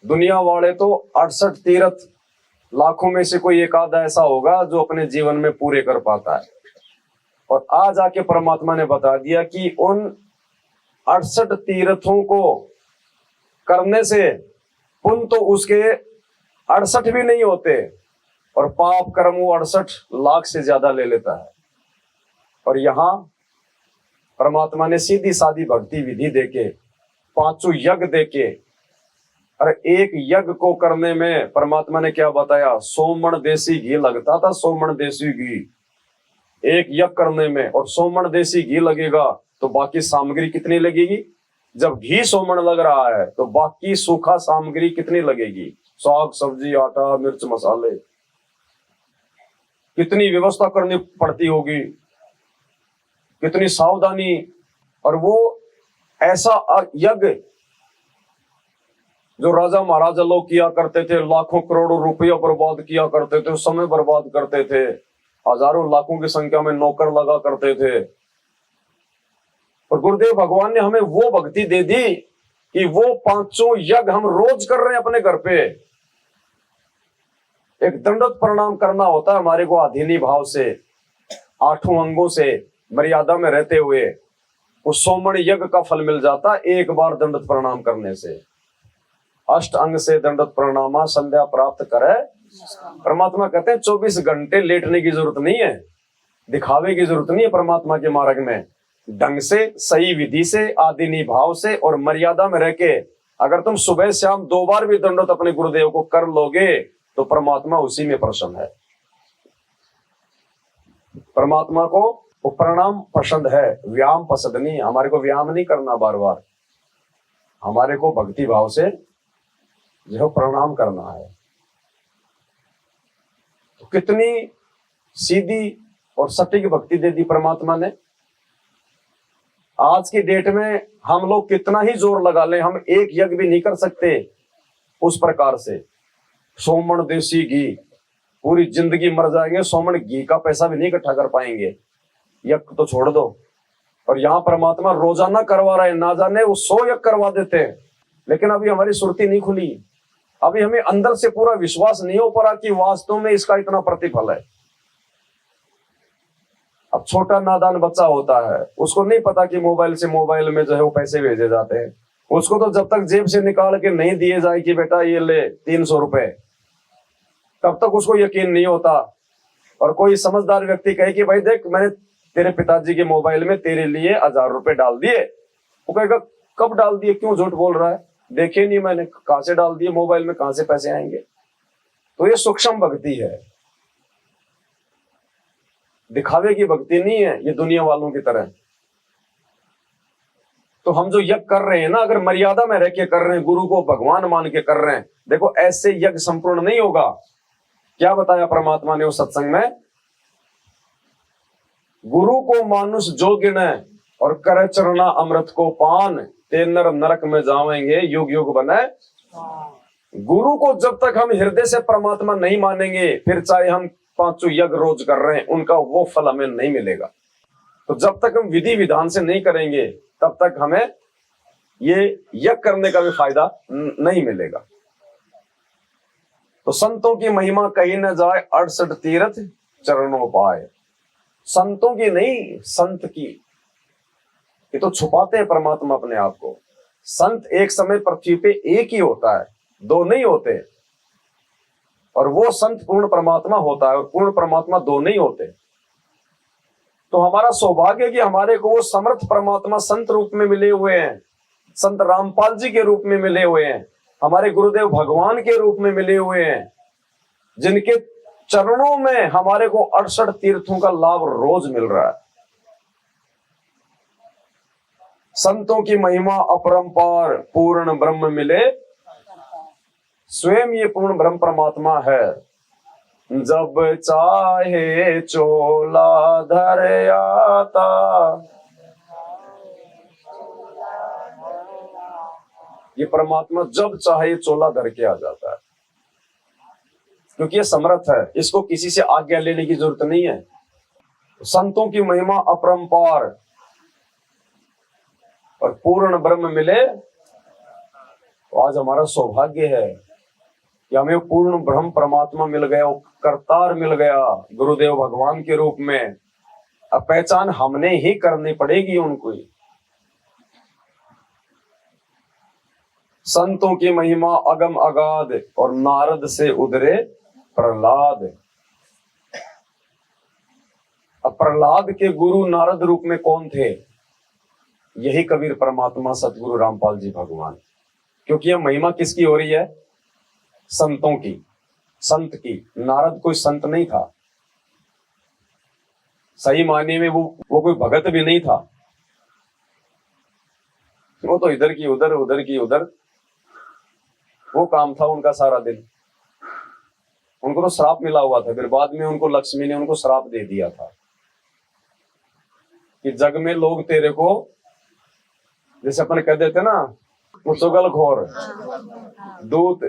दुनिया वाले तो 68 तीर्थ लाखों में से कोई एक आधा ऐसा होगा जो अपने जीवन में पूरे कर पाता है। और आज आके परमात्मा ने बता दिया कि उन 68 तीर्थों को करने से पुण्य तो उसके 68 भी नहीं होते, और पाप कर्म वो 68 लाख से ज्यादा ले लेता है। और यहां परमात्मा ने सीधी सादी भक्ति विधि देके, 5 यज्ञ देके, और एक यज्ञ को करने में परमात्मा ने क्या बताया, 100 मण देसी घी लगता था, 100 मण देसी घी एक यज्ञ करने में, और 100 मण देसी घी लगेगा तो बाकी सामग्री कितनी लगेगी? जब घी 100 मण लग रहा है तो बाकी सूखा सामग्री कितनी लगेगी? साग सब्जी आटा मिर्च मसाले, कितनी व्यवस्था करनी पड़ती होगी, कितनी सावधानी। और वो ऐसा यज्ञ जो राजा महाराजा लोग किया करते थे, लाखों करोड़ों रुपया बर्बाद किया करते थे, समय बर्बाद करते थे, हजारों लाखों की संख्या में नौकर लगा करते थे। और गुरुदेव भगवान ने हमें वो भक्ति दे दी कि वो 5 यज्ञ हम रोज कर रहे हैं अपने घर पे। एक दंडवत प्रणाम करना होता है हमारे को अधीनी भाव से, 8 अंगों से मर्यादा में रहते हुए, उस 100 मण यज्ञ का फल मिल जाता एक बार दंडवत प्रणाम करने से। 8 अंग से दंडवत प्रणामा संध्या प्राप्त करे। परमात्मा कहते हैं 24 घंटे लेटने की जरूरत नहीं है, दिखावे की जरूरत नहीं है। परमात्मा के मार्ग में ढंग से, सही विधि से, आदिनी भाव से और मर्यादा में रह के अगर तुम सुबह शाम 2 बार भी दंडवत अपने गुरुदेव को कर लोगे तो परमात्मा उसी में प्रसन्न है। परमात्मा को वो प्रणाम पसंद है, व्यायाम पसंद नहीं। हमारे को व्यायाम नहीं करना बार बार, हमारे को भक्ति भाव से जो प्रणाम करना है। तो कितनी सीधी और सटीक भक्ति दे दी परमात्मा ने। आज की डेट में हम लोग कितना ही जोर लगा लें, हम एक यज्ञ भी नहीं कर सकते उस प्रकार से। 100 मण देसी घी, पूरी जिंदगी मर जाएंगे, 100 मण घी का पैसा भी नहीं इकट्ठा कर पाएंगे, यज्ञ तो छोड़ दो। और यहाँ परमात्मा रोजाना करवा रहे हैं, ना जाने वो 100 यज्ञ करवा देते हैं। लेकिन अभी हमारी सुरती नहीं खुली, अभी हमें अंदर से पूरा विश्वास नहीं हो पा रहा कि वास्तव में इसका इतना प्रतिफल है। अब छोटा नादान बच्चा होता है, उसको नहीं पता कि मोबाइल में जो है वो पैसे भेजे जाते हैं। उसको तो जब तक जेब से निकाल के नहीं दिए जाए कि बेटा ये ले 300 रुपए, तब तक उसको यकीन नहीं होता। और कोई समझदार व्यक्ति कहे कि भाई देख, मैंने तेरे पिताजी के मोबाइल में तेरे लिए 1000 रुपए डाल दिए, वो कहेगा कब डाल दिए, क्यों झूठ बोल रहा है, देखे नहीं मैंने, कहां से डाल दिए, मोबाइल में कहां से पैसे आएंगे। तो ये सूक्ष्म भक्ति है, दिखावे की भक्ति नहीं है ये दुनिया वालों की तरह। तो हम जो यज्ञ कर रहे हैं ना, अगर मर्यादा में रह के कर रहे हैं, गुरु को भगवान मान के कर रहे हैं, देखो ऐसे यज्ञ संपूर्ण नहीं होगा। क्या बताया परमात्मा ने उस सत्संग में, गुरु को मानुष जो गिने और करे चरना अमृत को पान, ते नर नरक में जावेंगे युग युग बने। गुरु को जब तक हम हृदय से परमात्मा नहीं मानेंगे, फिर चाहे हम 5 यज्ञ रोज कर रहे हैं, उनका वो फल हमें नहीं मिलेगा। तो जब तक हम विधि विधान से नहीं करेंगे तब तक हमें ये यज्ञ करने का भी फायदा नहीं मिलेगा। तो संतों की महिमा कही न जाए, 68 तीर्थ चरणों पाए। संतों की नहीं, संत की। ये तो छुपाते हैं परमात्मा अपने आप को। संत एक समय पृथ्वी पे एक ही होता है, 2 नहीं होते। और वो संत पूर्ण परमात्मा होता है, और पूर्ण परमात्मा 2 नहीं होते। तो हमारा सौभाग्य है कि हमारे को वो समर्थ परमात्मा संत रूप में मिले हुए हैं, संत रामपाल जी के रूप में मिले हुए हैं, हमारे गुरुदेव भगवान के रूप में मिले हुए हैं, जिनके चरणों में हमारे को 68 तीर्थों का लाभ रोज मिल रहा है। संतों की महिमा अपरंपार, पूर्ण ब्रह्म मिले, स्वयं ये पूर्ण ब्रह्म परमात्मा है। जब चाहे चोला धर आता, ये परमात्मा जब चाहे चोला धर के आ जाता है, क्योंकि ये समर्थ है, इसको किसी से आज्ञा लेने की जरूरत नहीं है। संतों की महिमा अपरंपार और पूर्ण ब्रह्म मिले, तो आज हमारा सौभाग्य है कि हमें पूर्ण ब्रह्म परमात्मा मिल गया, वो करतार मिल गया गुरुदेव भगवान के रूप में। अब पहचान हमने ही करनी पड़ेगी उनको ही। संतों की महिमा अगम अगाध और नारद से उधरे प्रहलाद। अब प्रहलाद के गुरु नारद रूप में कौन थे? यही कबीर परमात्मा सतगुरु रामपाल जी भगवान। क्योंकि यह महिमा किसकी हो रही है? संतों की, संत की। नारद कोई संत नहीं था, सही मायने में वो कोई भगत भी नहीं था। वो तो इधर की उधर, उधर की उधर, वो काम था उनका सारा दिन। उनको तो श्राप मिला हुआ था, फिर बाद में उनको लक्ष्मी ने उनको श्राप दे दिया था कि जग में लोग तेरे को, जैसे अपन कह देते ना, वो चुगलखोर, दूत,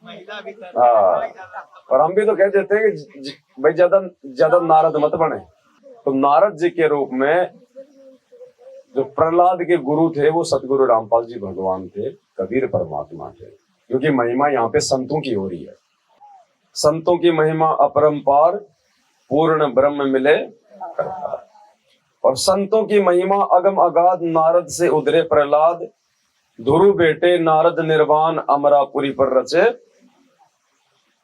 और हम भी तो कह देते हैं कि भाई ज्यादा नारद मत बने। तो नारद जी के रूप में जो प्रहलाद के गुरु थे वो सतगुरु रामपाल जी भगवान थे, कबीर परमात्मा थे। क्योंकि महिमा यहाँ पे संतों की हो रही है। संतों की महिमा अपरंपार, पूर्ण ब्रह्म मिले करतार। और संतों की महिमा अगम अगाध, नारद से उधरे प्रहलाद। ध्रुव बेटे नारद निर्वाण, अमरापुरी पर रचे।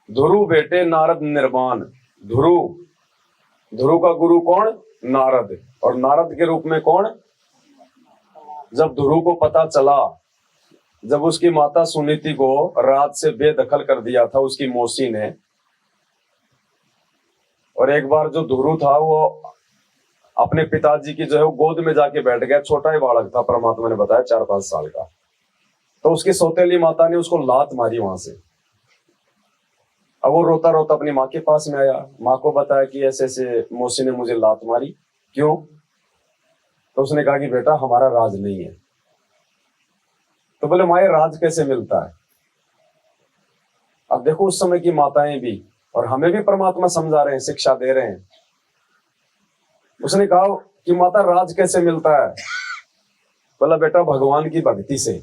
ध्रुव बेटे नारद निर्वाण। ध्रुव का गुरु कौन? नारद। और नारद के रूप में कौन? जब ध्रुव को पता चला, जब उसकी माता सुनीति को रात से बेदखल कर दिया था उसकी मौसी ने, और एक बार जो ध्रुव था वो अपने पिताजी की जो है वो गोद में जाके बैठ गया। छोटा ही बालक था, परमात्मा ने बताया 4-5 साल का। तो उसकी सौतेली माता ने उसको लात मारी वहां से। अब वो रोता रोता अपनी माँ के पास में आया, माँ को बताया कि ऐसे ऐसे मौसी ने मुझे लात मारी। क्यों? तो उसने कहा कि बेटा हमारा राज नहीं है। तो बोले माँ राज कैसे मिलता है? अब देखो उस समय की माताएं भी, और हमें भी परमात्मा समझा रहे हैं, शिक्षा दे रहे हैं। उसने कहा कि माता राज कैसे मिलता है? बोला बेटा भगवान की भक्ति से।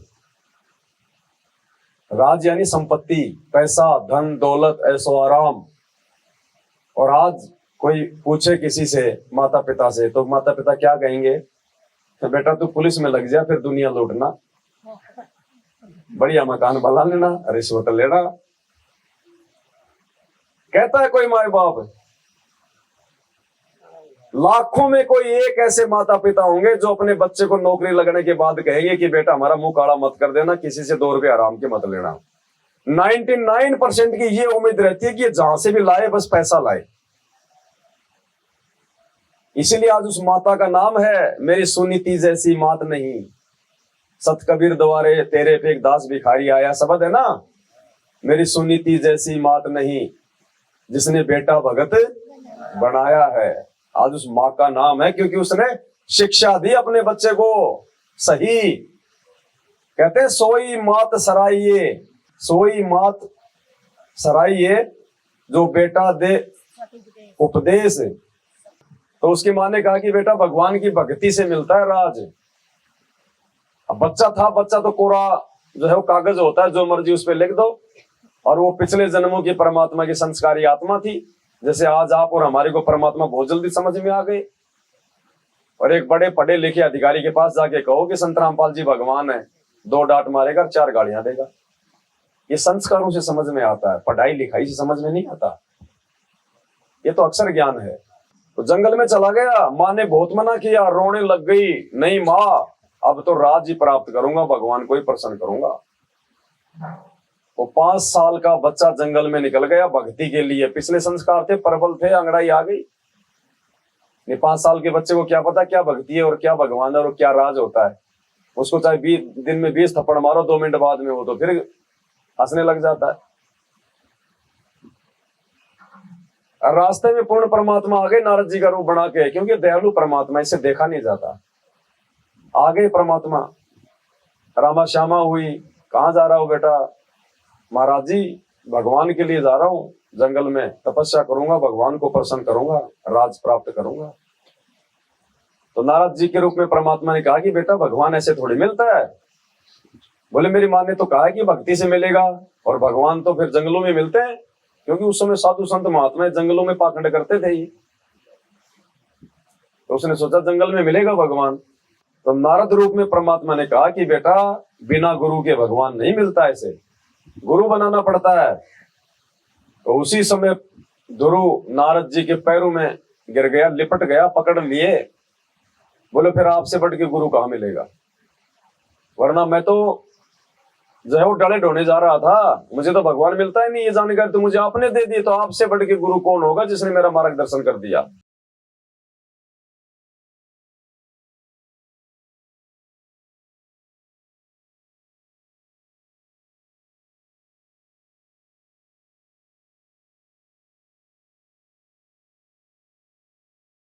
राज यानी संपत्ति, पैसा, धन, दौलत, ऐशो आराम। और आज कोई पूछे किसी से, माता पिता से, तो माता पिता क्या कहेंगे? तो बेटा तू पुलिस में लग जा, फिर दुनिया लूटना, बढ़िया मकान बना लेना, रिश्वत लेना। कहता है कोई माए बाप, लाखों में कोई एक ऐसे माता पिता होंगे जो अपने बच्चे को नौकरी लगने के बाद कहेंगे कि बेटा हमारा मुंह काला मत कर देना, किसी से 2 रुपए आराम के मत लेना। 99% की ये उम्मीद रहती है कि जहां से भी लाए बस पैसा लाए। इसीलिए आज उस माता का नाम है, मेरी सुनीति जैसी मात नहीं। सत कबीर द्वारे तेरे पे एक दास भिखारी आया, शब्द है ना, मेरी सुनीति जैसी मात नहीं, जिसने बेटा भगत बनाया है। आज उस माँ का नाम है क्योंकि उसने शिक्षा दी अपने बच्चे को सही। कहते हैं सोई मात सराइये, सोई मात सराइये जो बेटा दे उपदेश। तो उसकी माँ ने कहा कि बेटा भगवान की भक्ति से मिलता है राज। अब बच्चा था, बच्चा तो कोरा जो है वो कागज होता है, जो मर्जी उस पर लिख दो। और वो पिछले जन्मों की परमात्मा की संस्कारी आत्मा थी। जैसे आज आप और हमारे को परमात्मा बहुत जल्दी समझ में आ गए। और एक बड़े पढ़े लिखे अधिकारी के पास जाके कहो कि संत रामपाल जी भगवान है, 2 डांट मारेगा, 4 गालियां देगा। ये संस्कारों से समझ में आता है, पढ़ाई लिखाई से समझ में नहीं आता। ये तो अक्षर ज्ञान है। तो जंगल में चला गया, माँ ने बहुत मना किया, रोने लग गई, नहीं माँ अब तो राज ही प्राप्त करूंगा, भगवान को ही प्रसन्न करूंगा। वो 5 साल का बच्चा जंगल में निकल गया भक्ति के लिए। पिछले संस्कार थे, प्रबल थे, अंगड़ाई आ गई। 5 साल के बच्चे को क्या पता क्या भक्ति है और क्या भगवान है और क्या राज होता है। उसको चाहे 20 दिन में 20 थप्पड़ मारो, 2 मिनट बाद में वो तो फिर हंसने लग जाता है। और रास्ते में पूर्ण परमात्मा आ गए नारद जी का रूप बना के, क्योंकि दयालु परमात्मा, इसे देखा नहीं जाता। आ गए परमात्मा, रामा श्यामा हुई, कहाँ जा रहा हो बेटा? महाराज जी भगवान के लिए जा रहा हूं, जंगल में तपस्या करूंगा, भगवान को प्रसन्न करूंगा, राज प्राप्त करूंगा। तो नारद जी के रूप में परमात्मा ने कहा कि बेटा भगवान ऐसे थोड़ी मिलता है। बोले मेरी माँ ने तो कहा कि भक्ति से मिलेगा, और भगवान तो फिर जंगलों में मिलते हैं, क्योंकि उस समय साधु संत महात्मा जंगलों में पाखंड करते थे ही। तो उसने सोचा जंगल में मिलेगा भगवान। तो नारद रूप में परमात्मा ने कहा कि बेटा बिना गुरु के भगवान नहीं मिलता, ऐसे गुरु बनाना पड़ता है। तो उसी समय ध्रुव नारद जी के पैरों में गिर गया, लिपट गया, पकड़ लिए। बोले फिर आपसे बढ़ के गुरु कहाँ मिलेगा, वरना मैं तो जो है वो डले ढोने जा रहा था, मुझे तो भगवान मिलता ही नहीं, ये जानकारी तो मुझे आपने दे दी, तो आपसे बढ़ के गुरु कौन होगा जिसने मेरा मार्गदर्शन कर दिया।